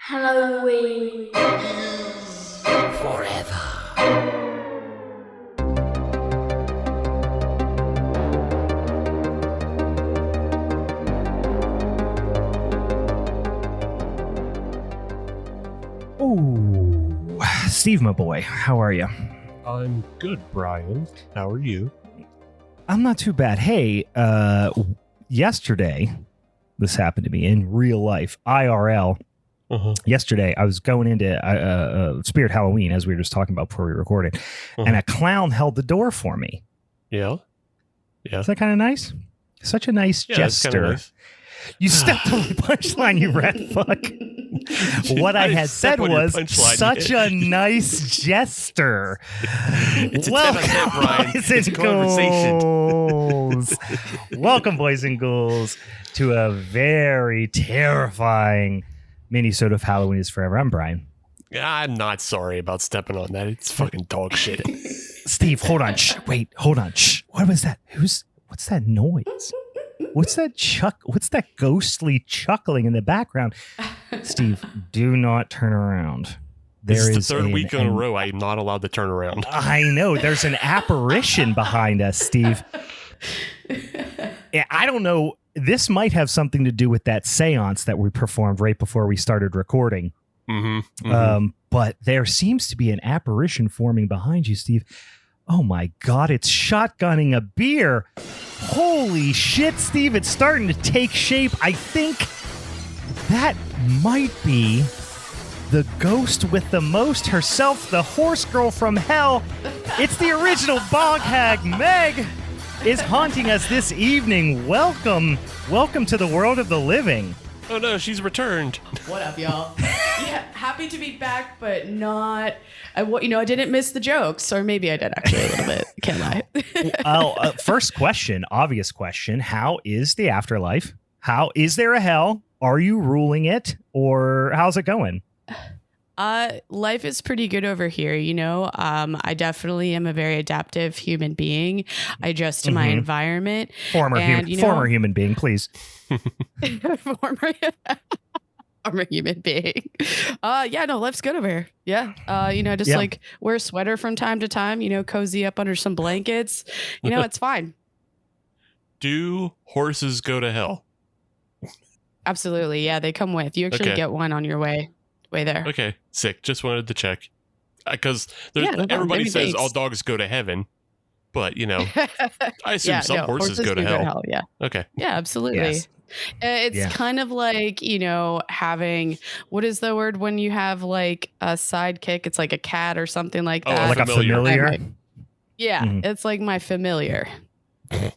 Halloween Forever. Ooh, Steve, my boy, how are you? I'm good, Brian. How are you? I'm not too bad. Hey, yesterday, this happened to me in real life, IRL. Yesterday, I was going into Spirit Halloween, as we were just talking about before we recorded, and a clown held the door for me. Yeah. Is that kind of nice? Such a nice gesture. Nice. You stepped on the punchline, you rat fuck. What I had said was such a nice gesture. It's a Brian. It's a Ghouls. Welcome, boys and ghouls, to a very terrifying Minisode of Halloween is Forever. I'm Brian. I'm not sorry about stepping on that. It's fucking dog shit. Steve, hold on. Shh. Wait, hold on. Shh. What was that? What's that noise? What's that ghostly chuckling in the background? Steve, do not turn around. This is the third week in a row I'm not allowed to turn around. I know. There's an apparition behind us, Steve. I don't know. This might have something to do with that seance that we performed right before we started recording. But there seems to be an apparition forming behind you, Steve. Oh my God, it's shotgunning a beer. Holy shit, Steve, it's starting to take shape. I think that might be the ghost with the most herself, the horse girl from hell. It's the original boghag. Meg is haunting us this evening. Welcome to the world of the living. Oh no, she's returned. What up, y'all? Yeah, happy to be back, but not. I didn't miss the jokes, or maybe I did actually a little bit. Can't lie. First question, obvious question: how is the afterlife? How is there a hell? Are you ruling it, or how's it going? Life is pretty good over here, I definitely am a very adaptive human being. I adjust to my environment. Former human being, please. former human being. Life's good over here. Yeah. Like wear a sweater from time to time, cozy up under some blankets. It's fine. Do horses go to hell? Absolutely. Yeah, they come with. You actually get one on your way there. Okay, sick. Just wanted to check. Because everybody says all dogs go to heaven, but, I assume some horses go to hell. Yeah. Okay. Yeah, absolutely. Yes. It's kind of like, having, what is the word when you have like a sidekick? It's like a cat or something like that. Like a familiar? It's like my familiar.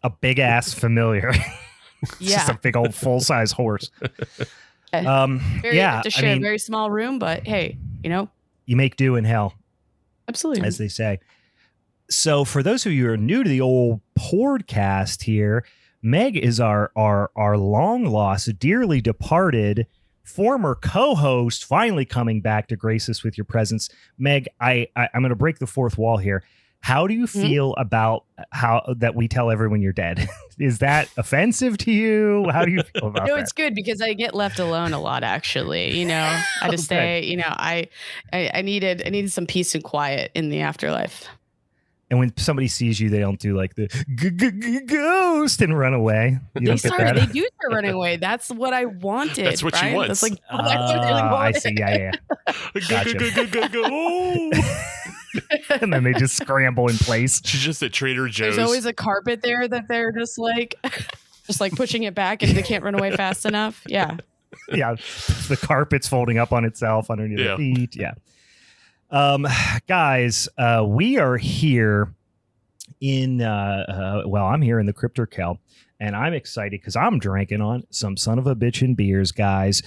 A big ass familiar. It's just a big old full size horse. To share a very small room, but hey, you make do in hell. Absolutely. As they say. So for those of you who are new to the old podcast here, Meg is our long lost, dearly departed former co-host, finally coming back to grace us with your presence. Meg, I'm going to break the fourth wall here. How do you feel about how that we tell everyone you're dead? Is that offensive to you? How do you feel about that? No, it's good because I get left alone a lot, actually. I just stay, I needed some peace and quiet in the afterlife. And when somebody sees you, they don't do like the ghost and run away. They do start running away. That's what I wanted. That's what Brian. she wants. That's like what I really wanted. I see. Yeah. Gotcha. And then they just scramble in place. She's just at Trader Joe's. There's always a carpet there that they're just like pushing it back and they can't run away fast enough. Yeah. Yeah. The carpet's folding up on itself underneath the feet. Yeah. Guys, we are here in, I'm here in the Cryptor-Kel, and I'm excited because I'm drinking on some son of a bitchin' beers, guys.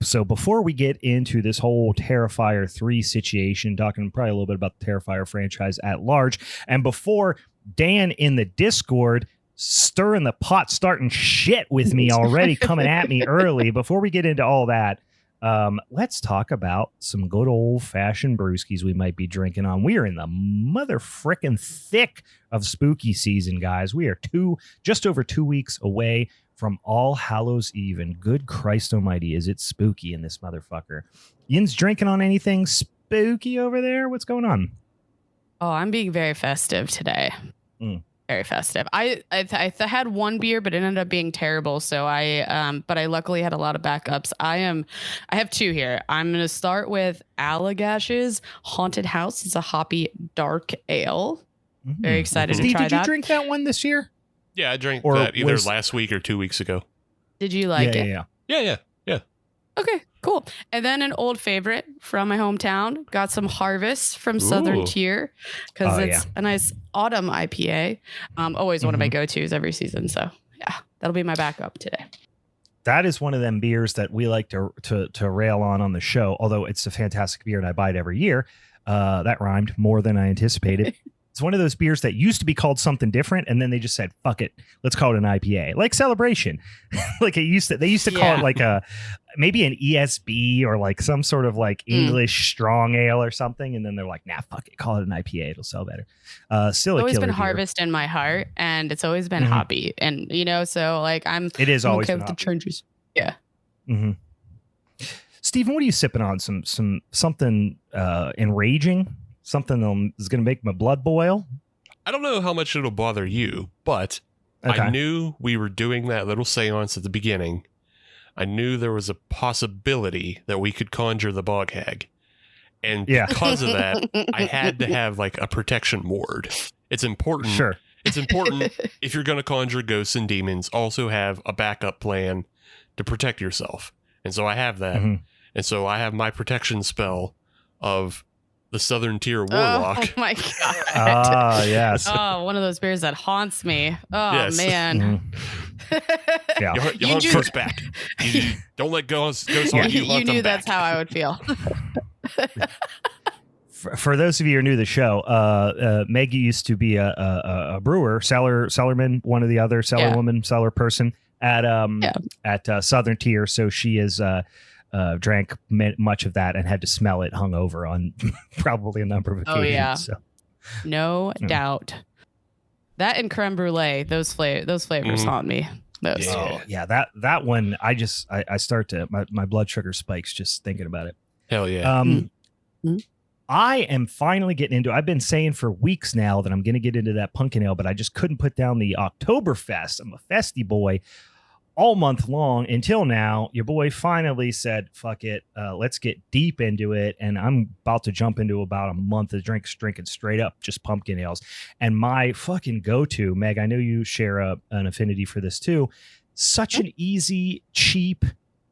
So before we get into this whole Terrifier 3 situation, talking probably a little bit about the Terrifier franchise at large, and before Dan in the Discord stirring the pot, starting shit with me already, coming at me early, before we get into all that, let's talk about some good old-fashioned brewskis we might be drinking on. We are in the mother frickin' thick of spooky season, guys. We are just over 2 weeks away from All Hallows Eve, and good Christ almighty, is it spooky in this motherfucker. Yin's drinking on anything spooky over there? What's going on? Oh, I'm being very festive today. Very festive. I had one beer, but it ended up being terrible. So but I luckily had a lot of backups. I have two here. I'm going to start with Allagash's Haunted House. It's a hoppy dark ale. Very excited to try that. Did you drink that one this year? Yeah, I drank that either last week or 2 weeks ago. Did you like it? Yeah. Okay, cool. And then an old favorite from my hometown. Got some Harvest from Southern Tier because it's a nice autumn IPA. Always one of my go-tos every season. So yeah, that'll be my backup today. That is one of them beers that we like to rail on the show. Although it's a fantastic beer and I buy it every year. That rhymed more than I anticipated. It's one of those beers that used to be called something different, and then they just said, "Fuck it, let's call it an IPA." Like Celebration, like they used to call it like maybe an ESB or like some sort of like English strong ale or something, and then they're like, "Nah, fuck it, call it an IPA. It'll sell better." Still, it's always been Harvest in my heart, and it's always been hoppy, and so like it is always okay with the changes. Yeah. Stephen, what are you sipping on? Something enraging? Something that is going to make my blood boil? I don't know how much it'll bother you, but I knew we were doing that little seance at the beginning. I knew there was a possibility that we could conjure the boghag. And because of that, I had to have like a protection ward. It's important. Sure. It's important if you're going to conjure ghosts and demons, also have a backup plan to protect yourself. And so I have that. And so I have my protection spell of the Southern Tier Warlock. Oh my God. Yes. Oh, one of those beers that haunts me. Oh, man. Yeah. You hunt first back. You don't let ghosts haunt you. You knew that's how I would feel. For those of you who are new to the show, Maggie used to be a brewer, cellarman, one or the other, cellarwoman, cellar person at Southern Tier. So she is drank much of that and had to smell it hungover on probably a number of occasions. Oh yeah, so. No doubt. That and creme brulee, those flavors haunt me most. Oh yeah, that one I start to my blood sugar spikes just thinking about it. Hell yeah. I am finally getting into. I've been saying for weeks now that I'm going to get into that pumpkin ale, but I just couldn't put down the Oktoberfest. I'm a festy boy all month long until now. Your boy finally said, fuck it, let's get deep into it. And I'm about to jump into about a month of drinking straight up just pumpkin ales. And my fucking go-to, Meg, I know you share an affinity for this too. Such an easy, cheap,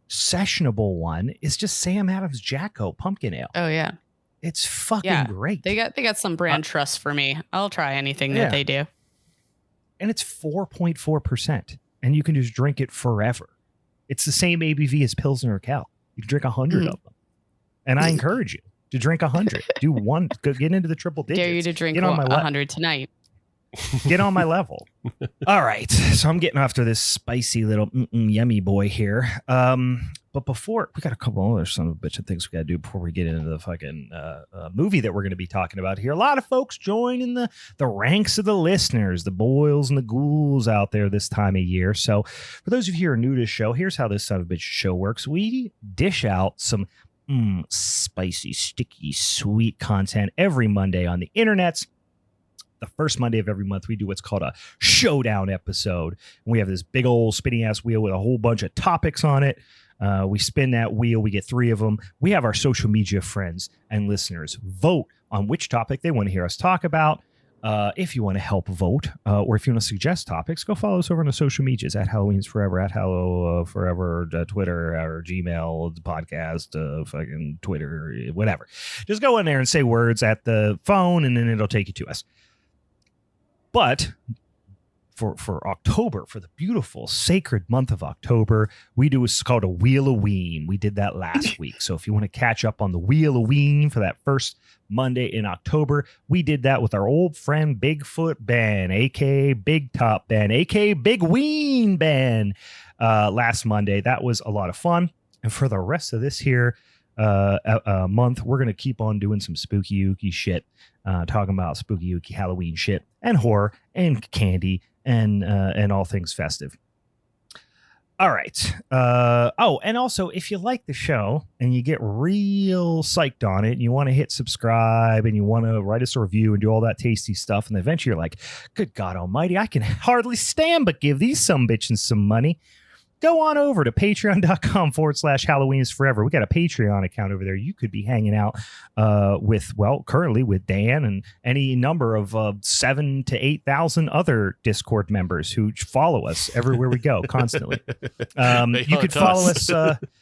sessionable one is just Sam Adams Jacko pumpkin ale. Oh yeah. It's fucking great. They got some brand trust for me. I'll try anything that they do. And it's 4.4%. And you can just drink it forever. It's the same ABV as Pilsner or Cal. You can drink 100 of them. And I encourage you to drink 100. Do one. Go get into the triple digits. Dare you to drink 100 tonight. Get on my level. All right. So I'm getting after this spicy little yummy boy here. But before, we got a couple other son of a bitch of things we got to do before we get into the fucking movie that we're going to be talking about here. A lot of folks joining the ranks of the listeners, the boils and the ghouls out there this time of year. So for those of you who are new to the show, here's how this son of a bitch show works. We dish out some spicy, sticky, sweet content every Monday on the internets. The first Monday of every month, we do what's called a showdown episode. And we have this big old spinning ass wheel with a whole bunch of topics on it. We spin that wheel. We get 3 of them. We have our social media friends and listeners vote on which topic they want to hear us talk about. If you want to help vote, or if you want to suggest topics, go follow us over on the social medias at Halloween's Forever, at Hallow Forever, Twitter, or Gmail, the podcast, fucking Twitter, whatever. Just go in there and say words at the phone, and then it'll take you to us. But for October, for the beautiful, sacred month of October, we do what's called a Wheel-a-Ween. We did that last week. So if you want to catch up on the Wheel-a-Ween for that first Monday in October, we did that with our old friend Bigfoot Ben, a.k.a. Big Top Ben, a.k.a. Big Ween Ben, last Monday. That was a lot of fun. And for the rest of this here month, we're going to keep on doing some spooky ooky shit, talking about spooky ooky Halloween shit and horror and candy and all things festive. All right. And also, if you like the show and you get real psyched on it and you want to hit subscribe and you want to write us a review and do all that tasty stuff, and eventually you're like, good God almighty, I can hardly stand but give these sumbitches some money. Go on over to patreon.com/Halloween is Forever. We got a Patreon account over there. You could be hanging out currently with Dan and any number of 7,000 to 8,000 other Discord members who follow us everywhere we go constantly. You could follow us.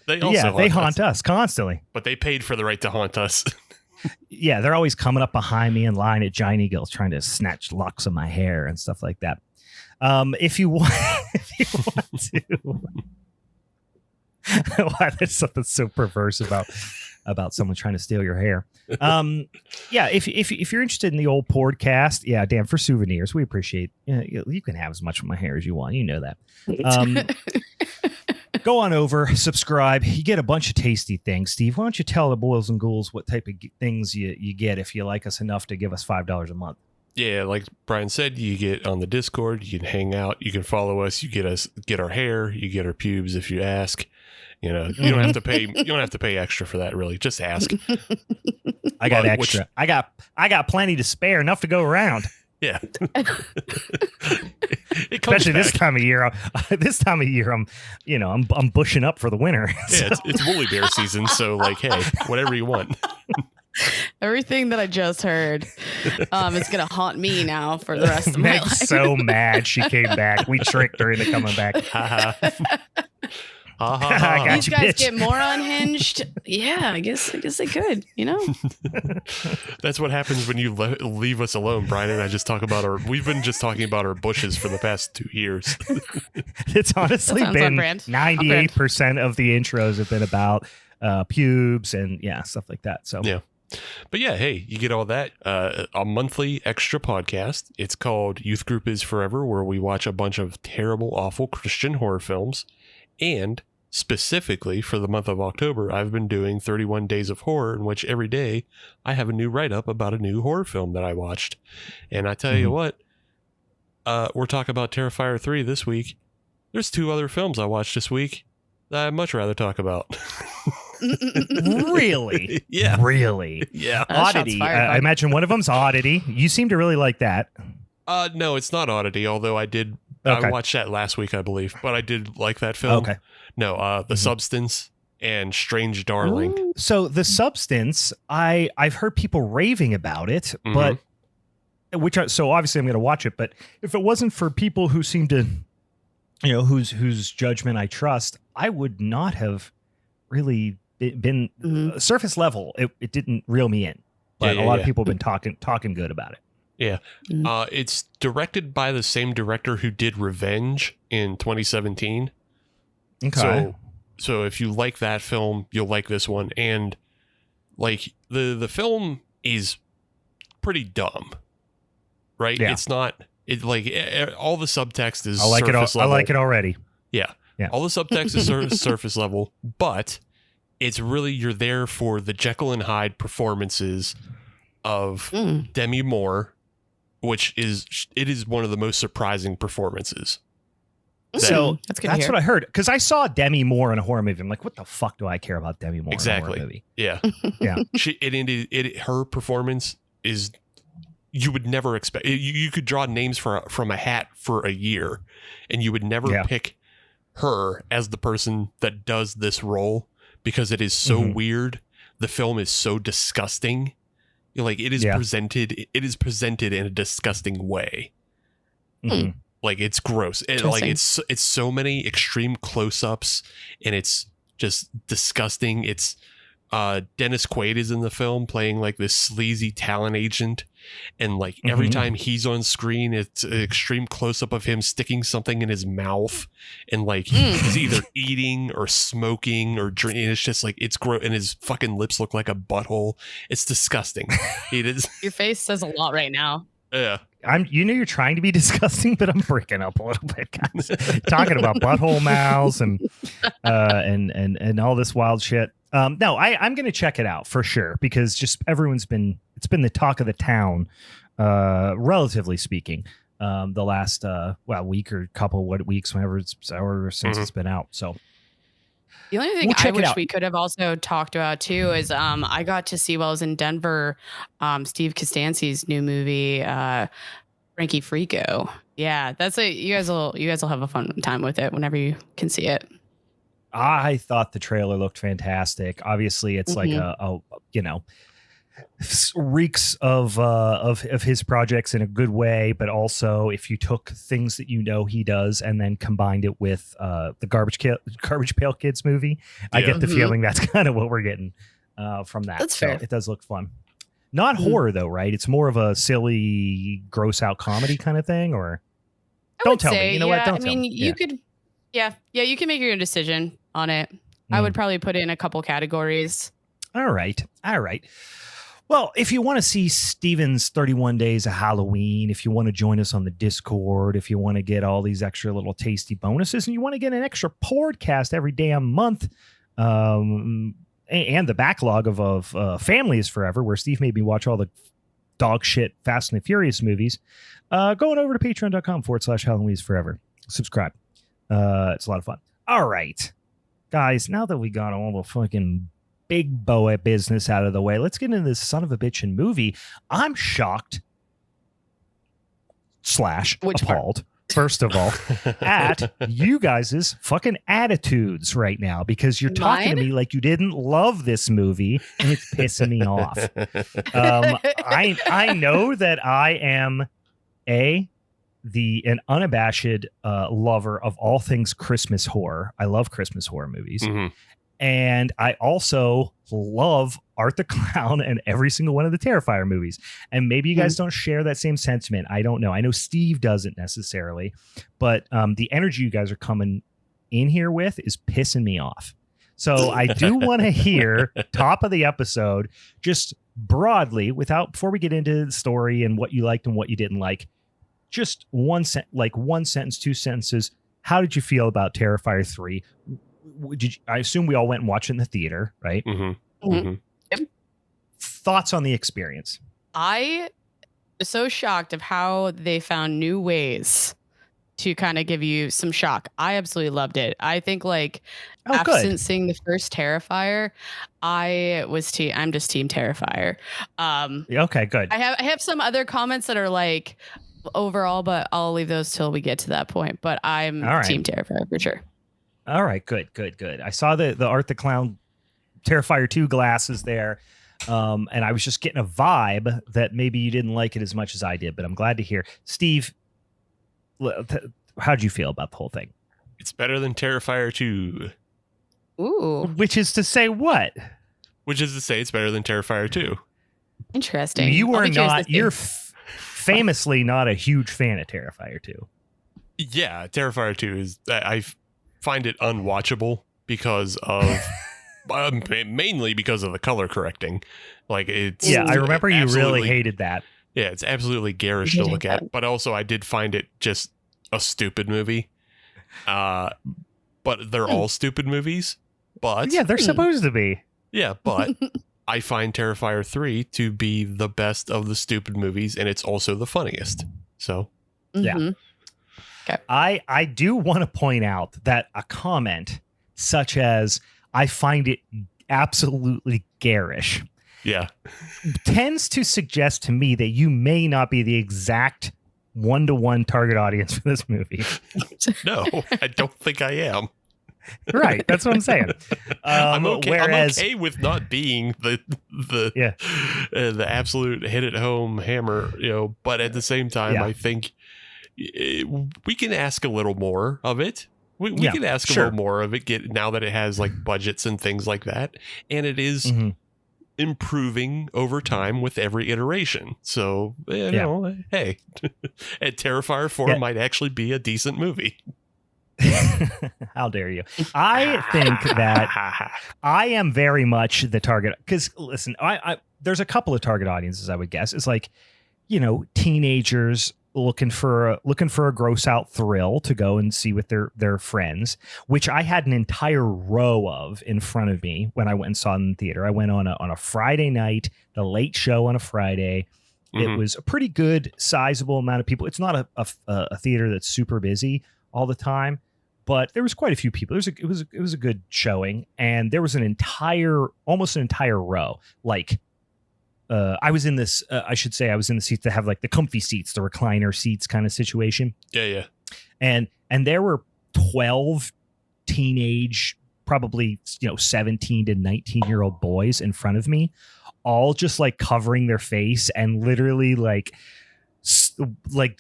They haunt us constantly. But they paid for the right to haunt us. Yeah, they're always coming up behind me in line at Giant Eagles trying to snatch locks of my hair and stuff like that. If you want to, why there's something so perverse about someone trying to steal your hair. If you're interested in the old podcast, Dan, for souvenirs, we appreciate. You can have as much of my hair as you want. You know that. Go on over, subscribe. You get a bunch of tasty things. Steve, why don't you tell the boils and ghouls what type of things you get if you like us enough to give us $5 a month? Yeah, like Brian said, you get on the Discord, you can hang out, you can follow us, you get our hair, you get our pubes if you ask. You know, you don't have to pay extra for that, really. Just ask. I got extra. I got plenty to spare, enough to go around. Yeah. Especially this time of year. I'm bushing up for the winter. Yeah, it's woolly bear season, so hey, whatever you want. Everything that I just heard is going to haunt me now for the rest of my life. Meg's so mad she came back. We tricked her into coming back. These guys get more unhinged. Yeah, I guess they could, That's what happens when you leave us alone, Brian and I just talk about we've been just talking about our bushes for the past 2 years. It's honestly been 98% of the intros have been about pubes and stuff like that. So yeah. But yeah, hey, you get all that. A monthly extra podcast. It's called Youth Group is Forever, where we watch a bunch of terrible, awful Christian horror films. And specifically for the month of October, I've been doing 31 Days of Horror, in which every day I have a new write-up about a new horror film that I watched. And I tell you what, we're talking about Terrifier 3 this week. There's 2 other films I watched this week that I'd much rather talk about. Really? Yeah. Really? Yeah. Oddity. I imagine one of them's Oddity. You seem to really like that. No, it's not Oddity, although I did. Okay. I watched that last week, I believe, but I did like that film. Okay. No, The Substance and Strange Darling. Ooh. So The Substance, I've heard people raving about it, but so obviously I'm going to watch it. But if it wasn't for people who seem to, whose judgment I trust, I would not have really been surface level. It didn't reel me in, but a lot of people have been talking good about it. Yeah. It's directed by the same director who did Revenge in 2017. Okay. So if you like that film, you'll like this one. And the film is pretty dumb, right? Yeah. It's not all the subtext is I like surface it. level. I like it already. Yeah. Yeah. All the subtext is surface level, but it's really, you're there for the Jekyll and Hyde performances of Demi Moore, which is one of the most surprising performances. So that's what I heard, because I saw Demi Moore in a horror movie. I'm like, what the fuck do I care about Demi Moore in a horror movie? Yeah. Yeah. Her performance is, you would never expect. You could draw names from a hat for a year, and you would never pick her as the person that does this role, because it is so weird. The film is so disgusting. It is presented. It is presented in a disgusting way. It's gross. And it's so many extreme close-ups, and it's just disgusting. It's Dennis Quaid is in the film playing this sleazy talent agent, and every time he's on screen, it's an extreme close-up of him sticking something in his mouth, and he's either eating or smoking or drinking. It's just it's gross, and his fucking lips look like a butthole. It's disgusting. It is. Your face says a lot right now. Yeah. You're trying to be disgusting, but I'm breaking up a little bit, guys. Talking about butthole mouths and all this wild shit. No, I'm going to check it out for sure, because just it's been the talk of the town, relatively speaking. the last week or couple weeks, whenever since it's been out. So the only thing I wish we could have also talked about too is I got to see while I was in Denver, Steve Costanzi's new movie, Frankie Frico. Yeah, that's you guys will have a fun time with it whenever you can see it. I thought the trailer looked fantastic. Obviously, it's like a reeks of his projects in a good way, but also if you took things that he does and then combined it with the Garbage Pail Kids movie, I get the feeling that's kind of what we're getting from that. That's fair. It does look fun. Not horror though, right? It's more of a silly, gross out comedy kind of thing, or don't tell me. You know what? Don't tell me. You could, you can make your own decision on it. I would probably put it in a couple categories. All right. Well, if you want to see Steven's 31 Days of Halloween, if you want to join us on the Discord, if you want to get all these extra little tasty bonuses, and you want to get an extra podcast every damn month, and the backlog of Family is Forever, where Steve made me watch all the dog shit Fast and the Furious movies, going over to patreon.com/Halloween is Forever. Subscribe. It's a lot of fun. All right, guys, now that we got all the fucking big boa business out of the way, let's get into this son of a bitchin' movie. I'm shocked / appalled, first of all, at you guys' fucking attitudes right now, because you're talking to me like you didn't love this movie, and it's pissing me off. I know that I am an unabashed lover of all things Christmas horror. I love Christmas horror movies. And I also love Art the Clown and every single one of the Terrifier movies. And maybe you guys don't share that same sentiment. I don't know. I know Steve doesn't necessarily, but the energy you guys are coming in here with is pissing me off. So I do want to hear, top of the episode, just broadly, before we get into the story and what you liked and what you didn't like, just one sentence, 2 sentences. How did you feel about Terrifier 3? I assume we all went and watched it in the theater, right? Yep. Thoughts on the experience? I was so shocked of how they found new ways to kind of give you some shock. I absolutely loved it. I think after seeing the first Terrifier, I'm just team Terrifier. Okay, good. I have some other comments that are overall, but I'll leave those till we get to that point. But I'm team Terrifier for sure. All right, good. I saw the Art the Clown Terrifier 2 glasses there, and I was just getting a vibe that maybe you didn't like it as much as I did, but I'm glad to hear. Steve, how'd you feel about the whole thing? It's better than Terrifier 2. Ooh. Which is to say what? Which is to say it's better than Terrifier 2. Interesting. You're famously not a huge fan of Terrifier 2. Yeah, Terrifier 2 is... I find it unwatchable because of mainly because of the color correcting. I remember you really hated that. Yeah, it's absolutely garish to look at, but also I did find it just a stupid movie. But they're all stupid movies. But yeah, they're supposed to be. Yeah, but I find Terrifier 3 to be the best of the stupid movies, and it's also the funniest. So yeah. Okay. I do want to point out that a comment such as "I find it absolutely garish," tends to suggest to me that you may not be the exact 1-to-1 target audience for this movie. No, I don't think I am. Right, that's what I'm saying. I'm okay with not being the absolute hit at home hammer, but at the same time, I think we can ask a little more of it. We can ask a little more of it now that it has budgets and things like that, and it is improving over time with every iteration. So hey, at Terrifier 4 might actually be a decent movie. How dare you? I think that I am very much the target, because listen, I there's a couple of target audiences I would guess. It's teenagers looking for a gross out thrill to go and see with their friends, which I had an entire row of in front of me when I went and saw it in the theater. I went on a Friday night, the late show on a Friday. It was a pretty good, sizable amount of people. It's not a theater that's super busy all the time, but there was quite a few people. It was a good showing, and there was almost an entire row. Like, I was in this. I should say I was in the seats that have like the comfy seats, the recliner seats kind of situation. Yeah. And there were 12 teenage, probably 17 to 19-year-old boys in front of me, all just like covering their face and literally like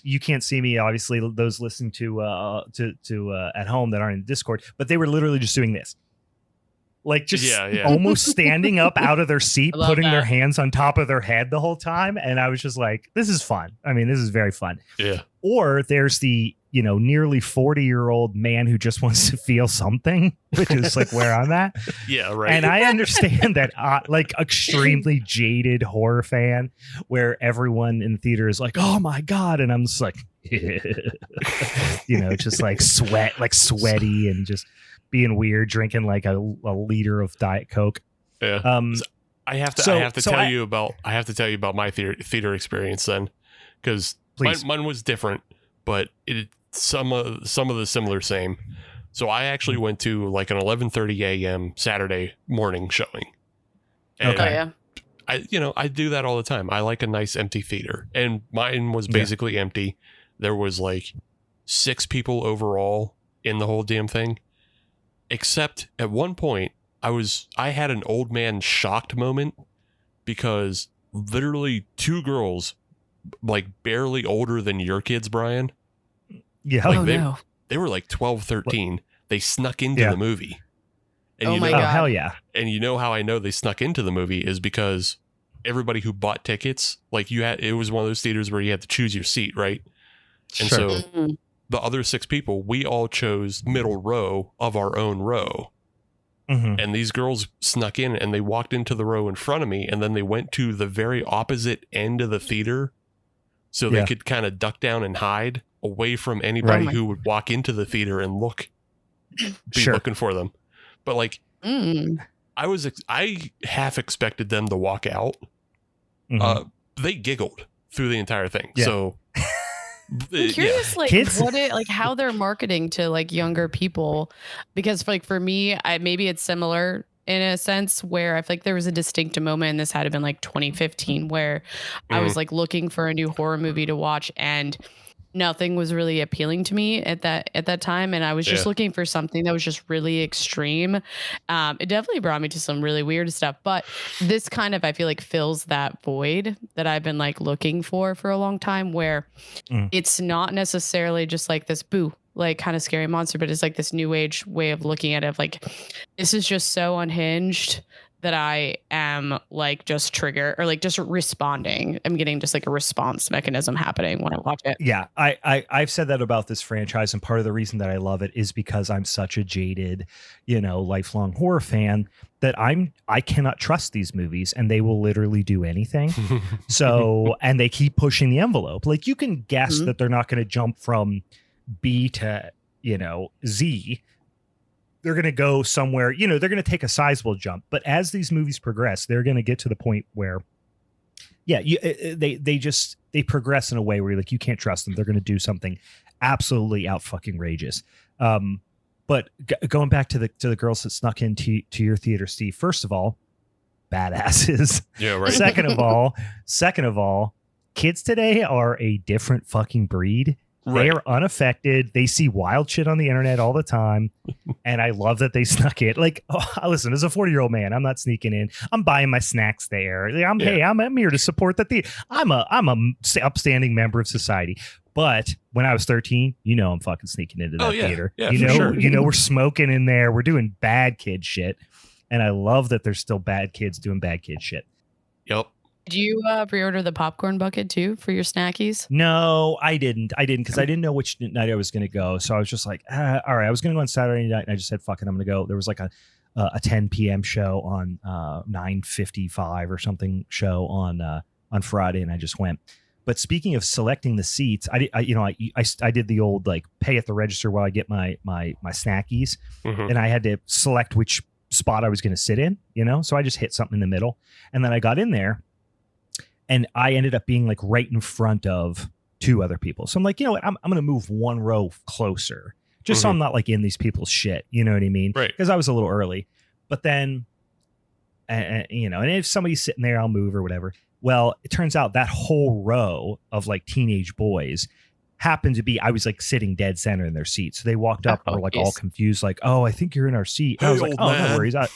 you can't see me, obviously, those listening to at home that aren't in Discord, but they were literally just doing this. Like just almost standing up out of their seat, putting their hands on top of their head the whole time. And I was just like, this is fun. I mean, this is very fun. Yeah. Or there's the, nearly 40-year-old man who just wants to feel something, which is like where I'm at. Yeah, right. And I understand that like extremely jaded horror fan where everyone in the theater is like, oh my God. And I'm just like, just like sweaty and just being weird, drinking like a liter of Diet Coke. Yeah. I have to tell you about my theater experience then, because mine was different, but some of the similar same. So I actually went to like an 11:30 a.m. Saturday morning showing. And I do that all the time. I like a nice empty theater, and mine was basically empty. There was like 6 people overall in the whole damn thing. Except at one point, I had an old man shocked moment because literally 2 girls, like barely older than your kids, Brian. Yeah. Like they were like 12, 13. What? They snuck into the movie. And my God. Oh, hell yeah. And you know how I know they snuck into the movie is because everybody who bought tickets, like it was one of those theaters where you had to choose your seat, right? And so the other 6 people, we all chose middle row of our own row. Mm-hmm. And these girls snuck in and they walked into the row in front of me, and then they went to the very opposite end of the theater so they could kind of duck down and hide away from anybody who would walk into the theater and be looking for them. But like, I half expected them to walk out. Mm-hmm. They giggled through the entire thing. Yeah. So I'm curious, like kids, how they're marketing to like younger people, because for me, maybe it's similar in a sense where I feel like there was a distinct moment, and this had been like 2015, where I was like looking for a new horror movie to watch, and nothing was really appealing to me at that time, and I was just looking for something that was just really extreme. It definitely brought me to some really weird stuff, but this kind of, I feel like, fills that void that I've been like looking for a long time, where it's not necessarily just like this like kind of scary monster, but it's like this new age way of looking at it, of like, this is just so unhinged that I am like just trigger or like just responding. I'm getting just like a response mechanism happening when I watch it. Yeah, I've said that about this franchise, and part of the reason that I love it is because I'm such a jaded, lifelong horror fan that I cannot trust these movies, and they will literally do anything. So, and they keep pushing the envelope. Like, you can guess that they're not going to jump from B to Z. They're going to go somewhere, they're going to take a sizable jump. But as these movies progress, they're going to get to the point where, they progress in a way where you're like, you can't trust them. They're going to do something absolutely out fucking rageous. But going back to the girls that snuck into your theater, Steve, first of all, badasses. Yeah, right. Second of all, kids today are a different fucking breed. They are unaffected. They see wild shit on the internet all the time. And I love that they snuck it. Like, listen, as a 40-year-old man, I'm not sneaking in. I'm buying my snacks there. I'm here to support the theater. I'm a upstanding member of society. But when I was 13, I'm fucking sneaking into that theater. Yeah, we're smoking in there. We're doing bad kid shit. And I love that there's still bad kids doing bad kid shit. Yep. Did you pre-order the popcorn bucket too for your snackies? No, I didn't because I didn't know which night I was going to go. So I was just like, all right, I was going to go on Saturday night, and I just said, fuck it, I'm going to go. There was like a 10 p.m. show on 9:55 or something show on Friday, and I just went. But speaking of selecting the seats, I did the old like pay at the register while I get my snackies, and I had to select which spot I was going to sit in. So I just hit something in the middle, and then I got in there. and I ended up being like right in front of two other people. So I'm like, you know what, I'm going to move one row closer just so I'm not like in these people's shit. You know what I mean? Right. Because I was a little early. But then, you know, and if somebody's sitting there, I'll move or whatever. Well, it turns out that whole row of like teenage boys happened to be, I was like sitting dead center in their seat. So they walked up and were like all confused, like, "Oh, I think you're in our seat." And I was like, "Oh, no worries." No,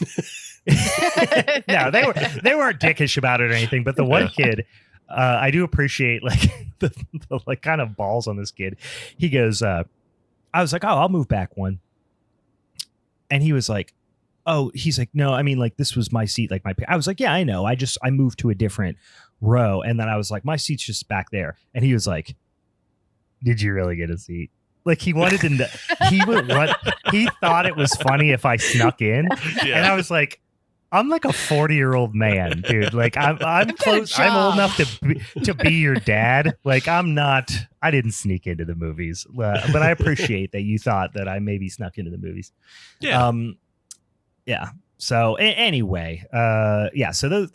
they weren't dickish about it or anything. But the one kid, I do appreciate like the like kind of balls on this kid. He goes, I was like, "Oh, I'll move back one," and he was like, "Oh," he's like, "No, I mean, like this was my seat, like my." I was like, "Yeah, I know. I moved to a different row," and then I was like, "My seat's just back there," and he was like, "Did you really get a seat?" Like he wanted to. He thought it was funny if I snuck in, and I was like, "I'm like a 40-year-old man, dude. Like I'm close. I'm old enough to be your dad. Like I'm not. I didn't sneak into the movies, but I appreciate that you thought that I maybe snuck into the movies. Yeah. Yeah. So anyway, yeah. So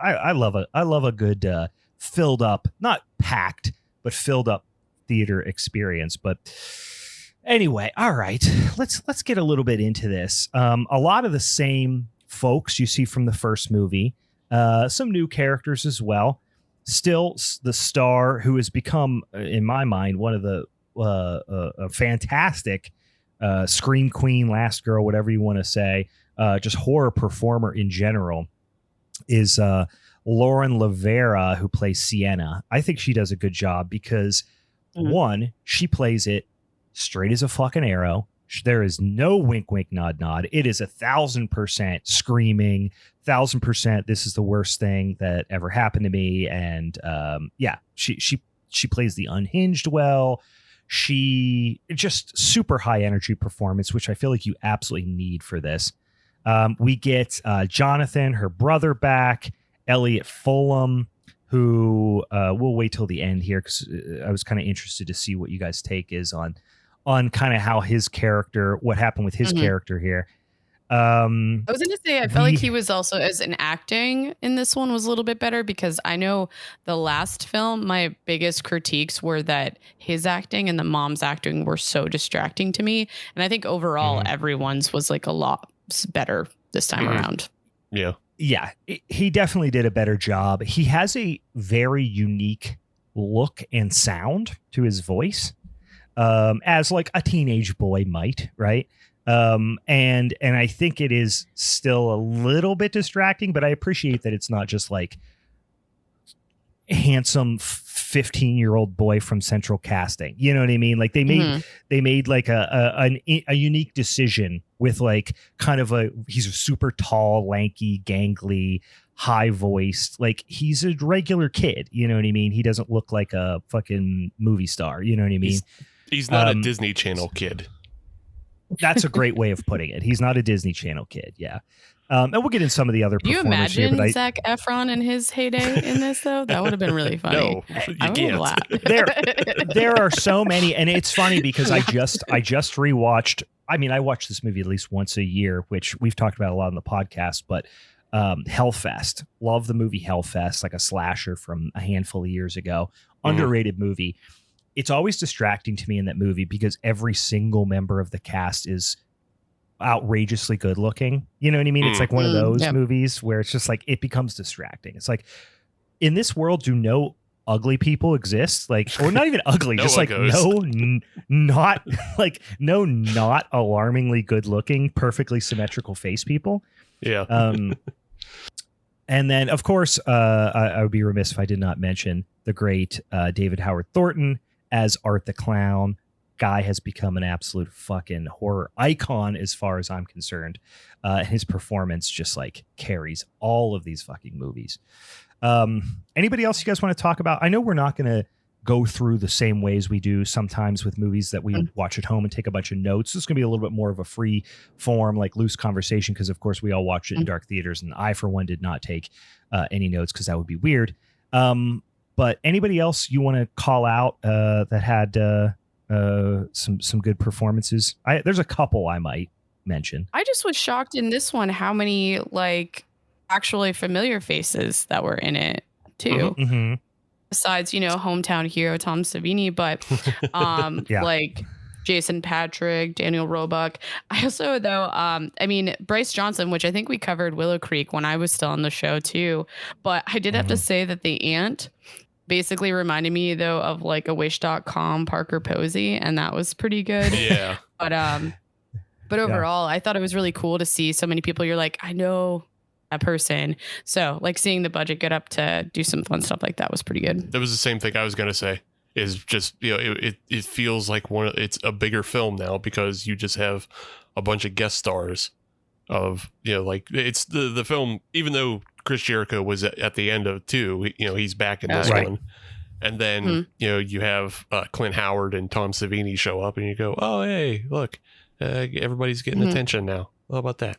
I love a good filled up, not packed, but filled up theater experience. But anyway, all right, let's get a little bit into this. A lot of the same folks you see from the first movie, some new characters as well. Still the star who has become, in my mind, one of the a fantastic scream queen, last girl, whatever you want to say, just horror performer in general, is Lauren Lavera, who plays Sienna. I think she does a good job because one, she plays it straight as a fucking arrow. There is no wink, wink, nod, nod. It is 1,000% screaming, 1,000%. This is the worst thing that ever happened to me. And yeah, she plays the unhinged well. She just super high energy performance, which I feel like you absolutely need for this. We get Jonathan, her brother, back. Elliot Fulham, who we'll wait till the end here because I was kind of interested to see what you guys' take is on kind of how his character, what happened with his character here. I was going to say, I felt like he was also, as an acting in this one, was a little bit better because I know the last film, my biggest critiques were that his acting and the mom's acting were so distracting to me. And I think overall, everyone's was like a lot better this time around. Yeah. Yeah, he definitely did a better job. He has a very unique look and sound to his voice, as like a teenage boy might, right? And I think it is still a little bit distracting, but I appreciate that it's not just like handsome 15-year-old boy from Central Casting. You know what I mean? Like they made like a unique decision with like kind of he's a super tall, lanky, gangly, high voiced, like he's a regular kid. You know what I mean? He doesn't look like a fucking movie star. You know what I mean? He's not a Disney Channel kid. That's a great way of putting it. He's not a Disney Channel kid. Yeah. And we'll get in some of the other performers. Performers you imagine Zac Efron in his heyday in this, though? That would have been really funny. No, you can't. There are so many, and it's funny because I just rewatched. I mean, I watch this movie at least once a year, which we've talked about a lot on the podcast. But Hellfest, love the movie Hellfest, like a slasher from a handful of years ago. Underrated movie. It's always distracting to me in that movie because every single member of the cast is outrageously good looking. You know what I mean? It's like one of those movies where it's just like it becomes distracting. It's like, in this world, do no ugly people exist? Like, or not even ugly, just like not alarmingly good looking, perfectly symmetrical face people. Yeah. And then, of course, I would be remiss if I did not mention the great David Howard Thornton as Art the Clown. Guy has become an absolute fucking horror icon as far as I'm concerned. His performance just like carries all of these fucking movies. Anybody else you guys want to talk about? I know we're not going to go through the same ways we do sometimes with movies that we watch at home and take a bunch of notes. This is going to be a little bit more of a free form, like loose conversation, because of course we all watched it in dark theaters, and I for one did not take any notes because that would be weird. But anybody else you want to call out that had some good performances? There's a couple I might mention. I just was shocked in this one how many like actually familiar faces that were in it. too. Mm-hmm. Besides, hometown hero Tom Savini, but like Jason Patrick, Daniel Roebuck. I also, though, Bryce Johnson, which I think we covered Willow Creek when I was still on the show too. But I did have to say that the ant basically reminded me, though, of like a Wish.com Parker Posey, and that was pretty good. Yeah. But overall, I thought it was really cool to see so many people. You're like, I know that person. So like seeing the budget get up to do some fun stuff like that was pretty good. That was the same thing I was going to say. Is just, it feels like it's a bigger film now because you just have a bunch of guest stars of, like it's the film, even though Chris Jericho was at the end of 2, he's back in this one. And then, you have Clint Howard and Tom Savini show up and you go, oh, hey, look, everybody's getting attention now. How about that?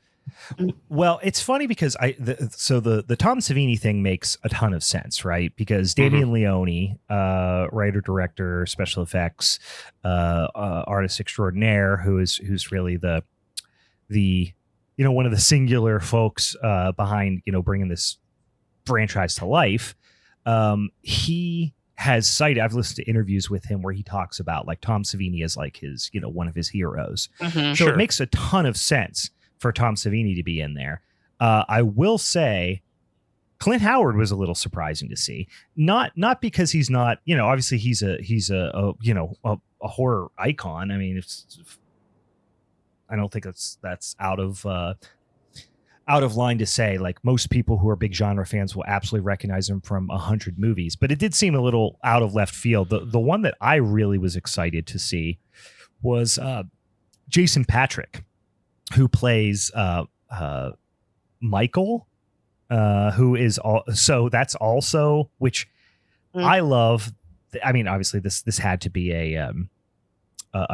Well, it's funny because the Tom Savini thing makes a ton of sense, right? Because Damien Leone, writer, director, special effects, artist extraordinaire, who's really the one of the singular folks behind bringing this franchise to life. He has cited, I've listened to interviews with him where he talks about like Tom Savini as like his one of his heroes. So it makes a ton of sense for Tom Savini to be in there. I will say Clint Howard was a little surprising to see. Not because he's not, obviously he's a horror icon. I mean, I don't think that's out of line to say. Like most people who are big genre fans will absolutely recognize him from 100 movies, but it did seem a little out of left field. The one that I really was excited to see was Jason Patrick, who plays Michael, who is so that's also, which I love. I mean, obviously this had to be a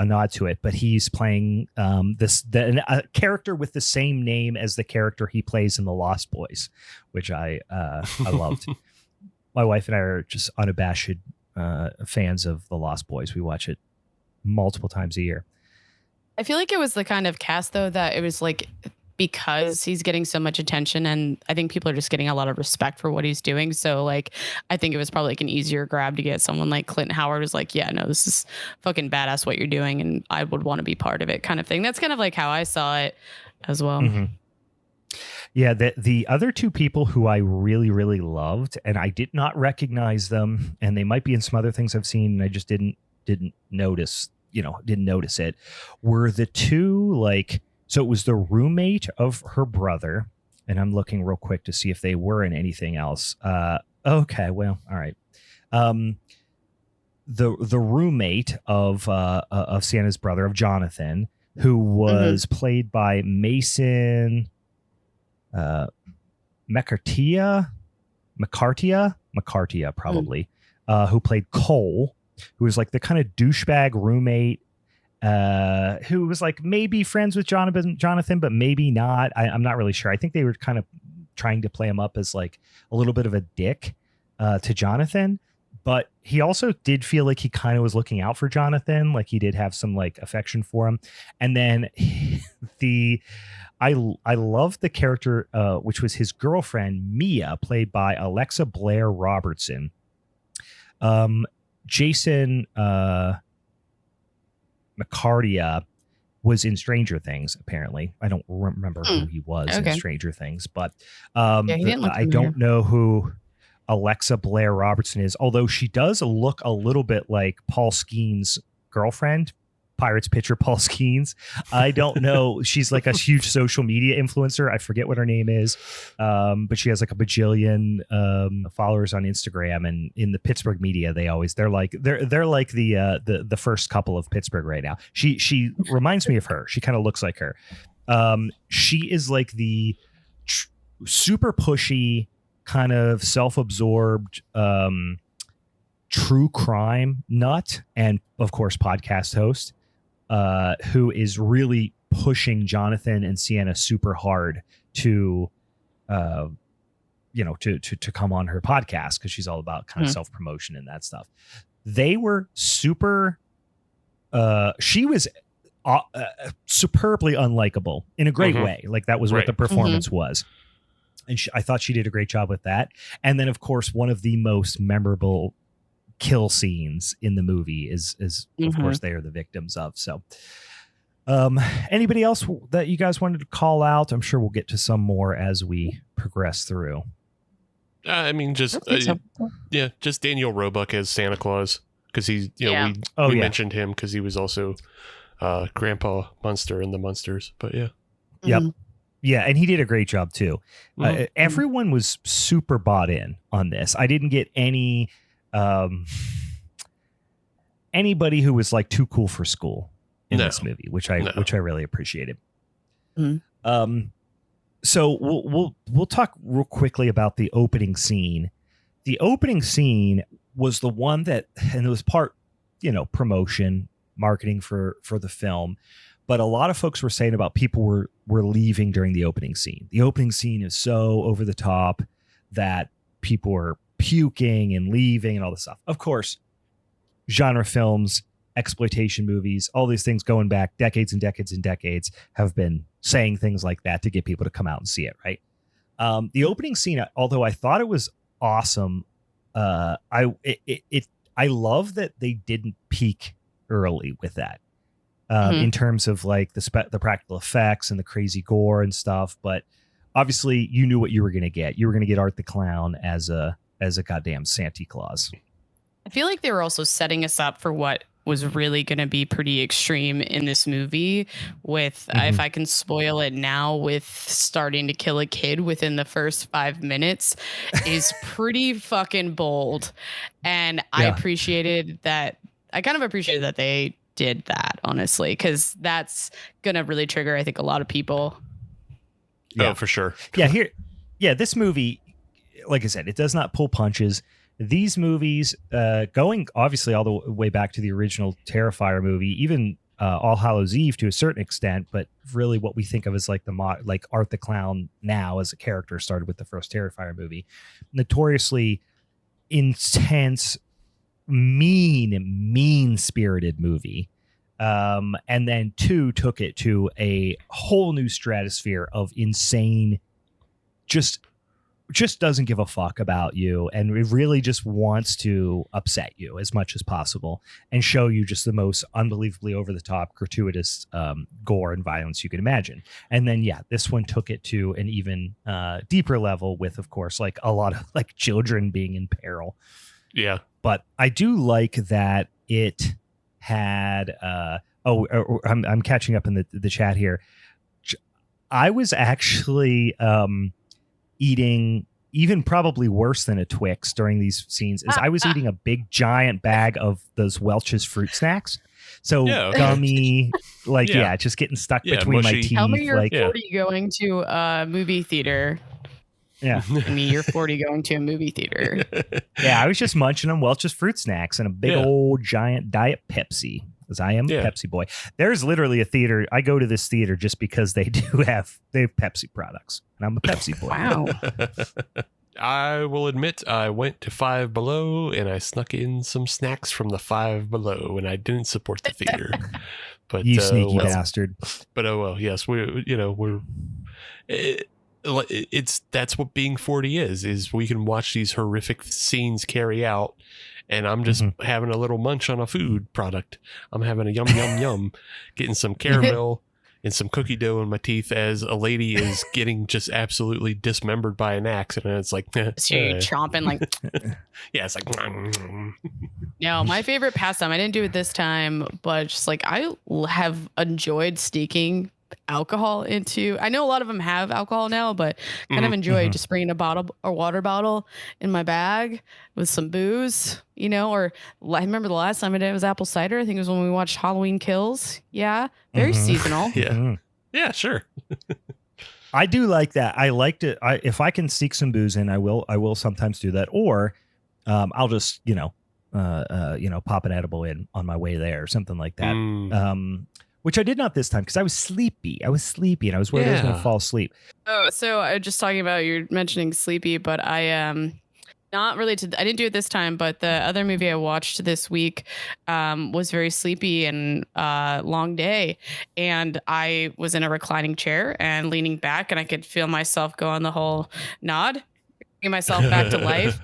nod to it, but he's playing a character with the same name as the character he plays in The Lost Boys, which I loved. My wife and I are just unabashed fans of The Lost Boys. We watch it multiple times a year. I feel like it was the kind of cast, though, that it was like because he's getting so much attention and I think people are just getting a lot of respect for what he's doing. So like, I think it was probably like an easier grab to get someone like Clint Howard who's like, yeah, no, this is fucking badass what you're doing. And I would want to be part of it kind of thing. That's kind of like how I saw it as well. Mm-hmm. Yeah. The other two people who I really, really loved, and I did not recognize them, and they might be in some other things I've seen and I just didn't notice it, were the two, like, so it was the roommate of her brother, and I'm looking real quick to see if they were in anything else. Okay, well, all right. The roommate of Sienna's brother, of Jonathan, who was played by Mason McCartia probably, who played Cole, who was like the kind of douchebag roommate, who was like maybe friends with Jonathan, but maybe not. I'm not really sure. I think they were kind of trying to play him up as like a little bit of a dick to Jonathan, but he also did feel like he kind of was looking out for Jonathan. Like he did have some like affection for him. And then I loved the character, which was his girlfriend, Mia, played by Alexa Blair Robertson. Jason McCartia was in Stranger Things, apparently. I don't remember who he was in Stranger Things, but I don't know who Alexa Blair Robertson is, although she does look a little bit like Paul Skeen's girlfriend, Pirates pitcher Paul Skeens. I don't know. She's like a huge social media influencer. I forget what her name is, but she has like a bajillion followers on Instagram. And in the Pittsburgh media, they're like the first couple of Pittsburgh right now. She reminds me of her. She kind of looks like her. She is like the super pushy, kind of self-absorbed true crime nut, and of course podcast host, who is really pushing Jonathan and Sienna super hard to come on her podcast, because she's all about kind of self-promotion and that stuff. They were super she was superbly unlikable in a great way. Like that was what the performance was. And I thought she did a great job with that. And then, of course, one of the most memorable kill scenes in the movie is of course, they are the victims of. So anybody else that you guys wanted to call out? I'm sure we'll get to some more as we progress through. I mean, just Daniel Roebuck as Santa Claus, because he's, we mentioned him because he was also Grandpa Munster in the Munsters. But yeah. Yep. Yeah, and he did a great job too. Everyone was super bought in on this. I didn't get any anybody who was like too cool for school in this movie, which I really appreciated. So we'll talk real quickly about the opening scene. The opening scene was the one that, and it was part, promotion, marketing for the film. But a lot of folks were saying about people were leaving during the opening scene. The opening scene is so over the top that people were puking and leaving and all this stuff. Of course, genre films, exploitation movies, all these things going back decades and decades and decades have been saying things like that to get people to come out and see it, right? The opening scene, although I thought it was awesome, I love that they didn't peak early with that. In terms of like the practical effects and the crazy gore and stuff. But obviously you knew what you were going to get. You were going to get Art the Clown as a goddamn Santa Claus. I feel like they were also setting us up for what was really going to be pretty extreme in this movie with, if I can spoil it now, with starting to kill a kid within the first 5 minutes is pretty fucking bold. And I appreciated that. I kind of appreciated that they did that, honestly, because that's gonna really trigger, I think, a lot of people. Yeah, for sure. This movie, like I said, it does not pull punches. These movies, going obviously all the way back to the original Terrifier movie, even All Hallows Eve to a certain extent, but really what we think of as like like Art the Clown now as a character started with the first Terrifier movie. Notoriously intense, mean-spirited movie. And then 2 took it to a whole new stratosphere of insane, just doesn't give a fuck about you, and it really just wants to upset you as much as possible and show you just the most unbelievably over-the-top, gratuitous gore and violence you can imagine. And then, this one took it to an even deeper level with, of course, like a lot of like children being in peril. Yeah. But I do like that it had I'm catching up in the chat here. I was actually eating even probably worse than a Twix during these scenes is I was eating a big giant bag of those Welch's fruit snacks. So gummy, just getting stuck between my teeth. Tell me you're 40 going to a movie theater. Yeah. I mean, you're 40 going to a movie theater. I was just munching on Welch's fruit snacks and a big old giant Diet Pepsi, because I am a Pepsi boy. There's literally a theater. I go to this theater just because they have Pepsi products, and I'm a Pepsi boy. Wow. I will admit I went to Five Below and I snuck in some snacks from the Five Below, and I didn't support the theater. But you sneaky bastard. But yes, that's what being 40 is we can watch these horrific scenes carry out, and I'm just having a little munch on a food product. I'm having a yum, getting some caramel and some cookie dough in my teeth as a lady is getting just absolutely dismembered by an axe. And it's like, so you're chomping like, it's like, no, my favorite pastime, I didn't do it this time, but just like, I have enjoyed sneaking alcohol into, I know a lot of them have alcohol now, but kind of enjoy just bringing a water bottle in my bag with some booze, or I remember the last time I did it was apple cider. I think it was when we watched Halloween Kills. Very seasonal. Yeah, sure. I do like that. I liked it. If I can sneak some booze in, I will sometimes do that, or I'll just pop an edible in on my way there or something like that. Which I did not this time because I was sleepy. And I was worried I was going to fall asleep. Oh, so I was just talking about, you're mentioning sleepy, but I not related. I didn't do it this time, but the other movie I watched this week was very sleepy and long day. And I was in a reclining chair and leaning back, and I could feel myself go on the whole nod, bringing myself back to life.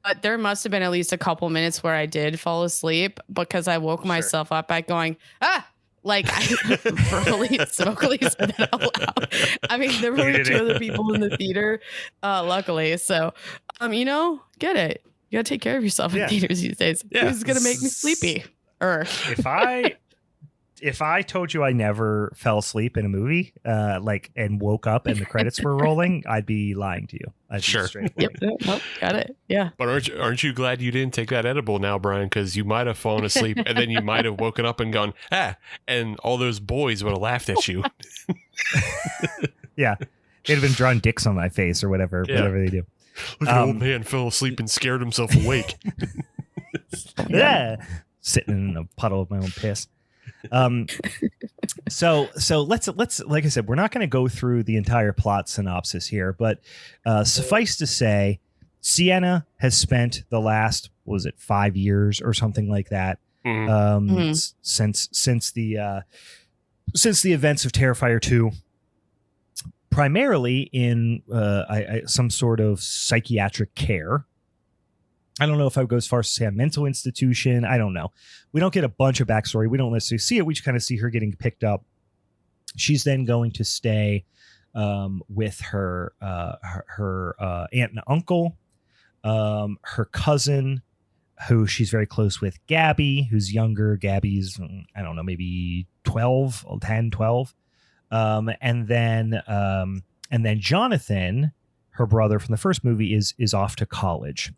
But there must have been at least a couple minutes where I did fall asleep because I woke myself up by going, like I verbally said that out loud. I mean, there were only 2 other people in the theater, luckily. So, get it. You gotta take care of yourself in theaters these days. Yeah. Who's gonna make me sleepy? If I told you I never fell asleep in a movie, and woke up and the credits were rolling, I'd be lying to you. I'd be Yep. Oh, got it. Yeah. But aren't you glad you didn't take that edible now, Brian? Because you might have fallen asleep and then you might have woken up and gone, and all those boys would have laughed at you. Yeah. They'd have been drawing dicks on my face or whatever they do. Look at the old man fell asleep and scared himself awake. Yeah. Sitting in a puddle of my own piss. So let's like I said, we're not going to go through the entire plot synopsis here, but suffice to say, Sienna has spent the last, 5 years or something like that, since the events of Terrifier 2, primarily in some sort of psychiatric care. I don't know if I would go as far as to say a mental institution. I don't know. We don't get a bunch of backstory. We don't necessarily see it. We just kind of see her getting picked up. She's then going to stay with her aunt and uncle, her cousin, who she's very close with, Gabby, who's younger. Gabby's, I don't know, maybe 12, 10, 12. And then Jonathan, her brother from the first movie, is off to college.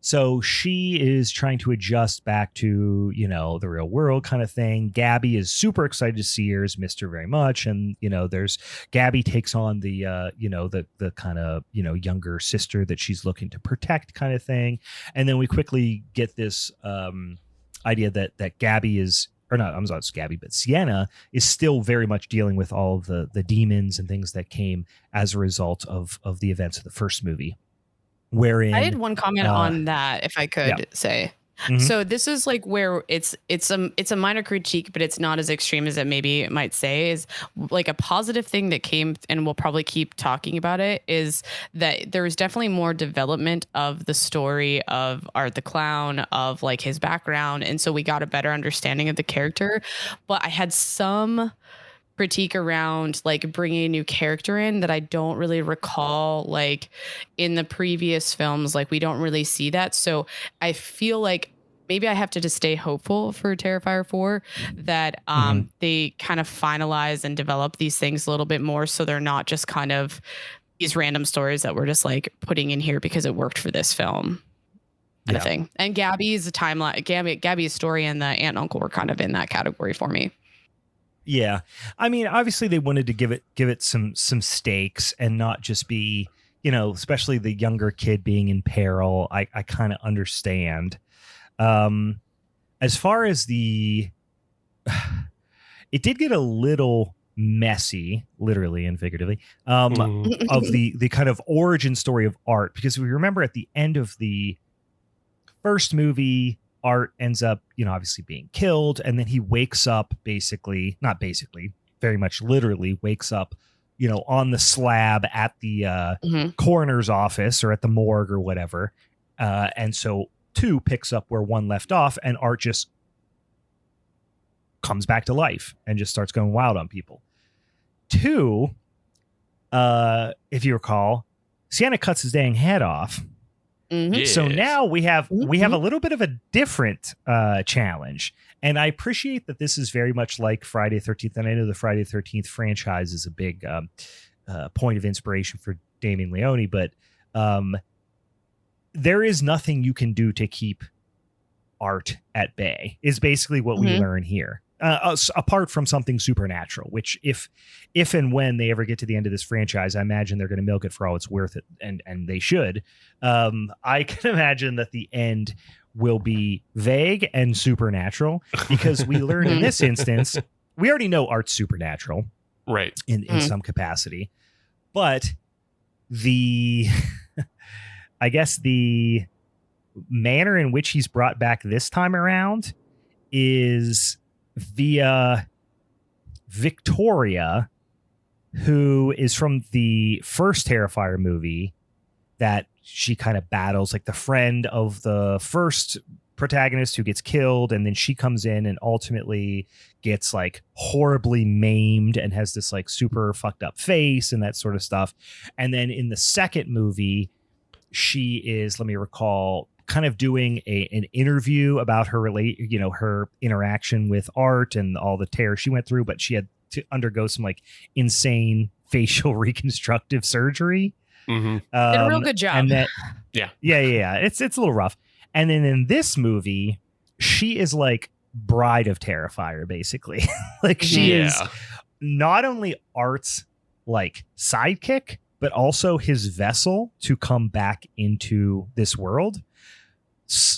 So she is trying to adjust back to, the real world kind of thing. Gabby is super excited to see her, has missed her very much. And, there's Gabby takes on the kind of, younger sister that she's looking to protect kind of thing. And then we quickly get this idea that Gabby is, or not, I'm not Gabby, but Sienna is still very much dealing with all of the demons and things that came as a result of the events of the first movie. Wherein I had one comment on that, if I could say. Mm-hmm. So this is like where it's a minor critique, but it's not as extreme as it maybe might say. Is like a positive thing that came, and we'll probably keep talking about it, is that there is definitely more development of the story of Art the Clown, of like his background, and so we got a better understanding of the character. But I had some critique around like bringing a new character in that I don't really recall, like in the previous films. Like we don't really see that, so I feel like maybe I have to just stay hopeful for Terrifier 4 that they kind of finalize and develop these things a little bit more, so they're not just kind of these random stories that we're just like putting in here because it worked for this film kind of thing. And Gabby's timeline, Gabby's story and the aunt and uncle were kind of in that category for me. Yeah. I mean, obviously they wanted to give it some stakes and not just be, especially the younger kid being in peril. I kind of understand. As far as it did get a little messy, literally and figuratively, of the kind of origin story of Art, because we remember at the end of the first movie, Art ends up, obviously being killed, and then he wakes up very much literally wakes up, on the slab at the coroner's office or at the morgue or whatever. And so 2 picks up where 1 left off, and Art just comes back to life and just starts going wild on people. 2, if you recall, Sienna cuts his dang head off. Yes. So now we have a little bit of a different challenge, and I appreciate that this is very much like Friday the 13th, and I know the Friday the 13th franchise is a big point of inspiration for Damien Leone, but there is nothing you can do to keep Art at bay, is basically what we learn here. Apart from something supernatural, which if and when they ever get to the end of this franchise, I imagine they're going to milk it for all it's worth, and they should. I can imagine that the end will be vague and supernatural, because we learn in this instance, we already know Art's supernatural, right, in some capacity, but the I guess the manner in which he's brought back this time around is via Victoria, who is from the first Terrifier movie that she kind of battles, like the friend of the first protagonist who gets killed, and then she comes in and ultimately gets like horribly maimed and has this like super fucked up face and that sort of stuff. And then in the second movie, she is, let me recall, kind of doing an interview about her her interaction with Art and all the terror she went through, but she had to undergo some like insane facial reconstructive surgery. Did a real good job. And that, yeah. It's a little rough. And then in this movie, she is like bride of Terrifier, basically. Like she is not only Art's like sidekick, but also his vessel to come back into this world.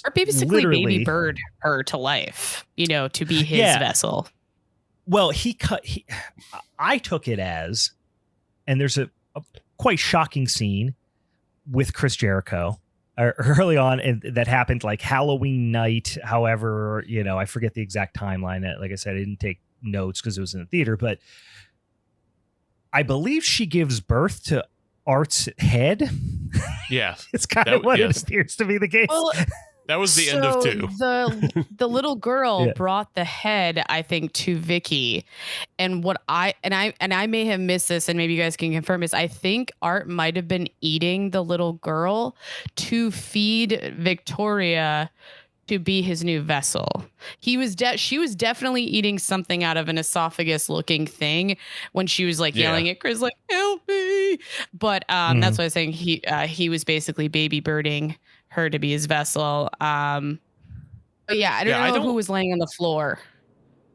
Or basically baby bird her to life, to be his vessel. Well, I took it as, and there's a quite shocking scene with Chris Jericho early on, and that happened like Halloween night. However, I forget the exact timeline. Like I said, I didn't take notes because it was in the theater, but I believe she gives birth to Art's head. Yeah. It's kind of what it appears to be the case. Well, that was the end of 2. The little girl brought the head, I think, to Vicky. And what I may have missed this, and maybe you guys can confirm this. I think Art might have been eating the little girl to feed Victoria to be his new vessel. She was definitely eating something out of an esophagus looking thing when she was like yelling at Chris, like, help me. But that's why I was saying he was basically baby birding her to be his vessel. But I don't know who was laying on the floor.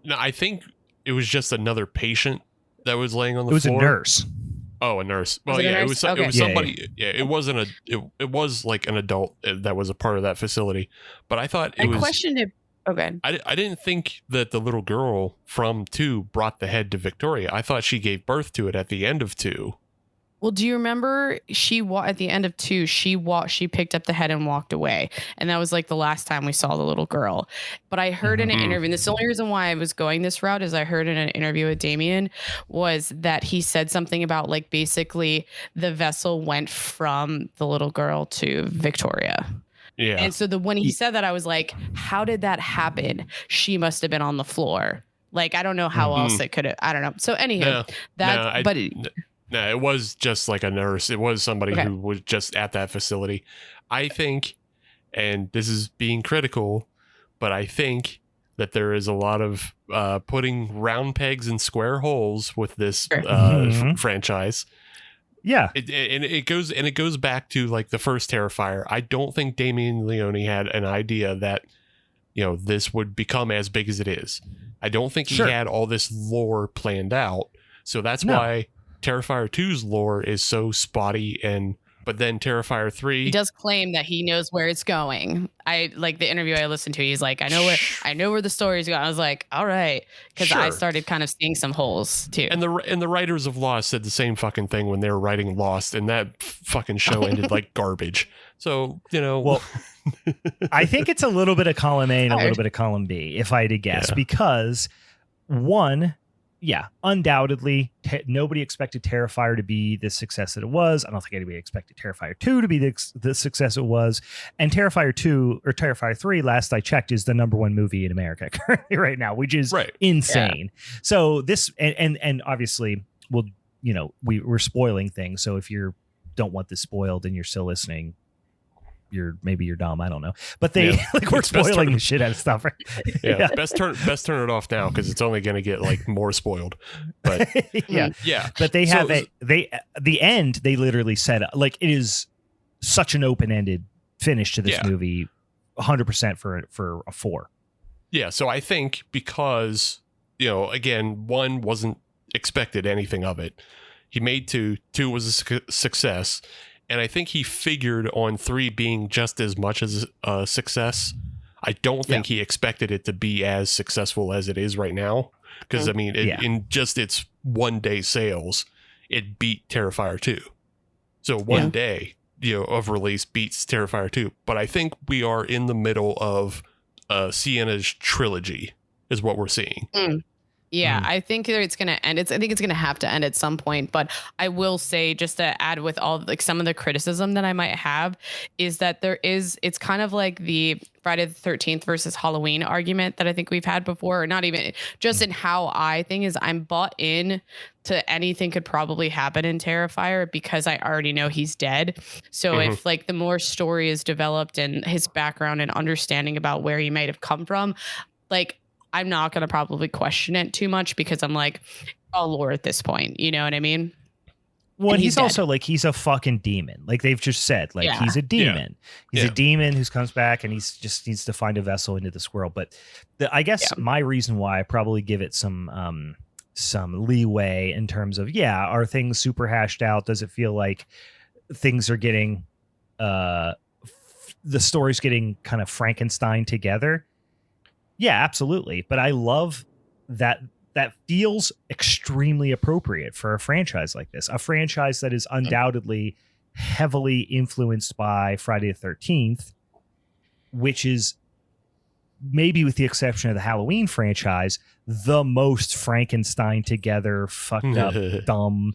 No, I think it was just another patient that was laying on the floor. It was a nurse. Oh, a nurse. Well, it was somebody. Yeah, it wasn't it was like an adult that was a part of that facility. But I thought I questioned it. Okay. I didn't think that the little girl from 2 brought the head to Victoria. I thought she gave birth to it at the end of 2. Well, do you remember at the end of 2, she picked up the head and walked away. And that was like the last time we saw the little girl. But I heard in an interview, and this is the only reason why I was going this route, is I heard in an interview with Damien was that he said something about like basically the vessel went from the little girl to Victoria. Yeah. And so when he said that, I was like, how did that happen? She must have been on the floor. Like, I don't know how else it could have. I don't know. So anyhow, No, it was just like a nurse. It was somebody who was just at that facility. I think, and this is being critical, but I think that there is a lot of putting round pegs in square holes with this franchise. Yeah. It goes back to like the first Terrifier. I don't think Damien Leone had an idea that, this would become as big as it is. I don't think he had all this lore planned out. So that's why Terrifier 2's lore is so spotty, but then Terrifier 3, he does claim that he knows where it's going. I like the interview I listened to. He's like, I know where the story's going. I was like, all right, because I started kind of seeing some holes too. And the writers of Lost said the same fucking thing when they were writing Lost, and that fucking show ended like garbage. So well, I think it's a little bit of column A and a little bit of column B, if I had to guess, because one. Yeah, undoubtedly, nobody expected Terrifier to be the success that it was. I don't think anybody expected Terrifier 2 to be the success it was. And Terrifier 2 or Terrifier 3, last I checked, is the #1 movie in America currently right now, which is insane. Yeah. So this, and obviously, we're spoiling things. So if you don't want this spoiled and you're still listening, maybe you're dumb. I don't know, but we're spoiling the shit out of stuff. Right? Yeah, best turn it off now because it's only going to get like more spoiled. But yeah. But they have the end. They literally said like it is such an open-ended finish to this movie, 100% for a 4. Yeah, so I think because again, 1 wasn't expected anything of it. He made 2. 2 was a success. And I think he figured on 3 being just as much as a success. I don't think he expected it to be as successful as it is right now. Because, I mean, in just its one-day sales, it beat Terrifier 2. So one day, of release beats Terrifier 2. But I think we are in the middle of Sienna's trilogy is what we're seeing. Yeah, I think it's going to end. I think it's going to have to end at some point. But I will say, just to add with all some of the criticism that I might have, is that it's kind of like the Friday the 13th versus Halloween argument that I think we've had before, or not even just in how I think is I'm bought in to anything could probably happen in Terrifier because I already know he's dead. So if like the more story is developed and his background and understanding about where he might have come from, like, I'm not going to probably question it too much because I'm like, all lore at this point. You know what I mean? Well, he's also like, he's a fucking demon. Like they've just said, like he's a demon. He's a demon who comes back and he's just needs to find a vessel into this world. But I guess my reason why I probably give it some leeway in terms of, are things super hashed out? Does it feel like things are getting, the story's getting kind of Frankenstein together? Yeah, absolutely. But I love that feels extremely appropriate for a franchise like this, a franchise that is undoubtedly heavily influenced by Friday the 13th, which is, maybe with the exception of the Halloween franchise, the most Frankenstein together, fucked up, dumb,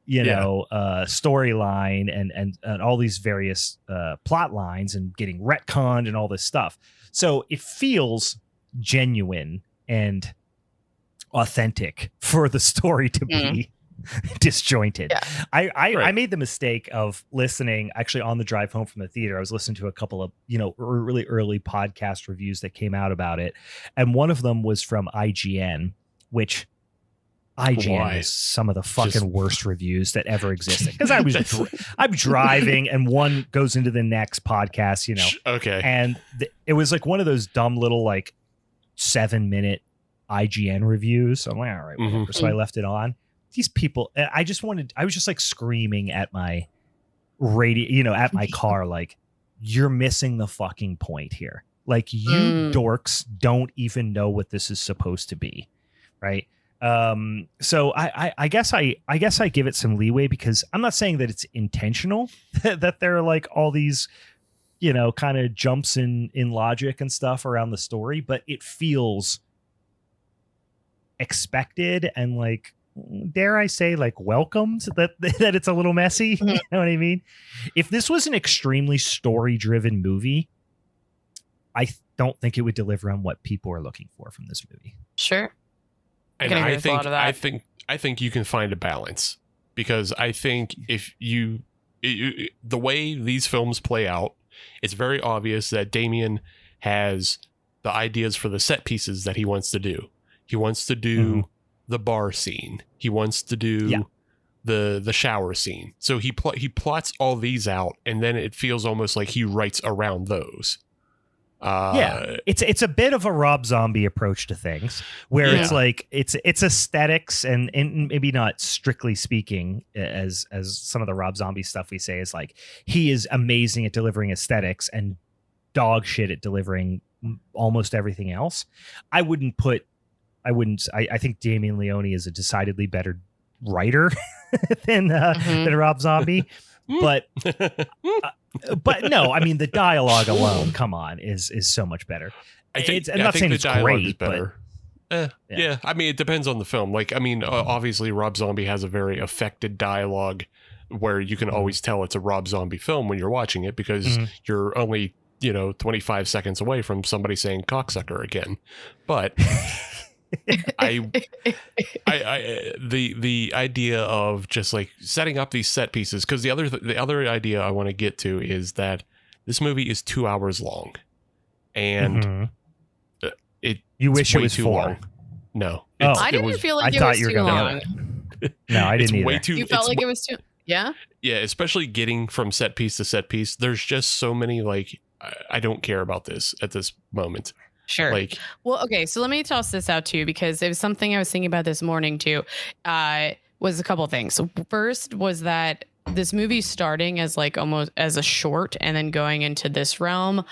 storyline and all these various plot lines and getting retconned and all this stuff. So it feels genuine and authentic for the story to be disjointed. I made the mistake of listening actually on the drive home from the theater. I was listening to a couple of really early podcast reviews that came out about it, and one of them was from IGN, which IGN is some of the fucking worst reviews that ever existed, because I'm driving and one goes into the next podcast, and it was like one of those dumb little like 7-minute IGN reviews. So I'm like, all right, whatever. So I left it on. These people, I was just like screaming at my radio, at my car, like, you're missing the fucking point here. Like, you dorks don't even know what this is supposed to be. Right. So I guess I give it some leeway, because I'm not saying that it's intentional that there are like all these, kind of jumps in logic and stuff around the story, but it feels expected and, like, dare I say, like, welcomed that it's a little messy. You know what I mean? If this was an extremely story driven movie, I don't think it would deliver on what people are looking for from this movie. Sure. And I think you can find a balance, because I think if the way these films play out, it's very obvious that Damien has the ideas for the set pieces that he wants to do. He wants to do the bar scene. He wants to do the shower scene. So he plots all these out, and then it feels almost like he writes around those. It's a bit of a Rob Zombie approach to things, where it's like it's aesthetics and maybe not strictly speaking as some of the Rob Zombie stuff we say is like, he is amazing at delivering aesthetics and dog shit at delivering almost everything else. I think Damien Leone is a decidedly better writer than Rob Zombie. But no, I mean, the dialogue alone, come on, is so much better. I'm not saying it's great, but I mean, it depends on the film. Like, I mean, obviously Rob Zombie has a very affected dialogue where you can always tell it's a Rob Zombie film when you're watching it, because you're only 25 seconds away from somebody saying cocksucker again. But the idea of just like setting up these set pieces, because the other idea I want to get to is that this movie is 2 hours long, and you wish it was too 4 long. No, I didn't feel like it was too long. No, I didn't either. Way too. You felt like it was too. Yeah, especially getting from set piece to set piece. There's just so many, like, I don't care about this at this moment. Sure. Well, okay. So let me toss this out too, because it was something I was thinking about this morning too. Was a couple of things. So first was that this movie starting as like almost as a short and then going into this realm.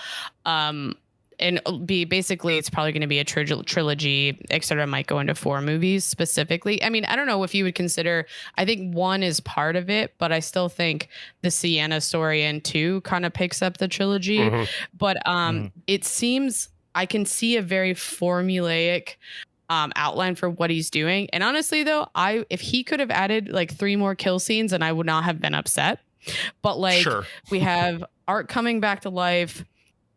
and basically it's probably going to be a trilogy, etc. Might go into 4 movies specifically. I mean, I don't know if you would consider, I think 1 is part of it, but I still think the Sienna story and 2 kind of picks up the trilogy. But it seems I can see a very formulaic outline for what he's doing. And honestly though, if he could have added like 3 more kill scenes, and I would not have been upset. But like we have Art coming back to life.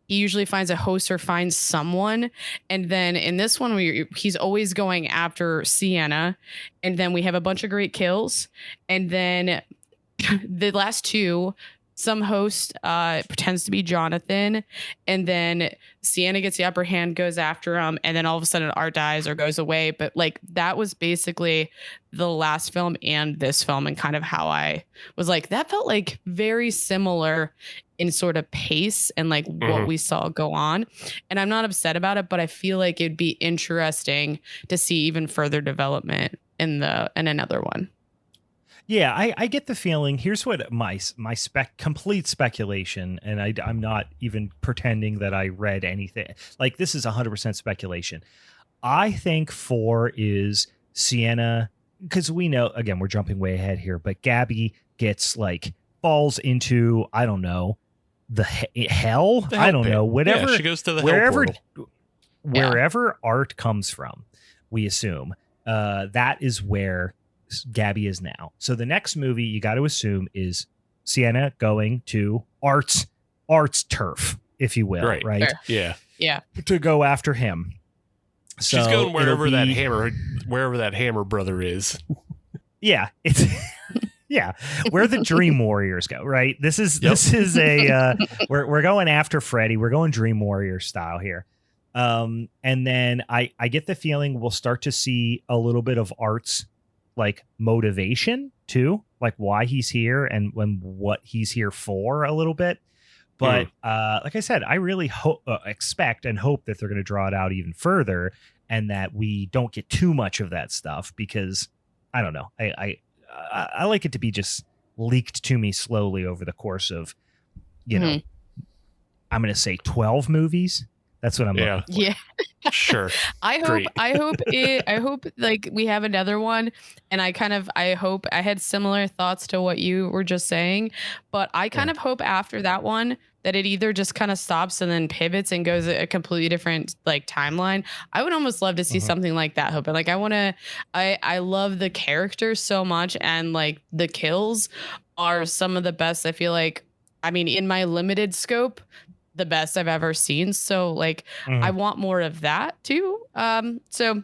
He usually finds a host or finds someone. And then in this one, he's always going after Sienna. And then we have a bunch of great kills. And then the last 2, some host pretends to be Jonathan. And then Sienna gets the upper hand, goes after him. And then all of a sudden Art dies or goes away. But like that was basically the last film and this film, and kind of how I was like, that felt like very similar in sort of pace and like what we saw go on. And I'm not upset about it, but I feel like it'd be interesting to see even further development in another one. Yeah, I get the feeling. Here's what my complete speculation, and I'm not even pretending that I read anything. Like, this is 100% speculation. I think 4 is Sienna, because we know, again, we're jumping way ahead here, but Gabby gets like falls into, I don't know, the hell. I don't know, whatever. Yeah, she goes to the hell portal. Wherever Art comes from, we assume that is where Gabby is now. So the next movie you got to assume is Sienna going to Art's turf, if you will, right? Sure. Yeah. To go after him. So she's going wherever that hammer brother is. Yeah, it's where the Dream Warriors go, right? This is a we're going after Freddy. We're going Dream Warrior style here. And then I get the feeling we'll start to see a little bit of Art's like motivation too, like why he's here and what he's here for a little bit. But like I said, I really expect and hope that they're going to draw it out even further, and that we don't get too much of that stuff, because I don't know. I like it to be just leaked to me slowly over the course of, I'm going to say 12 movies. That's what I'm looking for. Yeah. Sure. I hope like we have another one, and I hope I had similar thoughts to what you were just saying, but I kind of hope after that one that it either just kind of stops and then pivots and goes a completely different like timeline. I would almost love to see something like that. Hope, like I love the characters so much, and like the kills are some of the best. I feel like, I mean, in my limited scope, the best I've ever seen. So like I want more of that too. So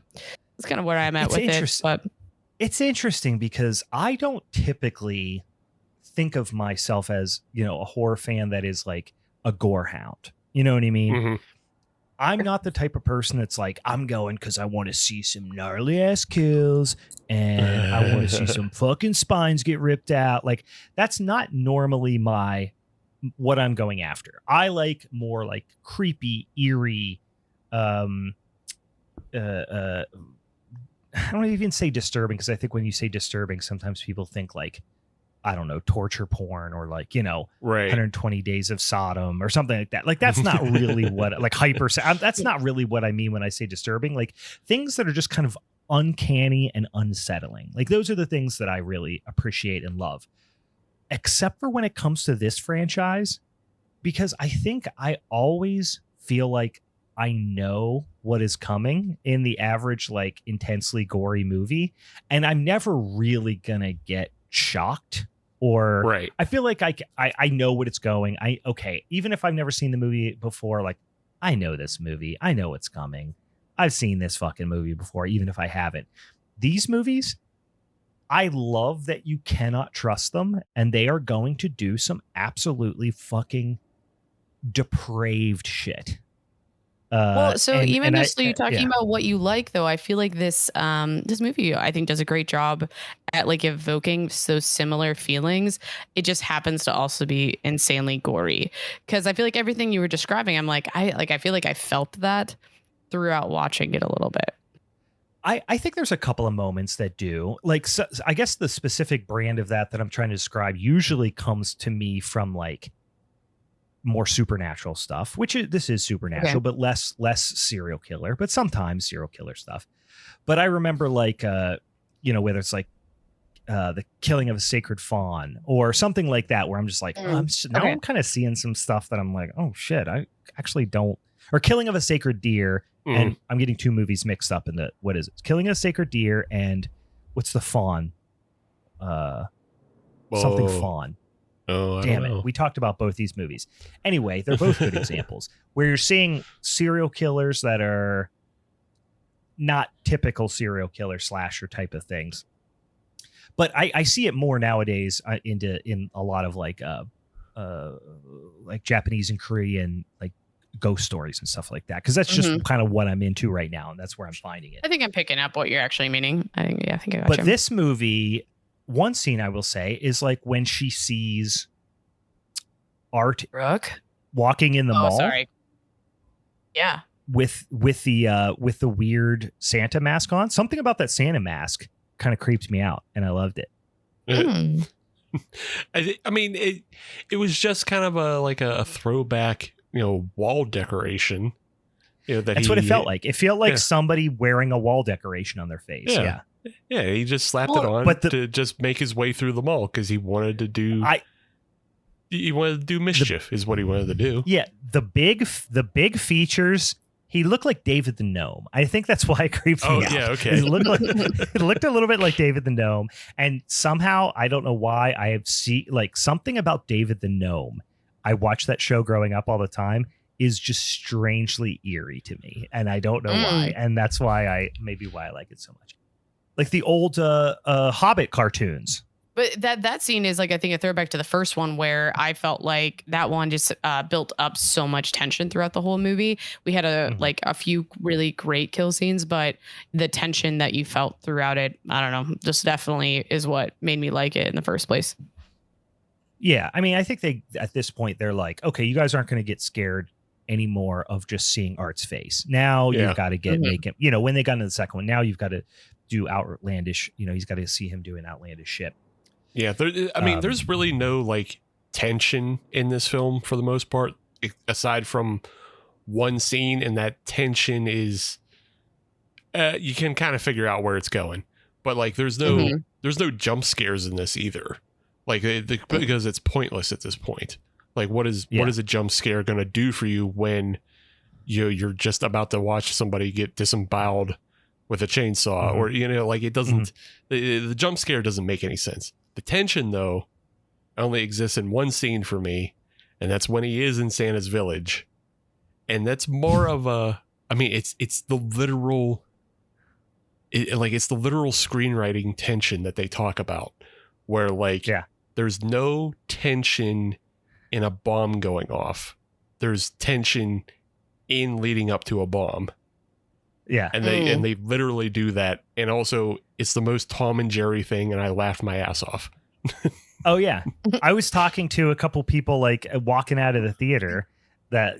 that's kind of where I'm at with it. But it's interesting because I don't typically think of myself as, a horror fan that is like a gore hound. You know what I mean? I'm not the type of person that's like, I'm going because I want to see some gnarly ass kills and I want to see some fucking spines get ripped out. Like, that's not normally what I'm going after. I like more like creepy, eerie, I don't even say disturbing, because I think when you say disturbing, sometimes people think like, I don't know, torture porn, or like, 120 Days of Sodom or something like that. Like, that's not really what, like that's not really what I mean when I say disturbing. Like, things that are just kind of uncanny and unsettling. Like, those are the things that I really appreciate and love. Except for when it comes to this franchise, because I think I always feel like I know what is coming in the average, like, intensely gory movie, and I'm never really gonna get shocked, or I feel like I know what it's going. Even if I've never seen the movie before, like, I know this movie, I know what's coming. I've seen this fucking movie before, even if I haven't. These movies, I love that you cannot trust them, and they are going to do some absolutely fucking depraved shit. You're talking about what you like, though. I feel like this movie, I think, does a great job at like evoking those similar feelings. It just happens to also be insanely gory, because I feel like everything you were describing, I'm like, I feel like I felt that throughout watching it a little bit. I think there's a couple of moments that do. Like, so I guess the specific brand of that I'm trying to describe usually comes to me from like more supernatural stuff, this is supernatural, but less serial killer, but sometimes serial killer stuff. But I remember like, whether it's like the killing of a sacred fawn or something like that, where I'm just like, I'm kind of seeing some stuff that I'm like, oh shit, I actually don't. Or killing of a sacred deer, and I'm getting two movies mixed up in the what is it? Killing of a sacred deer and what's the fawn? Something fawn. Oh, damn it! We talked about both these movies. Anyway, they're both good examples where you're seeing serial killers that are not typical serial killer slasher type of things. But I see it more nowadays in a lot of like Japanese and Korean like ghost stories and stuff like that, because that's just kind of what I'm into right now, and that's where I'm finding it. I think I'm picking up what you're actually meaning. I think I got But you. this movie, one scene I will say is like when she sees Art Brooke walking in the mall. Sorry. Yeah. With the weird Santa mask on. Something about that Santa mask kind of creeped me out, and I loved it. I mean, it was just kind of a throwback, wall decoration. That's what it felt like. It felt like somebody wearing a wall decoration on their face. Yeah. Yeah, he just slapped it on to just make his way through the mall because he wanted to do. He wanted to do mischief, is what he wanted to do. Yeah, the big features. He looked like David the Gnome. I think that's why it creeped me out. Yeah, okay. It looked a little bit like David the Gnome, and somehow I don't know why I have seen like something about David the Gnome. I watched that show growing up all the time. Is just strangely eerie to me, and I don't know why, and that's why I like it so much. Like the old Hobbit cartoons. But that scene is like, I think, a throwback to the first one, where I felt like that one just built up so much tension throughout the whole movie. We had a few really great kill scenes, but the tension that you felt throughout it, I don't know, just definitely is what made me like it in the first place. Yeah, I mean, I think at this point they're like, okay, you guys aren't going to get scared anymore of just seeing Art's face. Now you've got to make him, when they got into the second one, now you've got to do outlandish, he's got to see him doing outlandish shit. Yeah, there's really no like tension in this film for the most part, aside from one scene, and that tension is you can kind of figure out where it's going, but like there's no jump scares in this either, like because it's pointless at this point. Like what is a jump scare going to do for you when you're just about to watch somebody get disemboweled with a chainsaw, or like it doesn't. The jump scare doesn't make any sense. The tension, though, only exists in one scene for me, and that's when he is in Santa's village. And that's more of it's the literal screenwriting tension that they talk about, where there's no tension in a bomb going off. There's tension in leading up to a bomb. Yeah. And they literally do that. And also it's the most Tom and Jerry thing, and I laughed my ass off. Oh yeah. I was talking to a couple people like walking out of the theater that,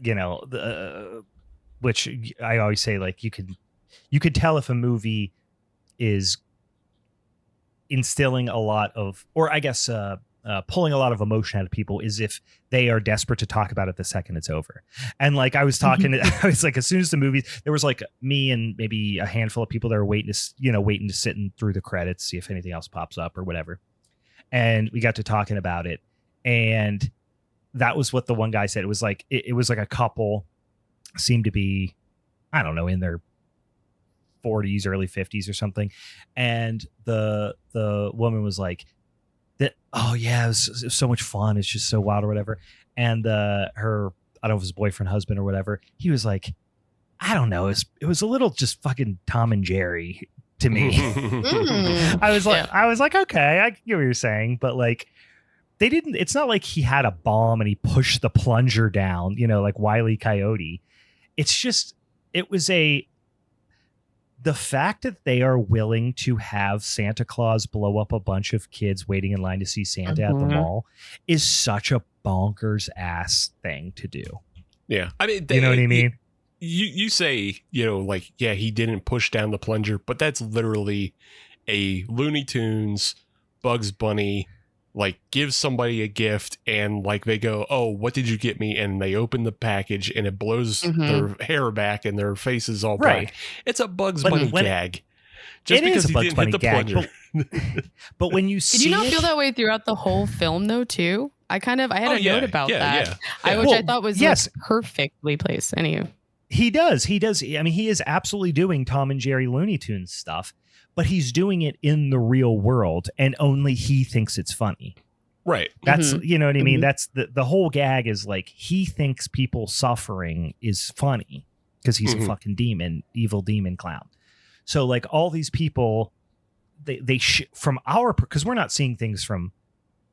which I always say, like, you could tell if a movie is instilling a lot of, or I guess pulling a lot of emotion out of people, is if they are desperate to talk about it the second it's over. And like I was talking, I was like, as soon as the movie, there was like me and maybe a handful of people that were waiting to sit in through the credits, see if anything else pops up or whatever. And we got to talking about it, and that was what the one guy said. It was like it was like a couple seemed to be, I don't know, in their 40s, early 50s or something, and the woman was like, that, oh yeah, it was so much fun, it's just so wild or whatever. And her, I don't know if it was boyfriend, husband or whatever, he was like, I don't know, it was a little just fucking Tom and Jerry to me. I was like, okay, I get what you're saying, but like they didn't, it's not like he had a bomb and he pushed the plunger down, like Wile E. Coyote. It's just, it was the fact that they are willing to have Santa Claus blow up a bunch of kids waiting in line to see Santa at the mall is such a bonkers ass thing to do. Yeah. I mean, you know what I mean? You say, like, yeah, he didn't push down the plunger, but that's literally a Looney Tunes, Bugs Bunny, like gives somebody a gift and like they go, "Oh, what did you get me?" And they open the package and it blows their hair back and their face is all black. It's a Bugs Bunny gag. Just because he didn't hit the plunger. But when you see Did you not feel that way throughout the whole film though too? I had a note about that. Yeah. Which I thought was like, perfectly placed. Anyway. He does. I mean, he is absolutely doing Tom and Jerry Looney Tunes stuff, but he's doing it in the real world and only he thinks it's funny. Right. That's, you know what I mean? That's the whole gag is like, he thinks people suffering is funny because he's a fucking demon, evil demon clown. So like all these people, from our, because we're not seeing things from,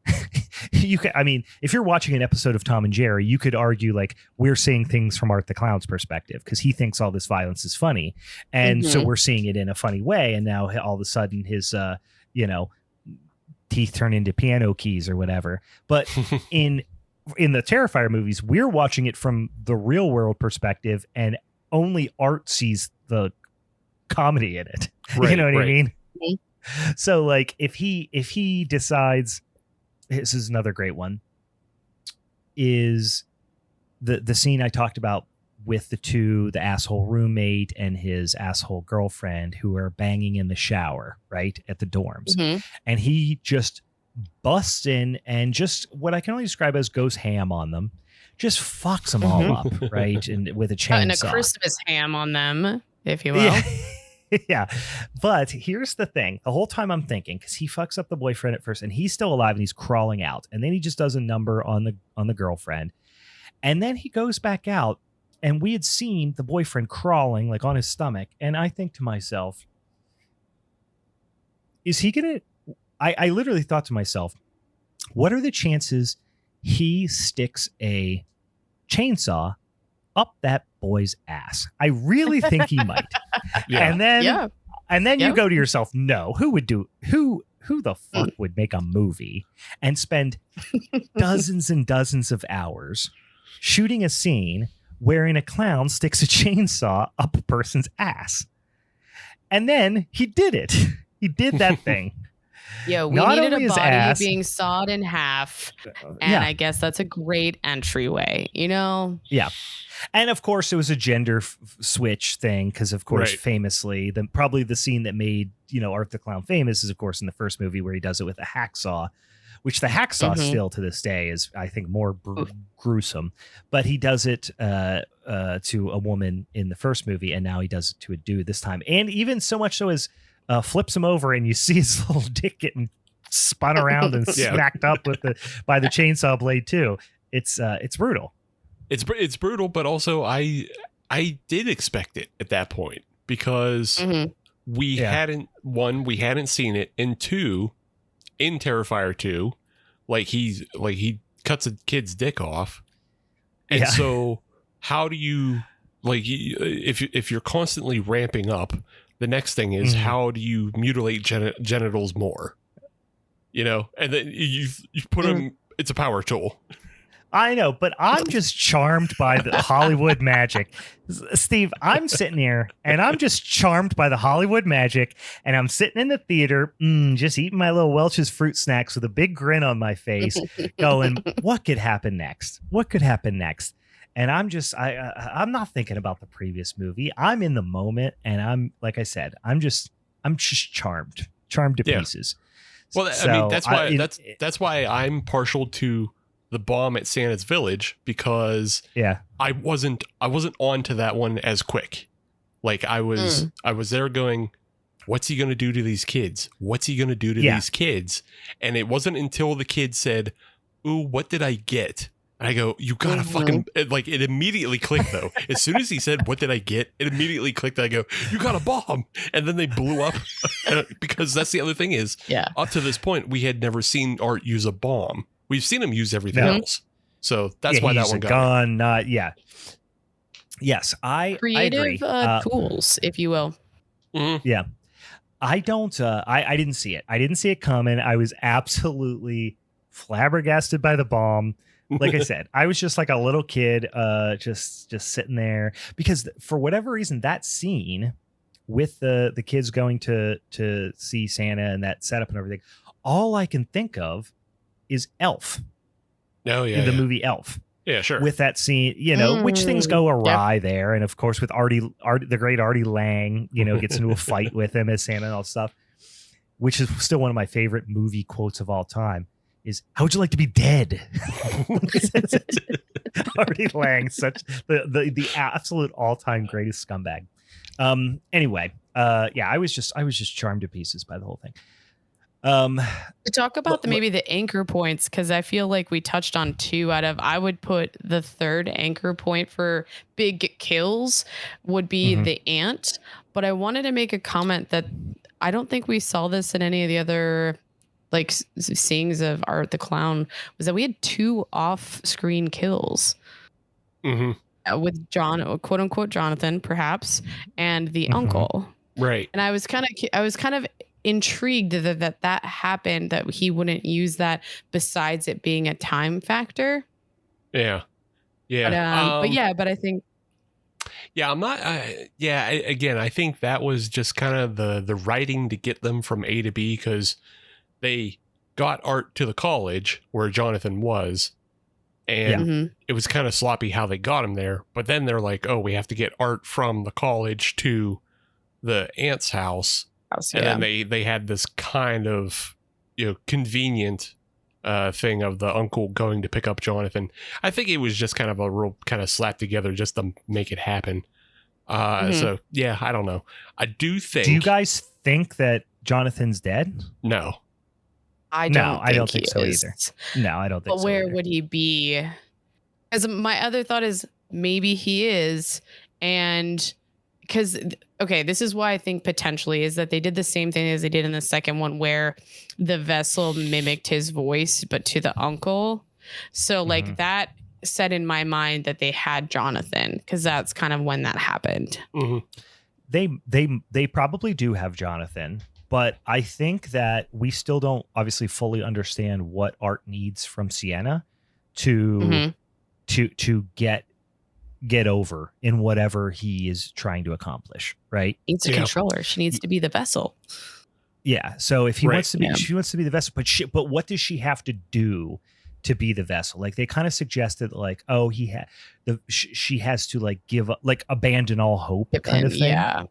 I mean, if you're watching an episode of Tom and Jerry, you could argue like we're seeing things from Art the Clown's perspective because he thinks all this violence is funny. And so we're seeing it in a funny way. And now all of a sudden his, teeth turn into piano keys or whatever. But in the Terrifier movies, we're watching it from the real world perspective and only Art sees the comedy in it. Right, you know what I mean? So like if he decides, this is another great one, is the scene I talked about with the asshole roommate and his asshole girlfriend who are banging in the shower, right, at the dorms. And he just busts in and just what I can only describe as goes ham on them, just fucks them all up, right, and with a chainsaw. And a Christmas ham on them, if you will. Yeah. But here's the thing. The whole time I'm thinking, because he fucks up the boyfriend at first and he's still alive and he's crawling out. And then he just does a number on the girlfriend. And then he goes back out and we had seen the boyfriend crawling like on his stomach. And I think to myself, is he going to, I literally thought to myself, what are the chances he sticks a chainsaw up that boy's ass? I really think he might. And then you go to yourself, no, who the fuck would make a movie and spend dozens and dozens of hours shooting a scene wherein a clown sticks a chainsaw up a person's ass? And then he did it. He did that thing. Yeah, we needed a body being sawed in half. And I guess that's a great entryway, you know? Yeah. And of course, it was a gender switch thing because, of course, famously, probably the scene that made, Art the Clown famous is, of course, in the first movie where he does it with a hacksaw, which the hacksaw still to this day is, I think, more gruesome. But he does it to a woman in the first movie, and now he does it to a dude this time. And even so much so as flips him over and you see his little dick getting spun around and smacked up by the chainsaw blade too. It's brutal. It's brutal, but also I did expect it at that point because we hadn't seen it, and two, in Terrifier 2, he cuts a kid's dick off, and so how do you if you're constantly ramping up, the next thing is how do you mutilate genitals more, and then you put them. It's a power tool. I know, but I'm just charmed by the Hollywood magic. Steve, I'm sitting here and I'm just charmed by the Hollywood magic, and I'm sitting in the theater, just eating my little Welch's fruit snacks with a big grin on my face, going, what could happen next? What could happen next? And I'm just, I'm not thinking about the previous movie. I'm in the moment, and I'm, like I said, I'm just charmed to pieces. Well, so, I mean, that's why I'm partial to the bomb at Santa's Village, because I wasn't on to that one as quick. Like I was there going, what's he going to do to these kids? What's he going to do to these kids? And it wasn't until the kid said, ooh, what did I get? And I go, you gotta fucking, like, it immediately clicked though. As soon as he said, what did I get? It immediately clicked. I go, you got a bomb. And then they blew up because that's the other thing is, up to this point, we had never seen Art use a bomb. We've seen him use everything else. So that's why that one got gun. Yes, I agree. Tools, if you will. Yeah. I don't, I didn't see it. I didn't see it coming. I was absolutely flabbergasted by the bomb. Like I said, I was just like a little kid, just sitting there, because for whatever reason, that scene with the kids going to see Santa and that setup and everything, all I can think of is Elf. Oh yeah, the movie Elf. Yeah, sure. With that scene, which things go awry there, and of course with the great Artie Lang, gets into a fight with him as Santa and all stuff, which is still one of my favorite movie quotes of all time. Is how would you like to be dead? Artie Lang, such the absolute all-time greatest scumbag. Anyway, I was just charmed to pieces by the whole thing. To talk about maybe the anchor points, because I feel like we touched on two out of, I would put the third anchor point for big kills would be the ant. But I wanted to make a comment that I don't think we saw this in any of the other scenes of Art the Clown, was that we had 2 off-screen kills with John, quote unquote Jonathan, perhaps, and the uncle. Right. And I was kind of intrigued that happened, that he wouldn't use that besides it being a time factor. Yeah. But I think I'm not again, I think that was just kind of the writing to get them from A to B, because they got Art to the college where Jonathan was, and it was kind of sloppy how they got him there, but then they're like, oh, we have to get Art from the college to the aunt's house. And then they had this kind of convenient thing of the uncle going to pick up Jonathan. I think it was just kind of a real kind of slap together just to make it happen. So yeah, I don't know. I do think. Do you guys think that Jonathan's dead? No, I don't think so either. No, I don't think so. But where would he be? As my other thought is maybe he is, and because this is why I think potentially is that they did the same thing as they did in the second one, where the vessel mimicked his voice, but to the uncle. So that set in my mind that they had Jonathan, because that's kind of when that happened. They probably do have Jonathan, but I think that we still don't obviously fully understand what Art needs from Sienna to get over in whatever he is trying to accomplish, right? Needs a controller. She needs to be the vessel. Yeah. So if he wants to be, she wants to be the vessel, but what does she have to do to be the vessel? Like they kind of suggested, like, oh, she has to give up, abandon all hope, kind of thing. Yeah.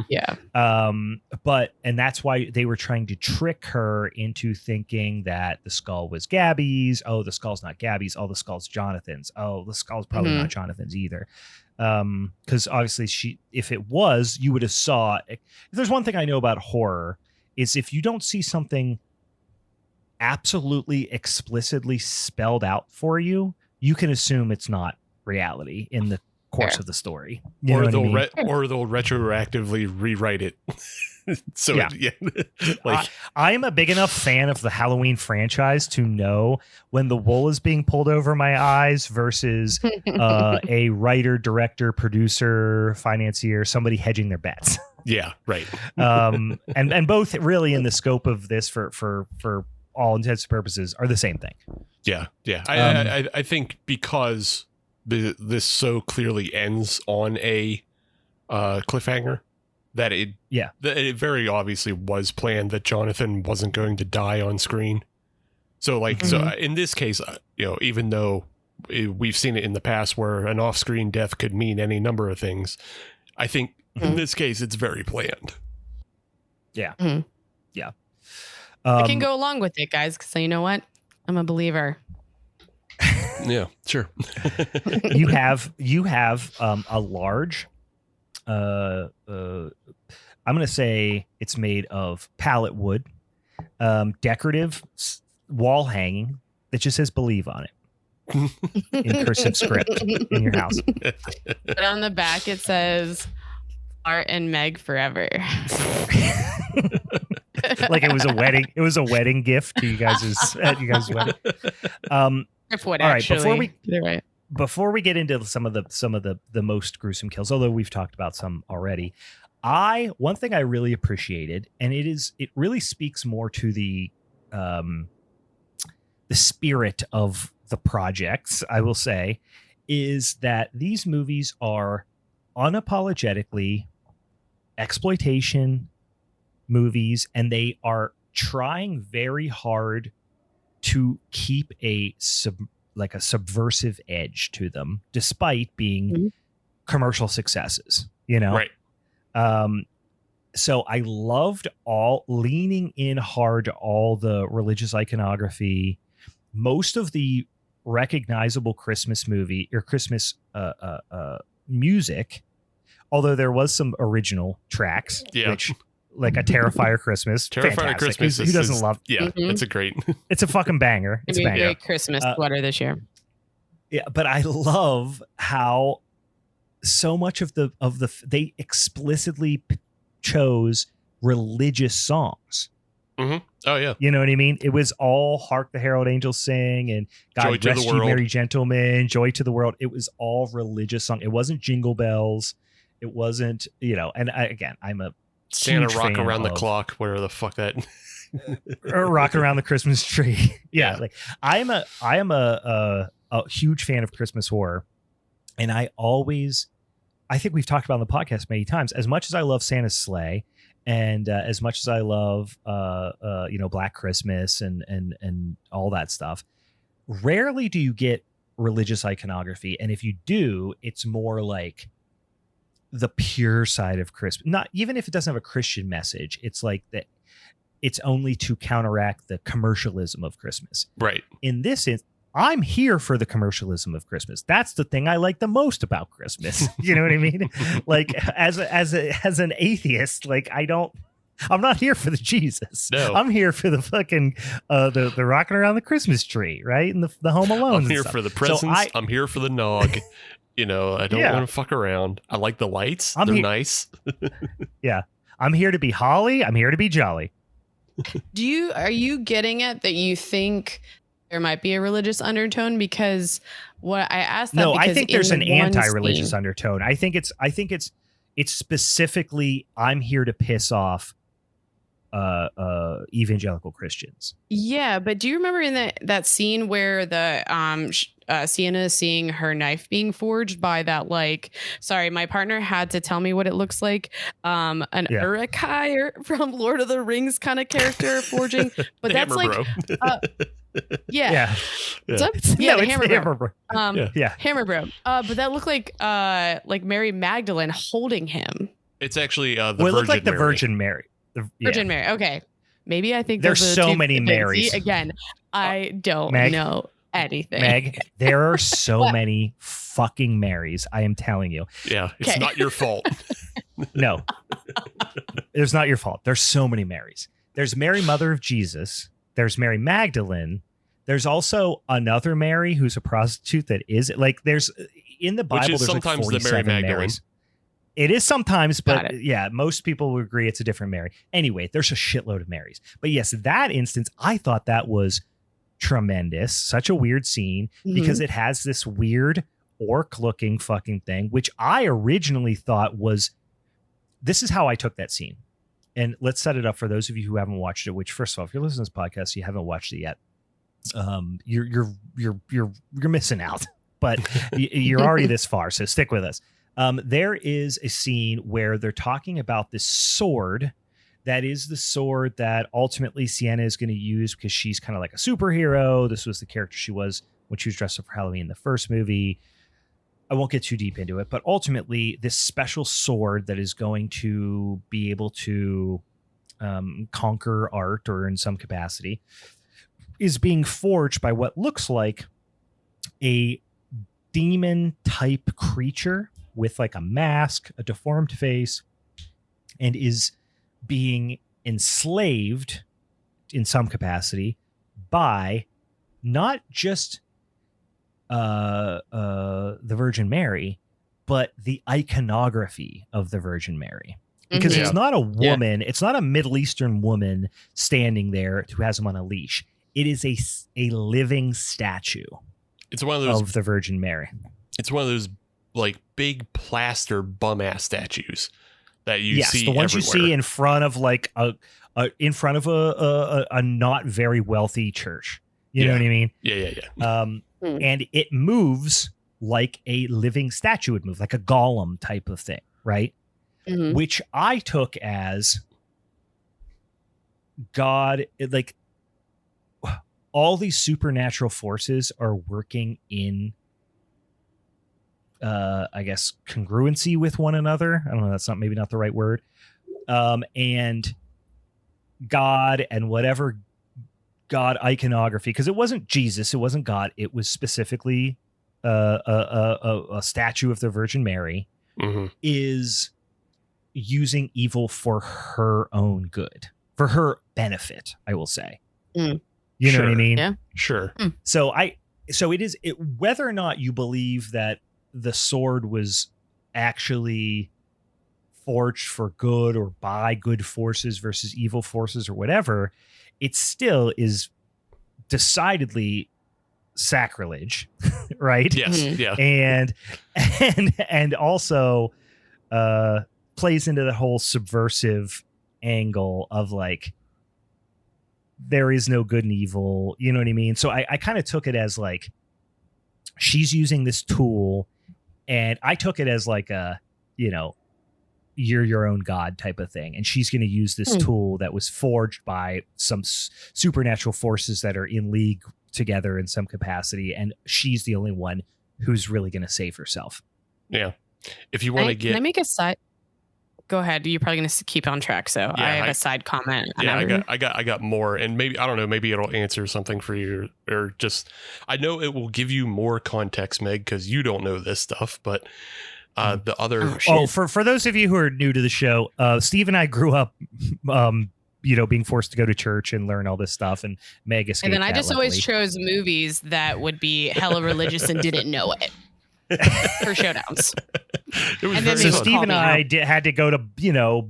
Yeah. And that's why they were trying to trick her into thinking that the skull was Gabby's. Oh, the skull's not Gabby's. Oh, the skull's Jonathan's. Oh, the skull's probably not Jonathan's either. Because obviously if it was, you would have saw. If there's one thing I know about horror, is if you don't see something absolutely explicitly spelled out for you, you can assume it's not reality in the course of the story. Or they'll retroactively rewrite it. So I'm a big enough fan of the Halloween franchise to know when the wool is being pulled over my eyes versus a writer, director, producer, financier, somebody hedging their bets. Yeah, right. And both really in the scope of this for all intents and purposes are the same thing. Yeah. I think because this so clearly ends on a cliffhanger that it very obviously was planned that Jonathan wasn't going to die on screen. So so in this case, even though we've seen it in the past where an off-screen death could mean any number of things, I think in this case it's very planned. Yeah. Yeah. I can go along with it, guys, because you know what? I'm a believer. Yeah, sure. you have a large, I'm going to say it's made of pallet wood, decorative wall hanging that just says "believe" on it in cursive script in your house. But on the back it says "Art and Meg forever." Like it was a wedding gift to you guys' at you guys' wedding. All right, before we get into some of the most gruesome kills, although we've talked about some already, one thing I really appreciated, and it really speaks more to the spirit of the projects, I will say, is that these movies are unapologetically exploitation movies, and they are trying very hard to keep a subversive edge to them, despite being commercial successes, Right. So I loved leaning in hard to all the religious iconography, most of the recognizable Christmas movie or Christmas music, although there was some original tracks, which like a Terrifier Christmas. Terrifier Christmas. Who doesn't love? Yeah, it's a great. It's a fucking banger. It's a banger. Great Christmas sweater this year. Yeah, but I love how so much of they explicitly chose religious songs. Mm-hmm. Oh yeah, you know what I mean. It was all "Hark the Herald Angels Sing" and "God Rest Ye Merry Gentlemen," "Joy to the World." It was all religious song. It wasn't Jingle Bells. It wasn't, And I'm a Santa Rock Around the Clock, whatever the fuck that. Or Rocking Around the Christmas Tree. Yeah, like I am a huge fan of Christmas horror, and I think we've talked about on the podcast many times. As much as I love Santa's Sleigh, and as much as I love Black Christmas and all that stuff, rarely do you get religious iconography, and if you do, it's more like the pure side of Christmas. Not even if it doesn't have a Christian message, it's like that. It's only to counteract the commercialism of Christmas. Right. In this instance, I'm here for the commercialism of Christmas. That's the thing I like the most about Christmas. You know what I mean? Like as an atheist, like I'm not here for the Jesus. No. I'm here for the fucking the rocking around the Christmas tree, right? And the Home Alone. I'm here for the presents. I'm here for the nog. I don't want to fuck around. I like the lights. They're nice. Yeah. I'm here to be holly. I'm here to be jolly. Are you getting at that you think there might be a religious undertone? Because what I asked that I think there's an anti-religious undertone. I think it's specifically I'm here to piss off evangelical Christians. Yeah, but do you remember in that scene where the Sienna is seeing her knife being forged by that, like, sorry, my partner had to tell me what it looks like, an Uruk-hai from Lord of the Rings kind of character forging, but that's like the Hammer Bro. Hammer Bro. But that looked like Mary Magdalene holding him. It's actually it looked like the Virgin Mary. Virgin Mary. Okay. Maybe I think there's so many Marys. Again, I don't know anything. Meg, there are so many fucking Marys. I am telling you. Yeah. It's not your fault. No. It's not your fault. There's so many Marys. There's Mary, Mother of Jesus. There's Mary Magdalene. There's also another Mary who's a prostitute that is like there's in the Bible. There's sometimes like 47 the Mary Magdalene. Marys. It is sometimes, but most people would agree it's a different Mary. Anyway, there's a shitload of Marys. But yes, that instance, I thought that was tremendous. Such a weird scene because it has this weird orc-looking fucking thing, which I originally thought was. This is how I took that scene, and let's set it up for those of you who haven't watched it. Which, first of all, if you're listening to this podcast, you haven't watched it yet. You're missing out, but you're already this far, so stick with us. There is a scene where they're talking about this sword that is the sword that ultimately Sienna is going to use because she's kind of like a superhero. This was the character she was when she was dressed up for Halloween in the first movie. I won't get too deep into it, but ultimately this special sword that is going to be able to conquer art or in some capacity is being forged by what looks like a demon type creature with like a mask, a deformed face, and is being enslaved in some capacity by not just the Virgin Mary, but the iconography of the Virgin Mary. Because it's not a woman, it's not a Middle Eastern woman standing there who has him on a leash. It is a living statue. It's one of those of the Virgin Mary. It's one of those like big plaster bum ass statues that you see the ones everywhere. You see in front of like a not very wealthy church. You know what I mean? Yeah. And it moves like a living statue would move, like a golem type of thing, right? Mm-hmm. Which I took as God, like all these supernatural forces are working in, I guess, congruency with one another. I don't know. That's maybe not the right word. And God and whatever God iconography, because it wasn't Jesus, it wasn't God. It was specifically a statue of the Virgin Mary, is using evil for her own good, for her benefit, I will say. You know what I mean? Yeah. Sure. So it is whether or not you believe that the sword was actually forged for good or by good forces versus evil forces or whatever, it still is decidedly sacrilege, right? Yes. Yeah. And also plays into the whole subversive angle of like, there is no good and evil, you know what I mean? So I kind of took it as like, she's using this tool, and I took it as like a, you know, you're your own God type of thing. And she's going to use this tool that was forged by some supernatural forces that are in league together in some capacity. And she's the only one who's really going to save herself. Yeah. If you want to get... Can I make a side... Go ahead. You're probably going to keep on track. So yeah, I have a side comment. Yeah, I got more, and maybe, I don't know, maybe it'll answer something for you, or just, I know it will give you more context, Meg, because you don't know this stuff, but the other... for those of you who are new to the show, Steve and I grew up, being forced to go to church and learn all this stuff, and Meg escaped. And then I just always chose movies that would be hella religious and didn't know it. For showdowns. So Steve and I had to go to,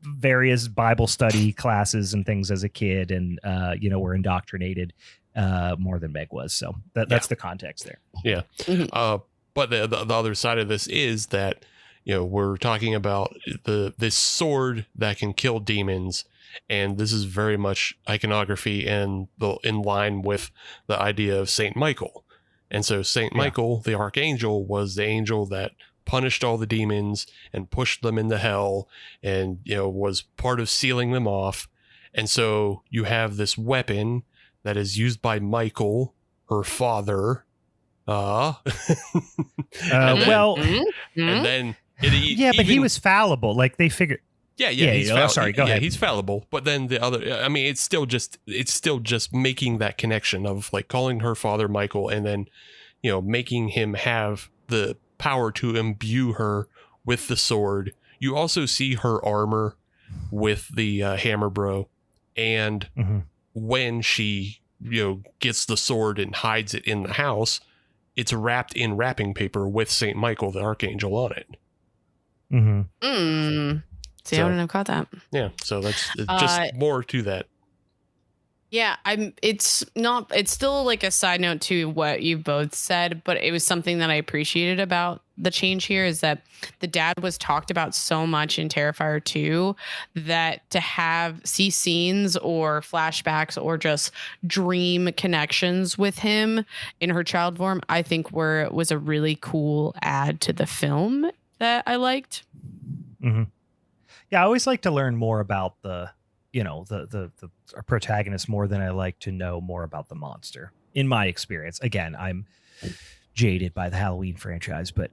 various Bible study classes and things as a kid, and were indoctrinated more than Meg was. So that's the context there. Yeah. But the other side of this is that, we're talking about this sword that can kill demons, and this is very much iconography and in line with the idea of Saint Michael. And so Saint Michael, the archangel, was the angel that punished all the demons and pushed them into hell, and was part of sealing them off. And so you have this weapon that is used by Michael, her father. And then he was fallible. Like they figured. Yeah, sorry, go ahead. Yeah, he's fallible, but then the other, I mean, it's still just making that connection of like calling her father Michael, and then, making him have the power to imbue her with the sword. You also see her armor with the hammer bro, and when she, gets the sword and hides it in the house, it's wrapped in wrapping paper with Saint Michael, the archangel, on it. See, I wouldn't have caught that. Yeah, so that's just more to that. Yeah, it's still like a side note to what you both said, but it was something that I appreciated about the change here is that the dad was talked about so much in Terrifier 2 that to see scenes or flashbacks or just dream connections with him in her child form, I think was a really cool add to the film that I liked. Yeah, I always like to learn more about the protagonist more than I like to know more about the monster. In my experience, again, I'm jaded by the Halloween franchise, but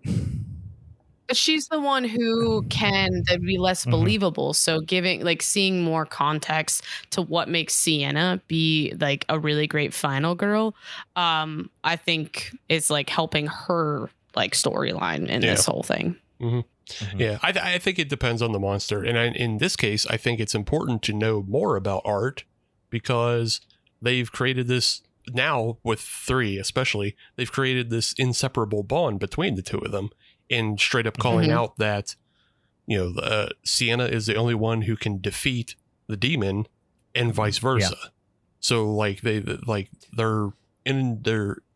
she's the one who can be less believable. So seeing more context to what makes Sienna be like a really great final girl, I think is like helping her like storyline in this whole thing. Yeah, I think it depends on the monster. And in this case, I think it's important to know more about Art, because they've created this now with 3, especially, they've created this inseparable bond between the two of them, and straight up calling out that, Sienna is the only one who can defeat the demon, and vice versa. Yeah. So like they're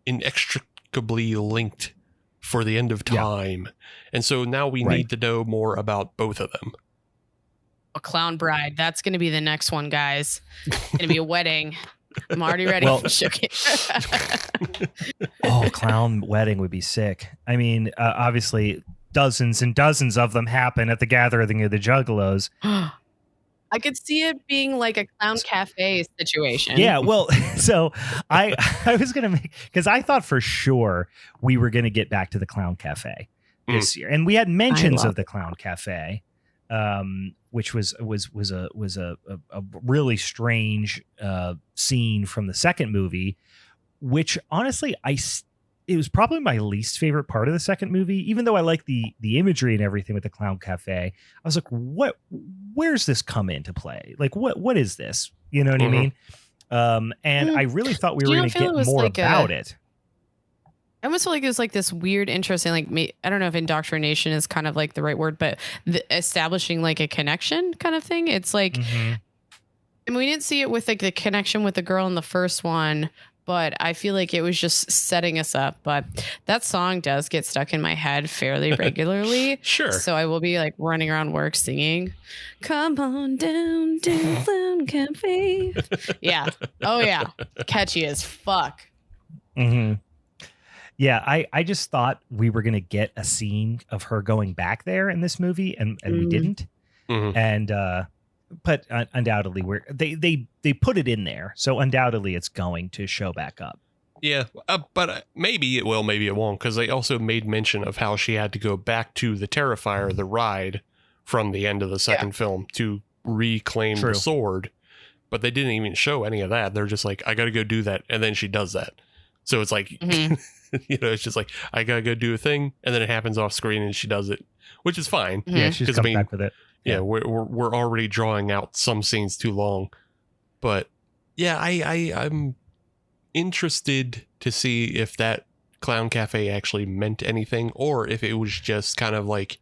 inextricably linked for the end of time. And so now we need to know more about both of them. A clown bride. That's going to be the next one, guys. It's going to be a wedding. I'm already ready. Clown wedding would be sick. I mean, obviously dozens and dozens of them happen at the gathering of the Juggalos. I could see it being like a clown cafe situation. Yeah, well, so I was gonna make, because I thought for sure we were gonna get back to the clown cafe this year, and we had mentions of the clown cafe, which was a really strange scene from the second movie, which honestly it was probably my least favorite part of the second movie, even though I like the imagery and everything with the clown cafe. I was like, where's this come into play? Like, what is this? You know what I mean? And I really thought we were going to get more about it. I almost feel like it was like this weird, interesting, like, I don't know if indoctrination is kind of like the right word, but establishing like a connection kind of thing. It's like, and we didn't see it with like the connection with the girl in the first one, but I feel like it was just setting us up. But that song does get stuck in my head fairly regularly. Sure. So I will be like running around work singing, "Come on down to the Clown Cafe." Yeah. Oh yeah. Catchy as fuck. Mm-hmm. Yeah, I just thought we were going to get a scene of her going back there in this movie, and we didn't. And but undoubtedly they put it in there, so undoubtedly it's going to show back up. Yeah, but maybe it will, maybe it won't, because they also made mention of how she had to go back to the Terrifier, the ride from the end of the second film, to reclaim the sword. But they didn't even show any of that. They're just like, I got to go do that, and then she does that. So it's like, you know, it's just like, I got to go do a thing, and then it happens off screen, and she does it, which is fine. Yeah, she's coming back with it. Yeah, we're already drawing out some scenes too long. But yeah, I'm interested to see if that clown cafe actually meant anything, or if it was just kind of like,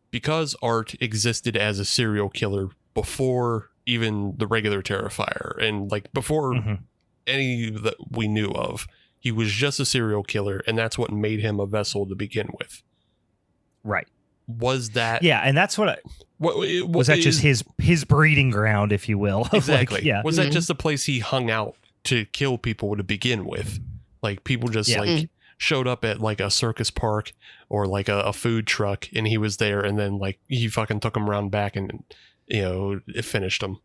because Art existed as a serial killer before even the regular Terrifier, and like before any that we knew of, he was just a serial killer, and that's what made him a vessel to begin with. Right. Was that... Yeah, and that's what was that just his breeding ground, if you will? Exactly. Like, yeah. Was that just a place he hung out to kill people to begin with? Like, people just like showed up at like a circus park or like a food truck, and he was there, and then like he fucking took them around back and, you know, it finished them.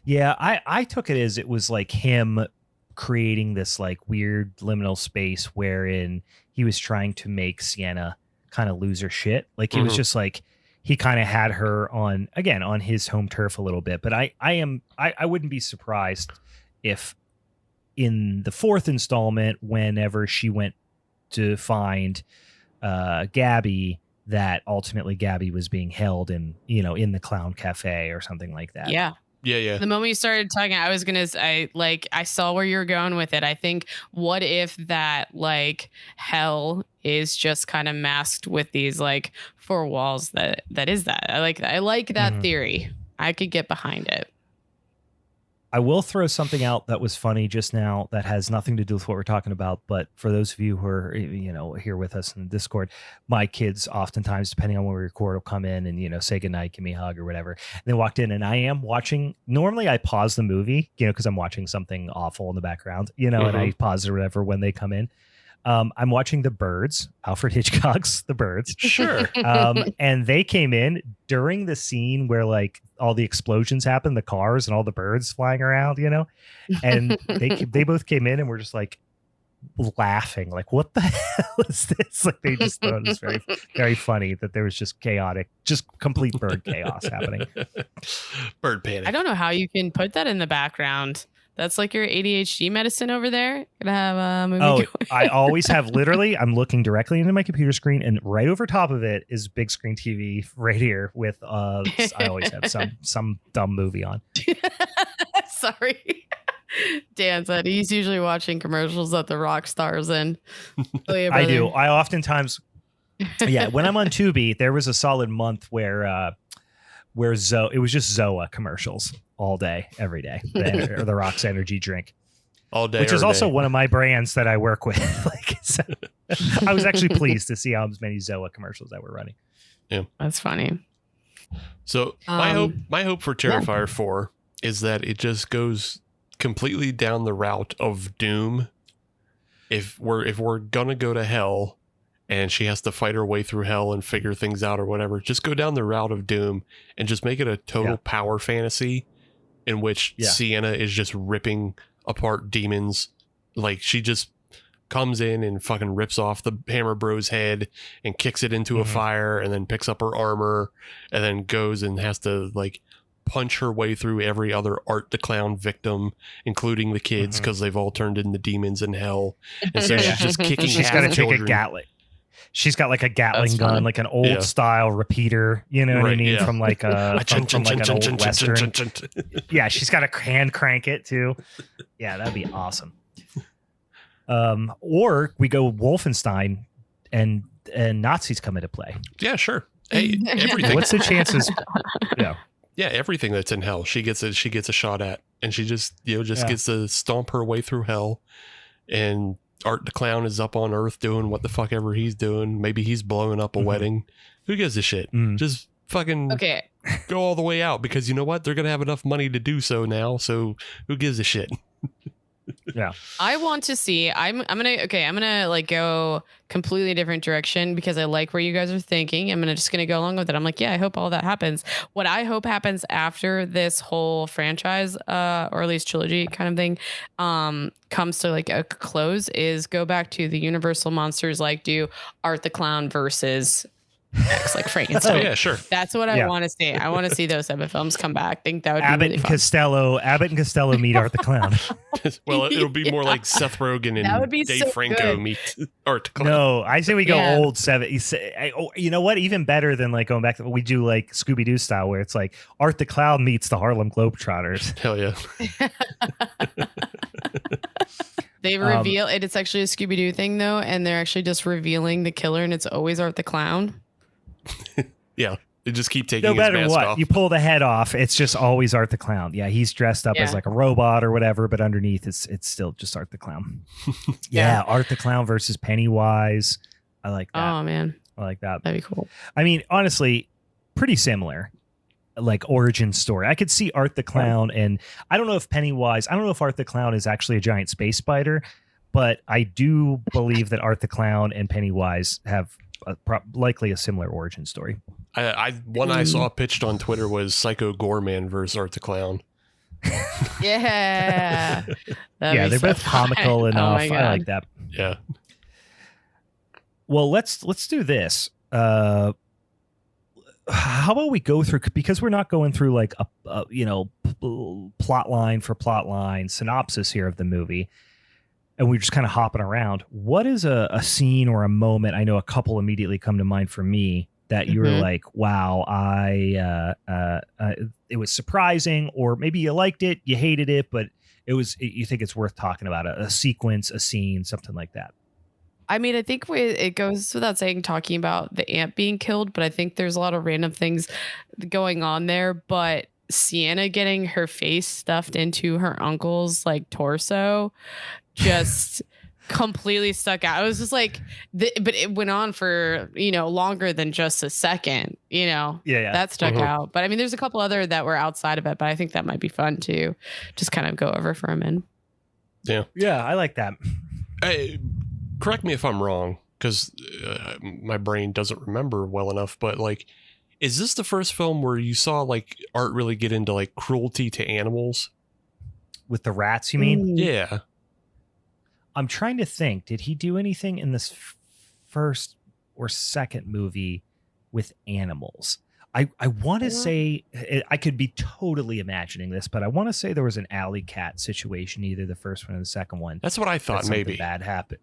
Yeah, I took it as it was like him creating this like weird liminal space wherein he was trying to make Sienna kind of lose her shit. Like, it was just like he kind of had her on his home turf a little bit. But I wouldn't be surprised if in the fourth installment, whenever she went to find Gabby, that ultimately Gabby was being held in the clown cafe or something like that. Yeah. Yeah. The moment you started talking, I saw where you were going with it. I think, what if that like hell is just kind of masked with these like four walls that is that. I like that theory. I could get behind it. I will throw something out that was funny just now that has nothing to do with what we're talking about. But for those of you who are, here with us in Discord, my kids oftentimes, depending on when we record, will come in and, say goodnight, give me a hug or whatever. And they walked in and I am watching. Normally I pause the movie, because I'm watching something awful in the background, and I pause it or whatever when they come in. I'm watching The Birds, Alfred Hitchcock's The Birds. Sure. And they came in during the scene where like all the explosions happen, the cars and all the birds flying around, and they both came in and were just like laughing, like, what the hell is this? Like, they just thought it was very, very funny that there was just complete bird chaos happening. Bird panic. I don't know how you can put that in the background. That's like your ADHD medicine over there. Gonna have a movie going. I always have, literally, I'm looking directly into my computer screen, and right over top of it is big screen TV right here with I always have some dumb movie on. Sorry. Dan said he's usually watching commercials that the rock stars in. Oh, yeah, I do. I oftentimes, when I'm on Tubi, there was a solid month where it was just Zoa commercials all day, every day, or the Rock's energy drink, all day, which is also one of my brands that I work with. So I was actually pleased to see how many Zoa commercials that were running. Yeah, that's funny. So my hope for Terrifier 4 is that it just goes completely down the route of Doom. If we're gonna go to hell, and she has to fight her way through hell and figure things out or whatever. Just go down the route of Doom and just make it a total power fantasy in which Sienna is just ripping apart demons. Like, she just comes in and fucking rips off the Hammer Bro's head and kicks it into a fire, and then picks up her armor, and then goes and has to like punch her way through every other Art the Clown victim, including the kids, because they've all turned into demons in hell. And so she's just kicking. She's got to take a Gatling. She's got like a Gatling gun, like an old style repeater. You know what I mean? From like from like an old western. Yeah, she's got to hand crank it too. Yeah, that'd be awesome. Or we go Wolfenstein and Nazis come into play. Yeah, sure. Hey, everything. What's the chances? Yeah, everything that's in hell, she gets a shot at, and she just gets to stomp her way through hell. And Art the Clown is up on Earth doing what the fuck ever he's doing. Maybe he's blowing up a wedding. Who gives a shit? Just fucking go all the way out, because you know what? They're gonna have enough money to do so now. So who gives a shit? Yeah, I want to see. I'm gonna like go completely different direction because I like where you guys are thinking. I'm just gonna go along with it. I'm like, I hope all that happens. What I hope happens after this whole franchise, or at least trilogy kind of thing, comes to like a close, is go back to the Universal monsters, like do Art the Clown versus X, like Frankenstein. Oh, yeah, sure. That's what I want to see. I want to see those type of films come back. I think that would be really fun. Abbott and Costello meet Art the Clown. Well, it'll be more like Seth Rogen and Dave Franco meet Art the Clown. No, I say we go old 70s. You know what? Even better than like going back to, we do like Scooby-Doo style, where it's like Art the Clown meets the Harlem Globetrotters. Hell yeah. They reveal it. It's actually a Scooby-Doo thing though, and they're actually just revealing the killer, and it's always Art the Clown. Yeah, they just keep taking no his matter mask what off. You pull the head off, it's just always Art the Clown. Yeah, he's dressed up as like a robot or whatever, but underneath it's still just Art the Clown. Art the Clown versus Pennywise. I like that. Oh man, I like that. That'd be cool. I mean, honestly, pretty similar, like origin story. I could see Art the Clown, and I don't know if Art the Clown is actually a giant space spider, but I do believe that Art the Clown and Pennywise have likely a similar origin story. One I saw pitched on Twitter was Psycho Goreman versus Art the Clown. Yeah. They're both comical enough. I like that. Yeah. Well, let's do this. How about we go through, because we're not going through like a plot line for plot line synopsis here of the movie, and we're just kind of hopping around. What is a scene or a moment? I know a couple immediately come to mind for me that you were like, wow, it was surprising, or maybe you liked it, you hated it, but you think it's worth talking about, a sequence, a scene, something like that. I mean, I think it goes without saying talking about the ant being killed, but I think there's a lot of random things going on there. But Sienna getting her face stuffed into her uncle's like torso just completely stuck out. It was just like, but it went on for, longer than just a second, that stuck out. But I mean, there's a couple other that were outside of it, but I think that might be fun to just kind of go over for a minute. Yeah. Yeah. I like that. Correct me if I'm wrong, because my brain doesn't remember well enough, but like, is this the first film where you saw like Art really get into like cruelty to animals? With the rats, you mean? Yeah. I'm trying to think. Did he do anything in this first or second movie with animals? I want to say, I could be totally imagining this, but I want to say there was an alley cat situation, either the first one or the second one. That's what I thought. Maybe bad happened.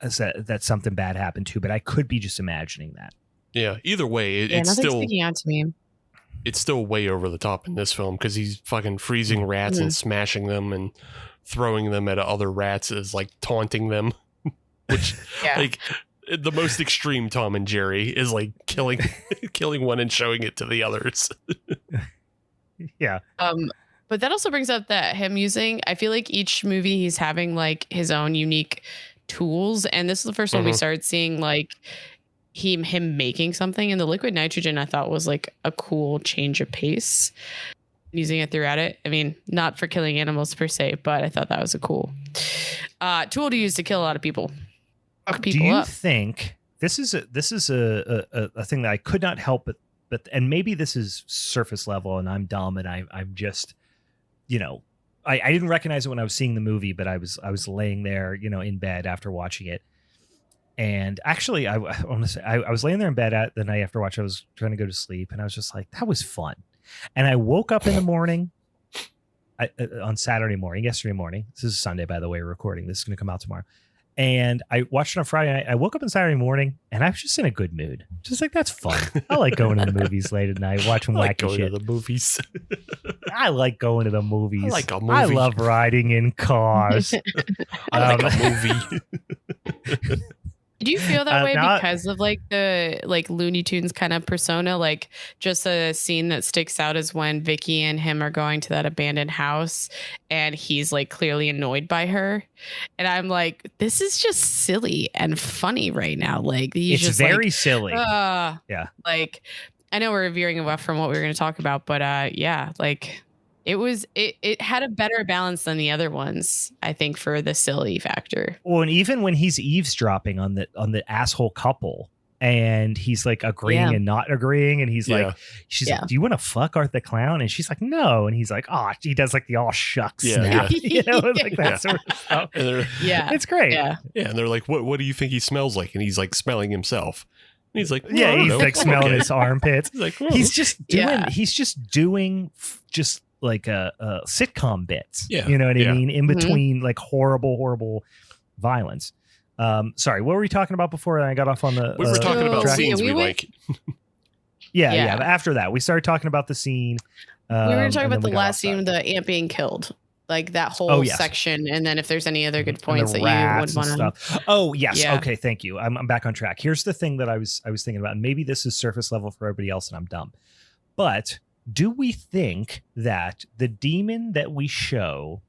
That something bad happened too, but I could be just imagining that. Yeah. Either way, it's still sticking out to me. It's still way over the top in this film, because he's fucking freezing rats and smashing them and throwing them at other rats, as like taunting them, which like the most extreme Tom and Jerry is like killing one and showing it to the others. Yeah. But that also brings up that I feel like each movie he's having like his own unique tools, and this is the first one we started seeing like him making something, and the liquid nitrogen I thought was like a cool change of pace, using it throughout it. I mean, not for killing animals per se, but I thought that was a cool tool to use to kill a lot of people. Do you think this is a thing that I could not help but and maybe this is surface level and I'm dumb and I'm just, you know, I didn't recognize it when I was seeing the movie, but I was laying there, you know, in bed after watching it. And actually, I want to say I was laying there in bed the night after watching. I was trying to go to sleep, and I was just like, that was fun. And I woke up in the morning on Saturday morning, yesterday morning. This is Sunday, by the way, we're recording. This is going to come out tomorrow. And I watched it on Friday night. I woke up on Saturday morning and I was just in a good mood. Just like, that's fun. I like going to the movies late at night, watching wacky shit. To the movies. I like going to the movies. I like a movie. I love riding in cars. I like a movie. Do you feel that way because of like the Looney Tunes kind of persona? Like just a scene that sticks out is when Vicky and him are going to that abandoned house and he's like clearly annoyed by her. And I'm like, this is just silly and funny right now. Like he's it's just very like, silly. Yeah. Like I know we're veering away from what we were going to talk about, but yeah, like it had a better balance than the other ones, I think, for the silly factor. Well, and even when he's eavesdropping on the asshole couple and he's like agreeing and not agreeing, and he's like, she's like, do you want to fuck Art the Clown? And she's like, no. And he's like, oh, he does like the all shucks snap. You know, like that sort of stuff. It's great. Yeah. And they're like, what do you think he smells like? And he's like smelling himself. And he's like, yeah, he's like smelling his armpits. He's like, he's just doing just like a sitcom bits, you know what I mean, in between like horrible violence. Sorry, what were we talking about before I got off on the we were talking about scenes we like. yeah after that we started talking about the scene. We were talking about the last scene with the ant being killed, like that whole section, and then if there's any other good points that you would want to. Oh yes, okay, thank you. I'm back on track. Here's the thing that I was thinking about, and maybe this is surface level for everybody else and I'm dumb, but do we think that the demon that we show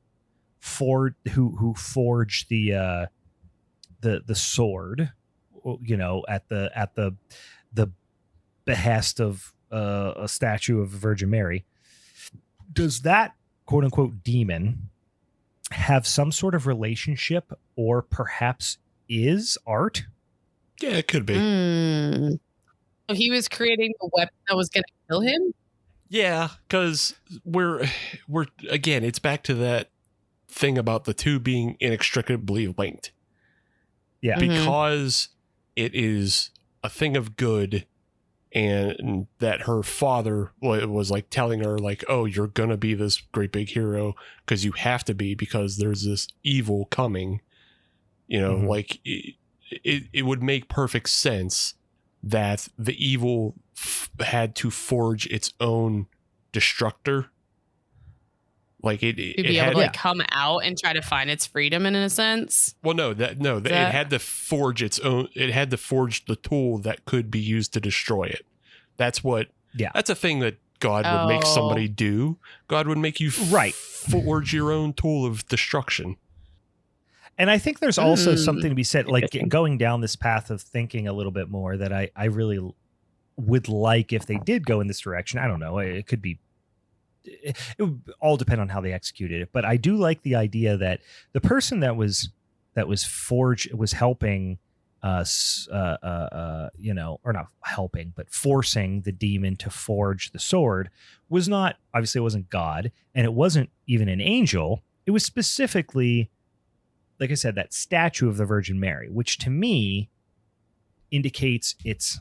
who forged the sword, you know, at the behest of a statue of Virgin Mary, does that quote unquote demon have some sort of relationship, or perhaps is Art? Yeah, it could be. So he was creating the weapon that was going to kill him. Yeah, because we're again, it's back to that thing about the two being inextricably linked. Yeah. Because it is a thing of good, and that her father was like telling her like, oh, you're going to be this great big hero because you have to be, because there's this evil coming, you know, like it would make perfect sense that the evil had to forge its own destructor, like it to be able to like come out and try to find its freedom in a sense. Well, it had to forge its own. It had to forge the tool that could be used to destroy it. That's what. Yeah, that's a thing that God would make somebody do. God would make you forge your own tool of destruction. And I think there's also something to be said, like going down this path of thinking a little bit more, that I really would like if they did go in this direction. I don't know. It could be, it would all depend on how they executed it. But I do like the idea that the person that was forged was helping us, you know, or not helping, but forcing the demon to forge the sword was not, obviously it wasn't God, and it wasn't even an angel. It was specifically, like I said, that statue of the Virgin Mary, which to me indicates its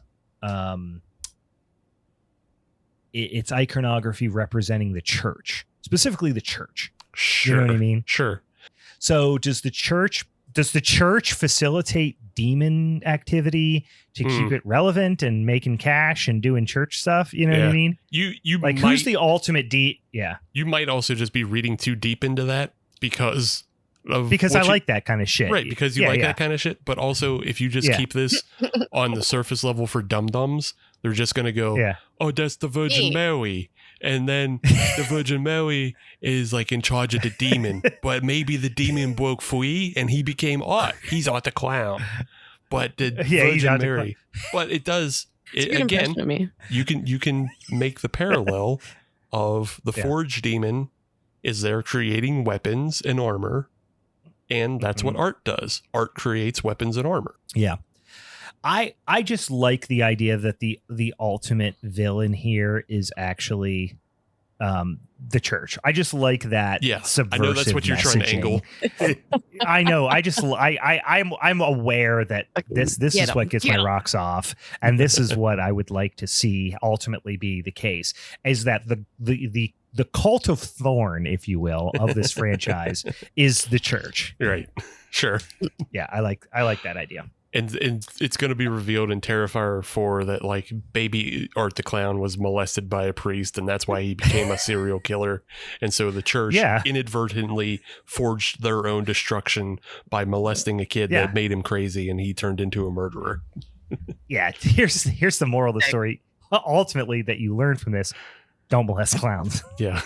iconography representing the church, specifically the church. Sure. You know what I mean? Sure. So does the church facilitate demon activity to keep it relevant and making cash and doing church stuff? You know what I mean? You like, who's the ultimate You might also just be reading too deep into that because I like that kind of shit. Right, because you like that kind of shit. But also, if you just keep this on the surface level for dum-dums, they're just going to go, oh, that's the Virgin Mary. And then the Virgin Mary is like in charge of the demon. But maybe the demon broke free and he became Art. He's Art the Clown. But the Virgin Mary. But it does. Again, you can make the parallel of the forged demon is there creating weapons and armor. And that's what Art does. Art creates weapons and armor. Yeah. I just like the idea that the ultimate villain here is actually the church. I just like that. Yeah, subversive I know that's what you're trying to angle. I know. I'm aware that this is what gets my rocks off, and this is what I would like to see ultimately be the case. Is that the cult of Thorn, if you will, of this franchise is the church. Right. Sure. Yeah, I like that idea. And it's going to be revealed in Terrifier 4 that like baby Art the Clown was molested by a priest, and that's why he became a serial killer. And so the church inadvertently forged their own destruction by molesting a kid that made him crazy, and he turned into a murderer. Yeah, here's the moral of the story. Ultimately, that you learn from this: don't molest clowns. Yeah.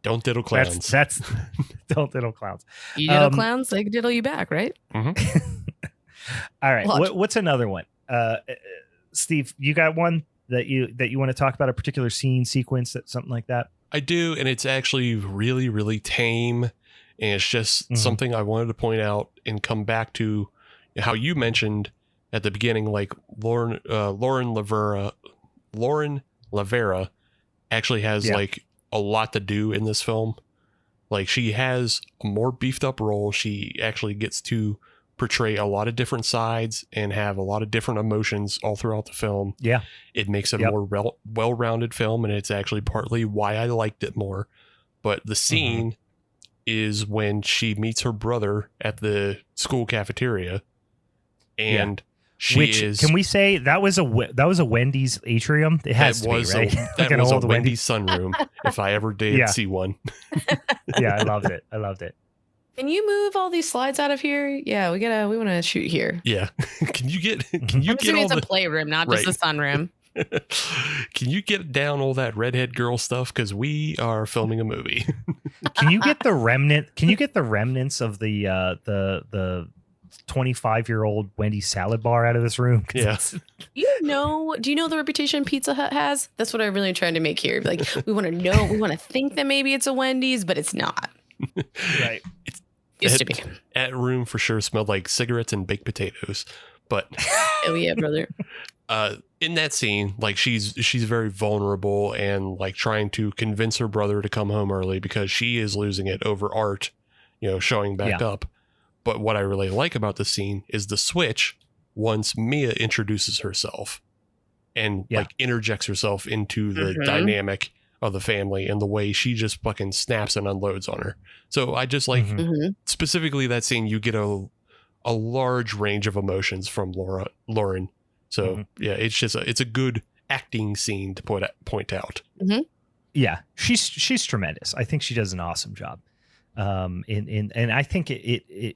Don't diddle clowns. That's don't diddle clowns. You diddle clowns, they diddle you back, right? Mm-hmm. All right. What's another one? Steve, you got one that you want to talk about, a particular scene, sequence, something like that? I do, and it's actually really, really tame, and it's just something I wanted to point out and come back to how you mentioned at the beginning, like Lauren Lavera actually has like a lot to do in this film. Like, she has a more beefed up role. She actually gets to portray a lot of different sides and have a lot of different emotions all throughout the film. Yeah. It makes it a more well-rounded film, and it's actually partly why I liked it more. But the scene is when she meets her brother at the school cafeteria, and can we say that was a Wendy's atrium? It has to be, right? That was a Wendy's sunroom, if I ever did see one. Yeah, I loved it. Can you move all these slides out of here? Yeah, we want to shoot here. Yeah. Can you get it's a playroom, not just a sunroom. Can you get down all that redhead girl stuff? Because we are filming a movie. Can you get the remnants of the 25-year-old Wendy's salad bar out of this room? Yeah. Do you know the reputation Pizza Hut has? That's what I'm really trying to make here. Like, we want to think that maybe it's a Wendy's, but it's not. Right. Used to be. That room for sure smelled like cigarettes and baked potatoes. But oh yeah, brother. In that scene, like, she's very vulnerable and like trying to convince her brother to come home early because she is losing it over Art, showing back up. But what I really like about the scene is the switch once Mia introduces herself and like interjects herself into the dynamic of the family and the way she just fucking snaps and unloads on her. So I just like specifically that scene, you get a large range of emotions from Lauren. So it's a good acting scene to point out. Yeah, she's tremendous. I think she does an awesome job. And I think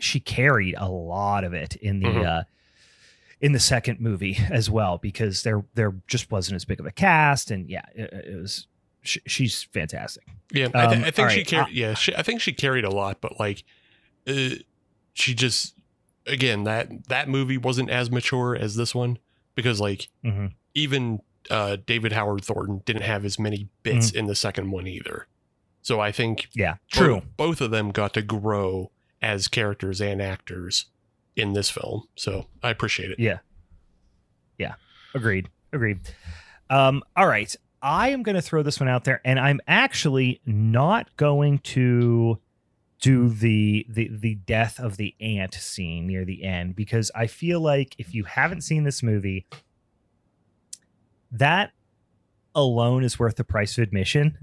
she carried a lot of it in the second movie as well, because there just wasn't as big of a cast, and it was. She's fantastic. Yeah, I think she carried. I think she carried a lot, but like, she just, again, that movie wasn't as mature as this one, because like even David Howard Thornton didn't have as many bits in the second one either. So I think both of them got to grow as characters and actors in this film. So I appreciate it. Yeah. Agreed. All right. I am going to throw this one out there, and I'm actually not going to do the death of the ant scene near the end, because I feel like if you haven't seen this movie, that alone is worth the price of admission.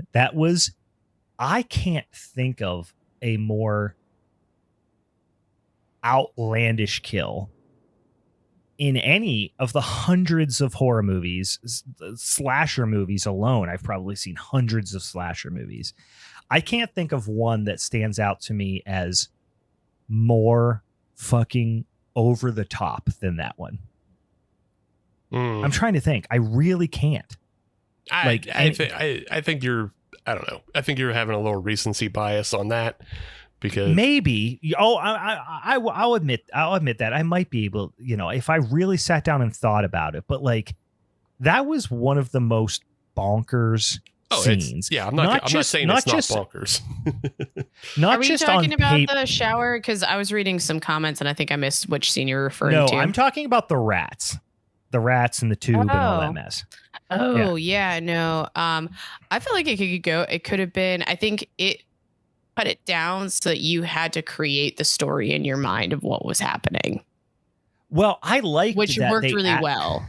I can't think of a more outlandish kill in any of the hundreds of horror movies, slasher movies alone. I've probably seen hundreds of slasher movies. I can't think of one that stands out to me as more fucking over the top than that one. I'm trying to think. I really can't. I think you're, I don't know. I think you're having a little recency bias on that, because maybe. I'll admit that I might be able, if I really sat down and thought about it. But like, that was one of the most bonkers scenes. I'm not saying it's not bonkers. Not Are we just talking on about the shower? Because I was reading some comments and I think I missed which scene you're referring to. No, I'm talking about the rats and the tube and all that mess. Oh yeah, no. I feel like it could have been. I think it cut it down so that you had to create the story in your mind of what was happening. Well, I liked which that worked really well.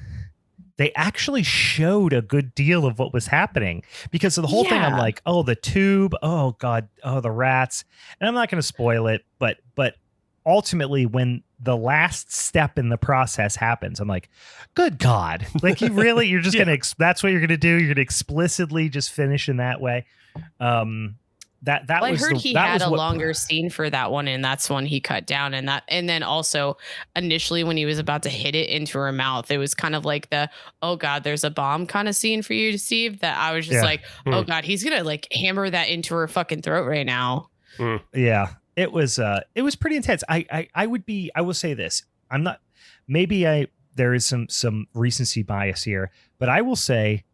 They actually showed a good deal of what was happening, because of the whole thing. I'm like, oh, the tube. Oh God. Oh, the rats. And I'm not going to spoil it, but ultimately when the last step in the process happens, I'm like, good God, like you're just going to, that's what you're going to do. You're going to explicitly just finish in that way. I heard he had a longer scene for that one, and that's one he cut down. And then also initially when he was about to hit it into her mouth, it was kind of like the, oh God, there's a bomb kind of scene for you, Steve, that I was just like, oh God, he's gonna like hammer that into her fucking throat right now. Yeah, it was pretty intense. I will say this, I'm not, there is some recency bias here, but I will say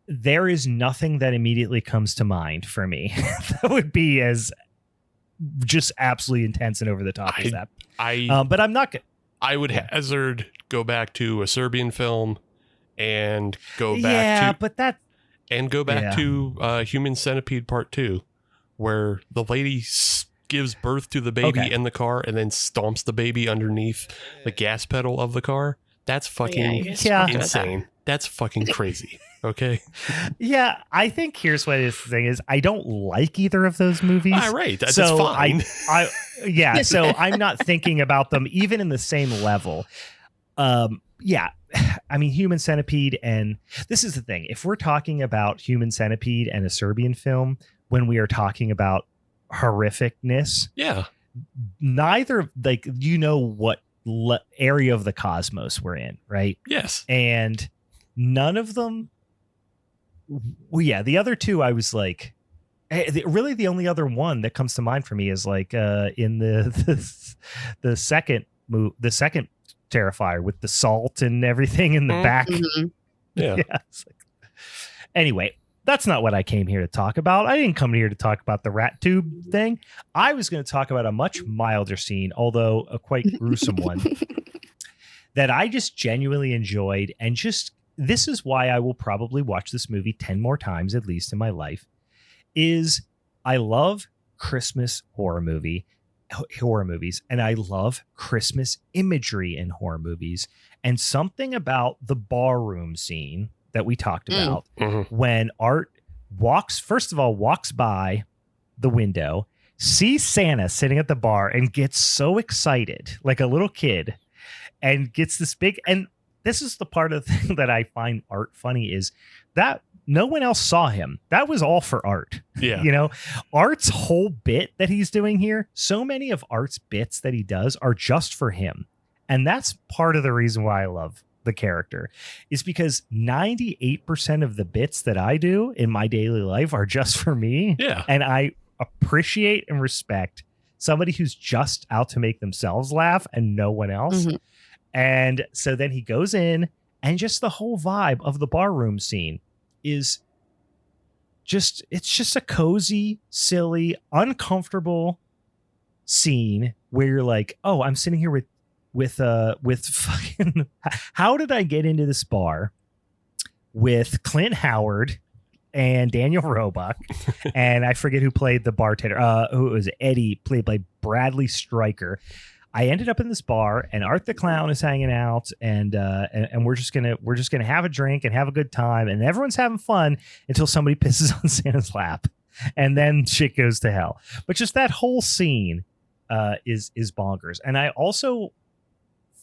there is nothing that immediately comes to mind for me that would be as just absolutely intense and over the top as that. But I'm not. I would hazard go back to a Serbian film and go back to Human Centipede Part 2, where the lady gives birth to the baby in the car and then stomps the baby underneath the gas pedal of the car. That's fucking insane. That's fucking crazy. Okay. Yeah, I think here's what his thing is. I don't like either of those movies. Right. That's fine. So I'm not thinking about them even in the same level. I mean, Human Centipede, and this is the thing. If we're talking about Human Centipede and a Serbian film, when we are talking about horrificness, neither, like, what area of the cosmos we're in, right? Yes. And none of them. Well, yeah, the other two, I was like, really the only other one that comes to mind for me is like in the second Terrifier with the salt and everything in the back. Yeah. Anyway, that's not what I came here to talk about. I didn't come here to talk about the rat tube thing. I was going to talk about a much milder scene, although a quite gruesome one, that I just genuinely enjoyed. And just, this is why I will probably watch this movie 10 more times, at least in my life, is I love Christmas horror movies, and I love Christmas imagery in horror movies. And something about the barroom scene that we talked about, when Art walks by the window, sees Santa sitting at the bar and gets so excited, like a little kid, and gets this big, and this is the part of the thing that I find Art funny, is that no one else saw him. That was all for Art. Yeah. Art's whole bit that he's doing here, so many of Art's bits that he does are just for him. And that's part of the reason why I love the character, is because 98% of the bits that I do in my daily life are just for me. Yeah. And I appreciate and respect somebody who's just out to make themselves laugh and no one else. And so then he goes in, and just the whole vibe of the barroom scene is just, it's just a cozy, silly, uncomfortable scene where you're like, oh, I'm sitting here with fucking, how did I get into this bar with Clint Howard and Daniel Roebuck, and I forget who played the bartender, who was Eddie, played by Bradley Stryker. I ended up in this bar, and Art the Clown is hanging out, and we're just gonna have a drink and have a good time, and everyone's having fun until somebody pisses on Santa's lap, and then shit goes to hell. But just that whole scene is bonkers. And I also,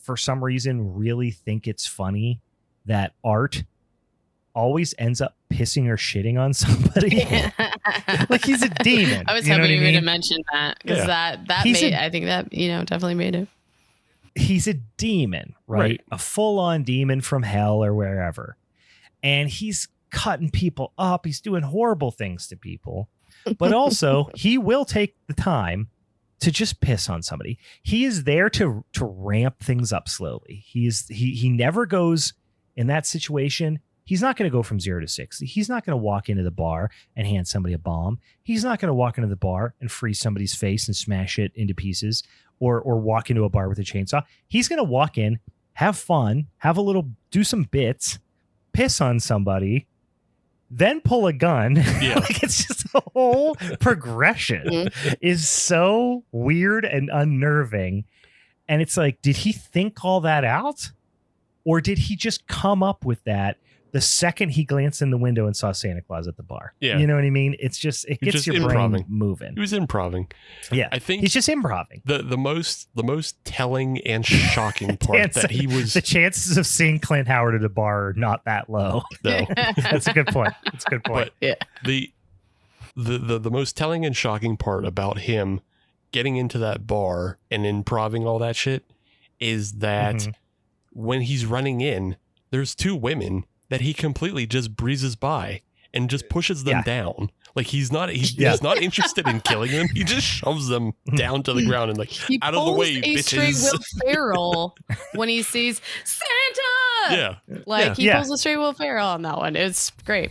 for some reason, really think it's funny that Art always ends up pissing or shitting on somebody. Like, he's a demon. I was hoping you were going to mention that, because I think that definitely made it. He's a demon, right? A full-on demon from hell or wherever, and he's cutting people up. He's doing horrible things to people, but also he will take the time to just piss on somebody. He is there to ramp things up slowly. He never goes in that situation He's not going to go from 0 to 60. He's not going to walk into the bar and hand somebody a bomb. He's not going to walk into the bar and freeze somebody's face and smash it into pieces, or walk into a bar with a chainsaw. He's going to walk in, have fun, do some bits, piss on somebody, then pull a gun. Yeah. Like, it's just the whole progression is so weird and unnerving. And it's like, did he think all that out? Or did he just come up with that the second he glanced in the window and saw Santa Claus at the bar? Yeah. You know what I mean? It's just, it gets your brain moving. He was improving. Yeah. I think he's just improving. The most telling and shocking part that he was... The chances of seeing Clint Howard at a bar are not that low. No. That's a good point. That's a good point. But the most telling and shocking part about him getting into that bar and improving all that shit is that when he's running in, there's 2 women that he completely just breezes by and just pushes them down. Like, he's just not interested in killing them. He just shoves them down to the ground and like, he out of the way, bitches. Straight Will Ferrell when he sees Santa. Yeah. Like, he pulls a straight Will Ferrell on that one. It's great.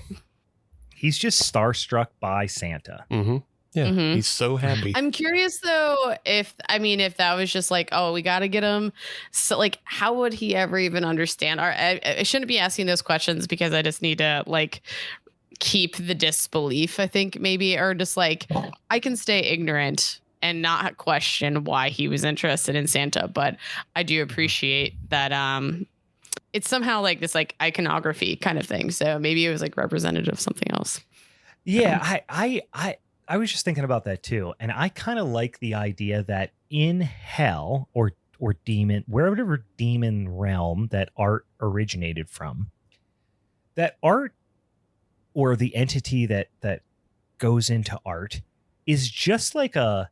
He's just starstruck by Santa. Mm-hmm. Yeah, he's so happy. I'm curious though if that was just like, oh, we got to get him. So like, how would he ever even understand? I shouldn't be asking those questions because I just need to like keep the disbelief, I think maybe, or just like I can stay ignorant and not question why he was interested in Santa. But I do appreciate that it's somehow like this like iconography kind of thing. So maybe it was like representative of something else. Yeah, I was just thinking about that too. And I kind of like the idea that in hell or demon, wherever demon realm that art originated from, that art or the entity that goes into art is just like a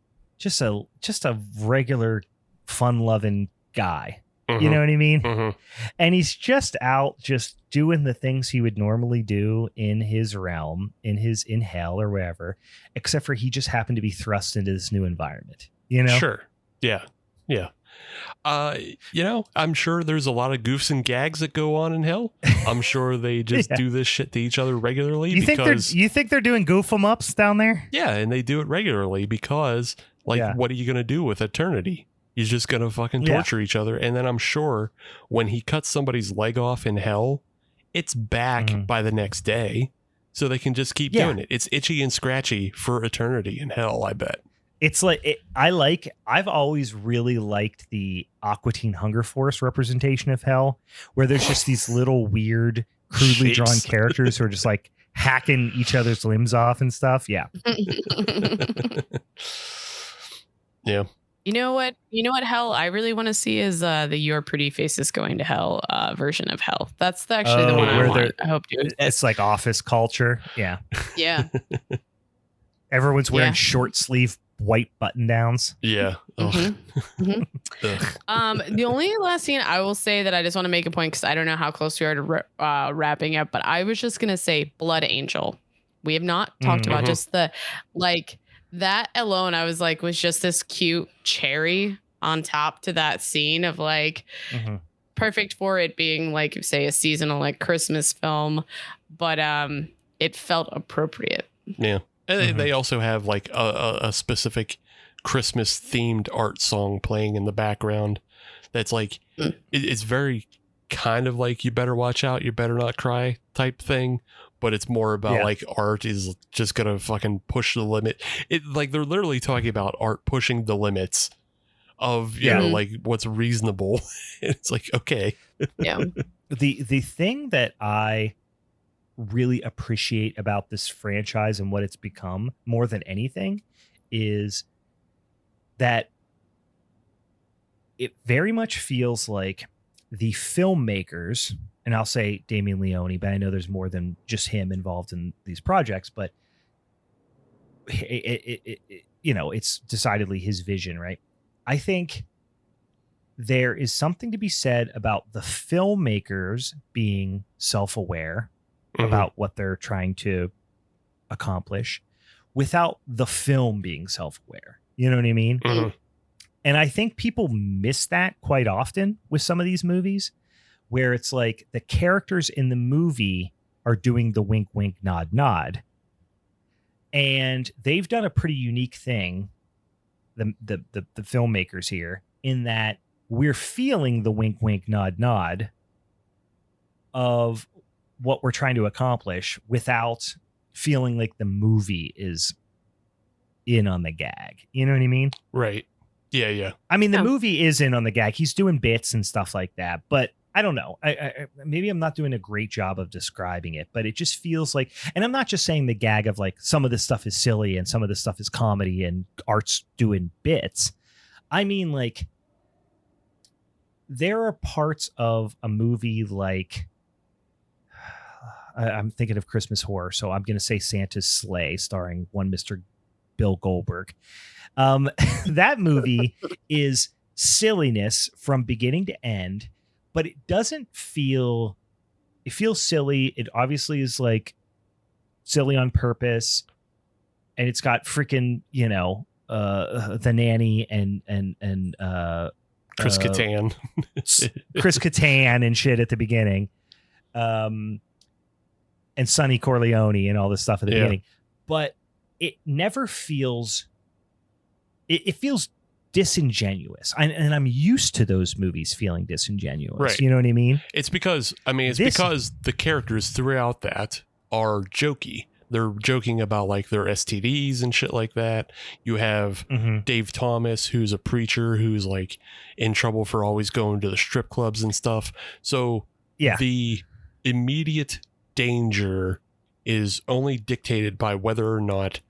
regular fun loving guy. You know what I mean? And he's just out just doing the things he would normally do in his realm, in hell or wherever, except for he just happened to be thrust into this new environment, you know? Sure. Yeah. Yeah. I'm sure there's a lot of goofs and gags that go on in hell. I'm sure they just do this shit to each other regularly. You think they're doing goof 'em ups down there? Yeah. And they do it regularly because what are you going to do with eternity? He's just going to fucking torture each other. And then I'm sure when he cuts somebody's leg off in hell, it's back by the next day. So they can just keep doing it. It's itchy and scratchy for eternity in hell, I bet. It's like, I've always really liked the Aqua Teen Hunger Force representation of hell, where there's just these little weird, crudely drawn characters who are just like hacking each other's limbs off and stuff. Yeah. Yeah. You know what hell I really want to see is the Your Pretty Faces Going to Hell version of hell. That's actually the one I want. I hope to. It's like office culture. Yeah. Yeah. Everyone's wearing short sleeve white button downs. Yeah. The only last scene I will say that I just want to make a point because I don't know how close we are to wrapping up, but I was just going to say Blood Angel. We have not talked about just the like that alone. I was like, was just this cute cherry on top to that scene of like perfect for it being like, say, a seasonal like Christmas film, but it felt appropriate. Yeah. And they also have like a specific Christmas themed art song playing in the background. That's like, it's very kind of like You Better Watch Out, You Better Not Cry type thing. But it's more about like art is just going to fucking push the limit. It like they're literally talking about art pushing the limits of, you know, like what's reasonable. It's like, okay. Yeah. The thing that I really appreciate about this franchise and what it's become more than anything is that it very much feels like the filmmakers, and I'll say Damien Leone, but I know there's more than just him involved in these projects, but it's decidedly his vision, right? I think there is something to be said about the filmmakers being self-aware about what they're trying to accomplish without the film being self-aware. You know what I mean? And I think people miss that quite often with some of these movies where it's like the characters in the movie are doing the wink, wink, nod, nod. And they've done a pretty unique thing, the filmmakers here, in that we're feeling the wink, wink, nod, nod of what we're trying to accomplish without feeling like the movie is in on the gag. You know what I mean? Right. Yeah. I mean, the movie is in on the gag. He's doing bits and stuff like that, but I don't know. I maybe I'm not doing a great job of describing it, but it just feels like, and I'm not just saying the gag of like some of this stuff is silly and some of this stuff is comedy and Art's doing bits. I mean, like, there are parts of a movie like, I'm thinking of Christmas Horror, so I'm going to say Santa's Sleigh, starring one Mr. Bill Goldberg. That movie is silliness from beginning to end, but it doesn't feel, it feels silly. It obviously is like silly on purpose, and it's got freaking, you know, the nanny and Chris Kattan. Chris Kattan and shit at the beginning. And Sonny Corleone and all this stuff at the beginning. But it never feels, it feels disingenuous. And I'm used to those movies feeling disingenuous. Right. You know what I mean? It's because because the characters throughout that are jokey. They're joking about like their STDs and shit like that. You have Dave Thomas, who's a preacher who's like in trouble for always going to the strip clubs and stuff. So the immediate danger is only dictated by whether or not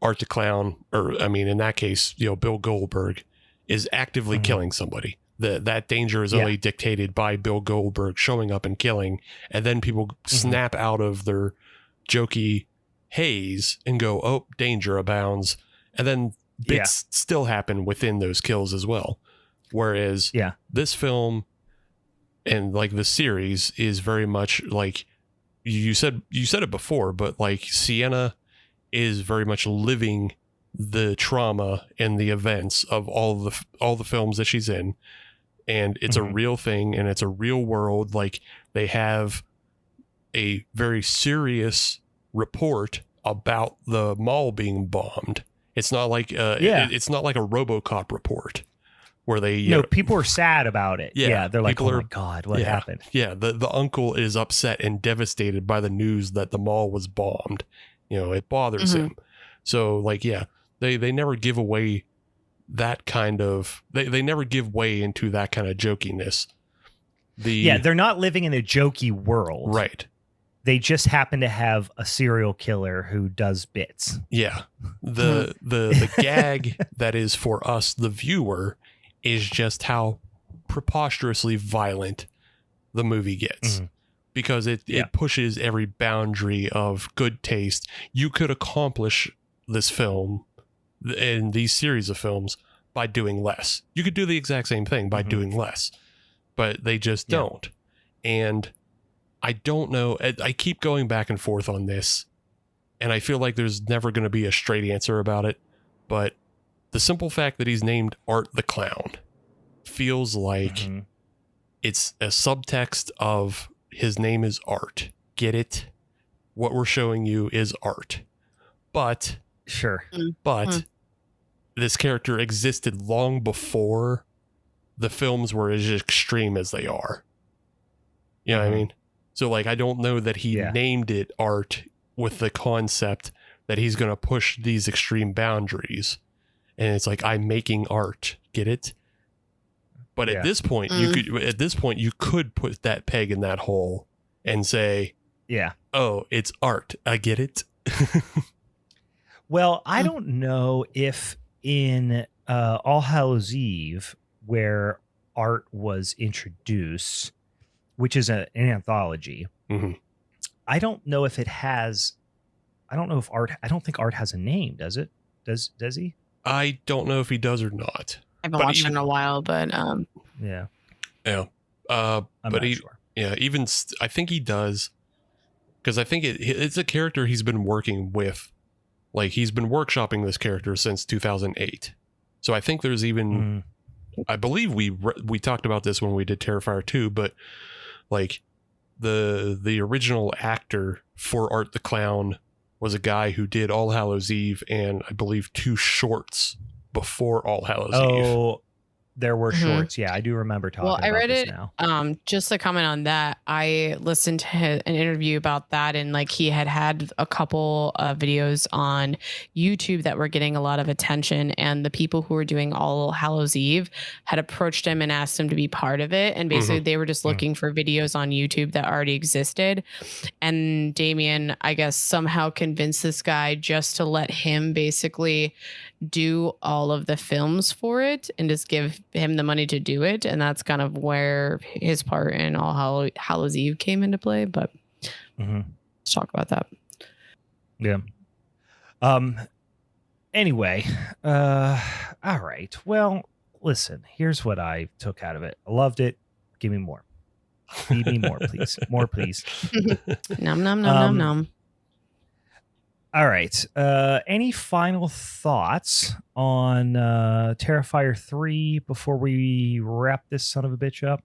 Art the Clown, or I mean, in that case, you know, Bill Goldberg is actively killing somebody. That danger is only dictated by Bill Goldberg showing up and killing, and then people snap out of their jokey haze and go, oh, danger abounds, and then bits still happen within those kills as well. Whereas this film and like the series is very much like you said it before, but like Sienna is very much living the trauma and the events of all the films that she's in, and it's a real thing and it's a real world. Like, they have a very serious report about the mall being bombed. It's not like it's not like a RoboCop report where they people are sad about it. They're like, oh my god, what happened? The uncle is upset and devastated by the news that the mall was bombed. You know, it bothers him. So like, they never give away that kind of, they never give way into that kind of jokiness. They're not living in a jokey world. Right. They just happen to have a serial killer who does bits. Yeah. The gag that is for us, the viewer, is just how preposterously violent the movie gets. Because it pushes every boundary of good taste. You could accomplish this film and these series of films by doing less. You could do the exact same thing by doing less, but they just don't. And I don't know. I keep going back and forth on this, and I feel like there's never going to be a straight answer about it. But the simple fact that he's named Art the Clown feels like it's a subtext of his name is Art. Get it? What we're showing you is art. But this character existed long before the films were as extreme as they are. You know what I mean? So like, I don't know that he named it Art with the concept that he's going to push these extreme boundaries. And it's like, I'm making art. Get it? But at this point, you could put that peg in that hole and say, oh, it's art. I get it. Well, I don't know if in All Hallows Eve, where Art was introduced, which is an anthology, I don't know if it has, I don't think Art has a name, does it? Does he? I don't know if he does or not. I haven't watched it in a while, but I'm not sure. Yeah, even I think he does, because I think it's a character he's been working with. Like, he's been workshopping this character since 2008. So I think there's even, I believe we talked about this when we did Terrifier 2, but like the original actor for Art the Clown was a guy who did All Hallows Eve and I believe 2 shorts before All Hallows Eve. Oh, there were shorts. Yeah, I do remember talking about this now. Just to comment on that, I listened to an interview about that, and like he had a couple of videos on YouTube that were getting a lot of attention, and the people who were doing All Hallows Eve had approached him and asked him to be part of it, and basically they were just looking for videos on YouTube that already existed, and Damien, I guess, somehow convinced this guy just to let him basically do all of the films for it and just give him the money to do it, and that's kind of where his part in All Hallows Eve came into play. But let's talk about that. Yeah. Anyway, all right. Well, listen, here's what I took out of it. I loved it. Give me more. Feed me more, please. More, please. Nom nom nom nom nom. All right. Any final thoughts on Terrifier 3 before we wrap this son of a bitch up?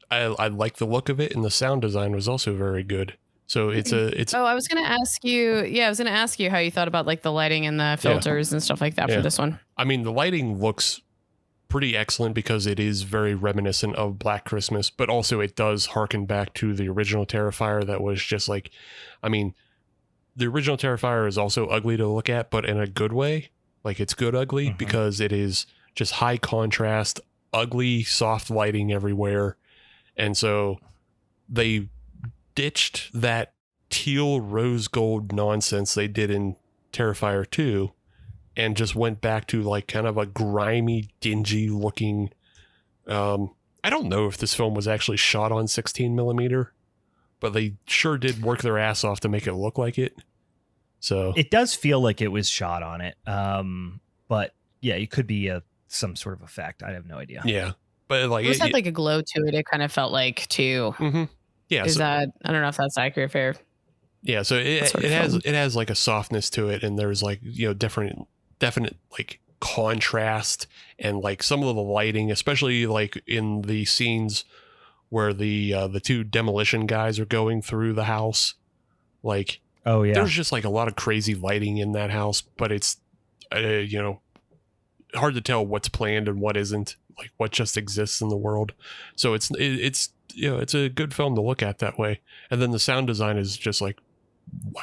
I like the look of it, and the sound design was also very good. So it's I was gonna ask you. Yeah, I was gonna ask you how you thought about like the lighting and the filters and stuff like that for this one. I mean, the lighting looks pretty excellent because it is very reminiscent of Black Christmas, but also it does harken back to the original Terrifier that was just like, I mean, the original Terrifier is also ugly to look at, but in a good way. Like it's good ugly because it is just high contrast, ugly, soft lighting everywhere. And so they ditched that teal rose gold nonsense they did in Terrifier 2 and just went back to like kind of a grimy, dingy looking. I don't know if this film was actually shot on 16 millimeter, but they sure did work their ass off to make it look like it. So it does feel like it was shot on it. But yeah, it could be some sort of effect. I have no idea. Yeah. But like it had like a glow to it. It kind of felt like too. Yeah. Is that, I don't know if that's accurate fair. Yeah. So it has like a softness to it. And there's like, you know, definite like contrast and like some of the lighting, especially like in the scenes where the 2 demolition guys are going through the house. Like, oh yeah, there's just like a lot of crazy lighting in that house, but it's, you know, hard to tell what's planned and what isn't, like what just exists in the world. So it's, you know, it's a good film to look at that way. And then the sound design is just like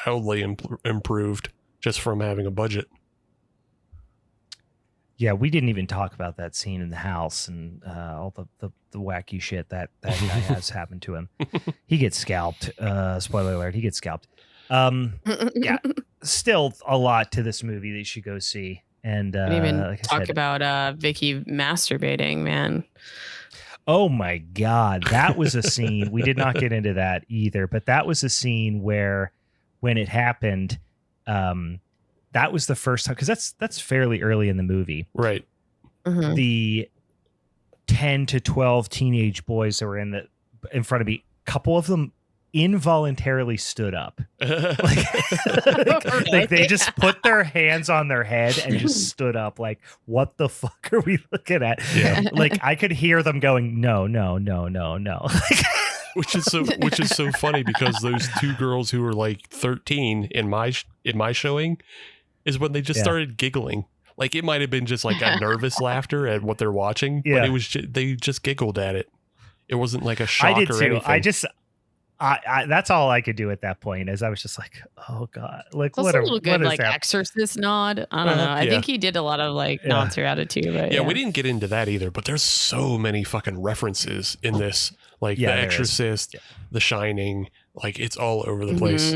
wildly improved just from having a budget. Yeah, we didn't even talk about that scene in the house and all the wacky shit that guy has happened to him. He gets scalped. Spoiler alert, he gets scalped. Yeah, still a lot to this movie that you should go see. And we didn't even talk about Vicky masturbating, man. Oh my God, that was a scene. We did not get into that either, but that was a scene where when it happened, that was the first time, because that's fairly early in the movie. Right. The 10 to 12 teenage boys that were in front of me, a couple of them involuntarily stood up. like they just put their hands on their head and just stood up like, what the fuck are we looking at? Yeah. Like I could hear them going, no. Which is so funny because those 2 girls who were like 13 in my showing is when they just started giggling. Like it might have been just like a nervous laughter at what they're watching, but it was they just giggled at it. It wasn't like a shock. I did or too. anything. I that's all I could do at that point. Is I was just like, oh God, like it's what a little good like that? Exorcist nod. I don't know. I think he did a lot of like nods throughout it too. But we didn't get into that either. But there's so many fucking references in this, like The Exorcist, The Shining. Like it's all over the place.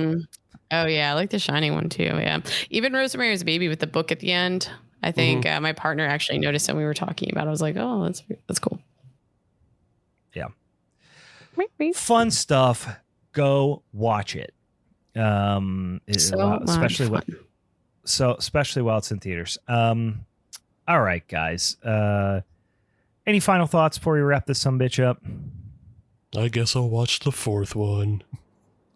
Oh yeah, I like The Shining one too. Yeah, even Rosemary's Baby with the book at the end. I think my partner actually noticed when we were talking about it. I was like, oh, that's cool. Yeah. Fun stuff. Go watch it. Especially while it's in theaters. All right, guys. Any final thoughts before we wrap this sumbitch up? I guess I'll watch the 4th one.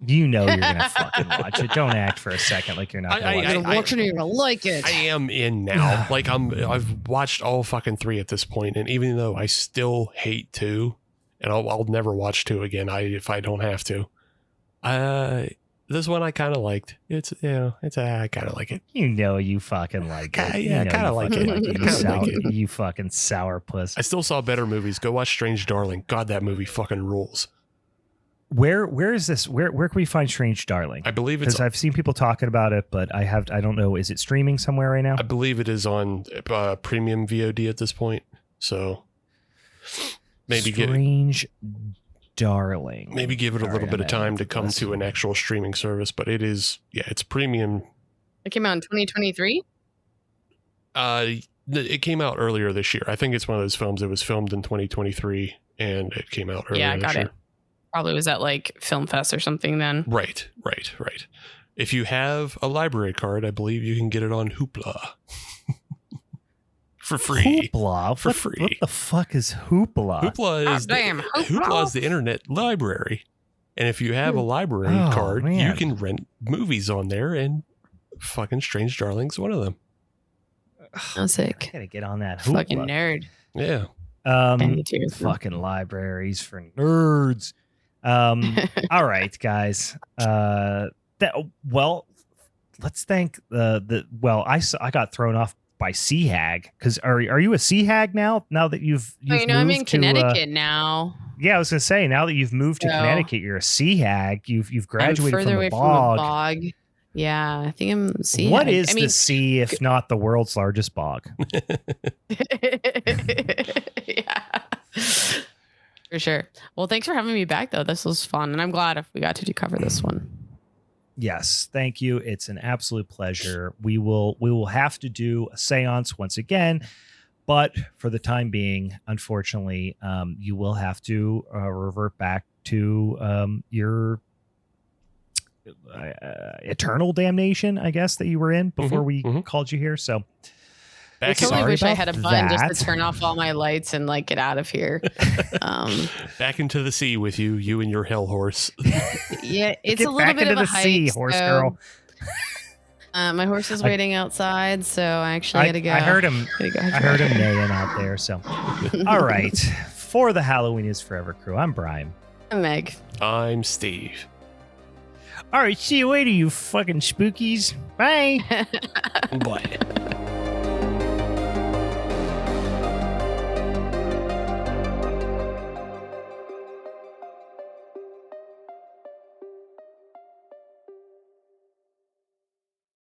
You know you're gonna fucking watch it. Don't act for a second like you're not gonna watch it. You're watching it, you're gonna like it. I am in now. Like I've watched all fucking 3 at this point, and even though I still hate 2, and I'll never watch 2 again. If I don't have to. This one I kind of liked. I kind of like it. You fucking like it. Yeah, I kind of like it. You fucking sourpuss. I still saw better movies. Go watch Strange Darling. God, that movie fucking rules. Where is this? Where can we find Strange Darling? I believe it's. Because I've seen people talking about it, but I don't know. Is it streaming somewhere right now? I believe it is on premium VOD at this point. So maybe Strange Darling. Maybe give it a little bit of time to come to an actual streaming service, but it is, it's premium. It came out in 2023? It came out earlier this year. I think it's one of those films that was filmed in 2023 and it came out earlier this year. Yeah, I got it. Probably was at like Film Fest or something then. Right. If you have a library card, I believe you can get it on Hoopla. For free. Hoopla? For free. What the fuck is Hoopla? Hoopla is the internet library. And if you have a library card, you can rent movies on there, and fucking Strange Darling's one of them. I'm sick. I gotta get on that Hoopla. Fucking nerd. Yeah. Fucking libraries for nerds. All right, guys. Let's thank I got thrown off by Sea Hag, because are you a Sea Hag now that you've moved I'm in Connecticut now. Yeah, I was gonna say, now that you've moved to Connecticut, you're a Sea Hag. You've graduated from the bog. Yeah, I think I'm Sea What Hag. is the sea if not the world's largest bog? Yeah, for sure. Well, thanks for having me back, though. This was fun, and I'm glad if we got to cover this one. Yes, thank you. It's an absolute pleasure. We will have to do a seance once again, but for the time being, unfortunately, you will have to revert back to your eternal damnation, I guess, that you were in before we called you here. So I totally wish I had a button just to turn off all my lights and like get out of here. Back into the sea with you and your hell horse. Yeah, it's a little bit of a hike. Sea, horse girl. My horse is waiting outside, so I actually gotta go. I heard him. I heard him neighing out there. So, all right. For the Halloween is Forever crew, I'm Brian. I'm Meg. I'm Steve. All right, see you later, you fucking spookies. Bye. Bye.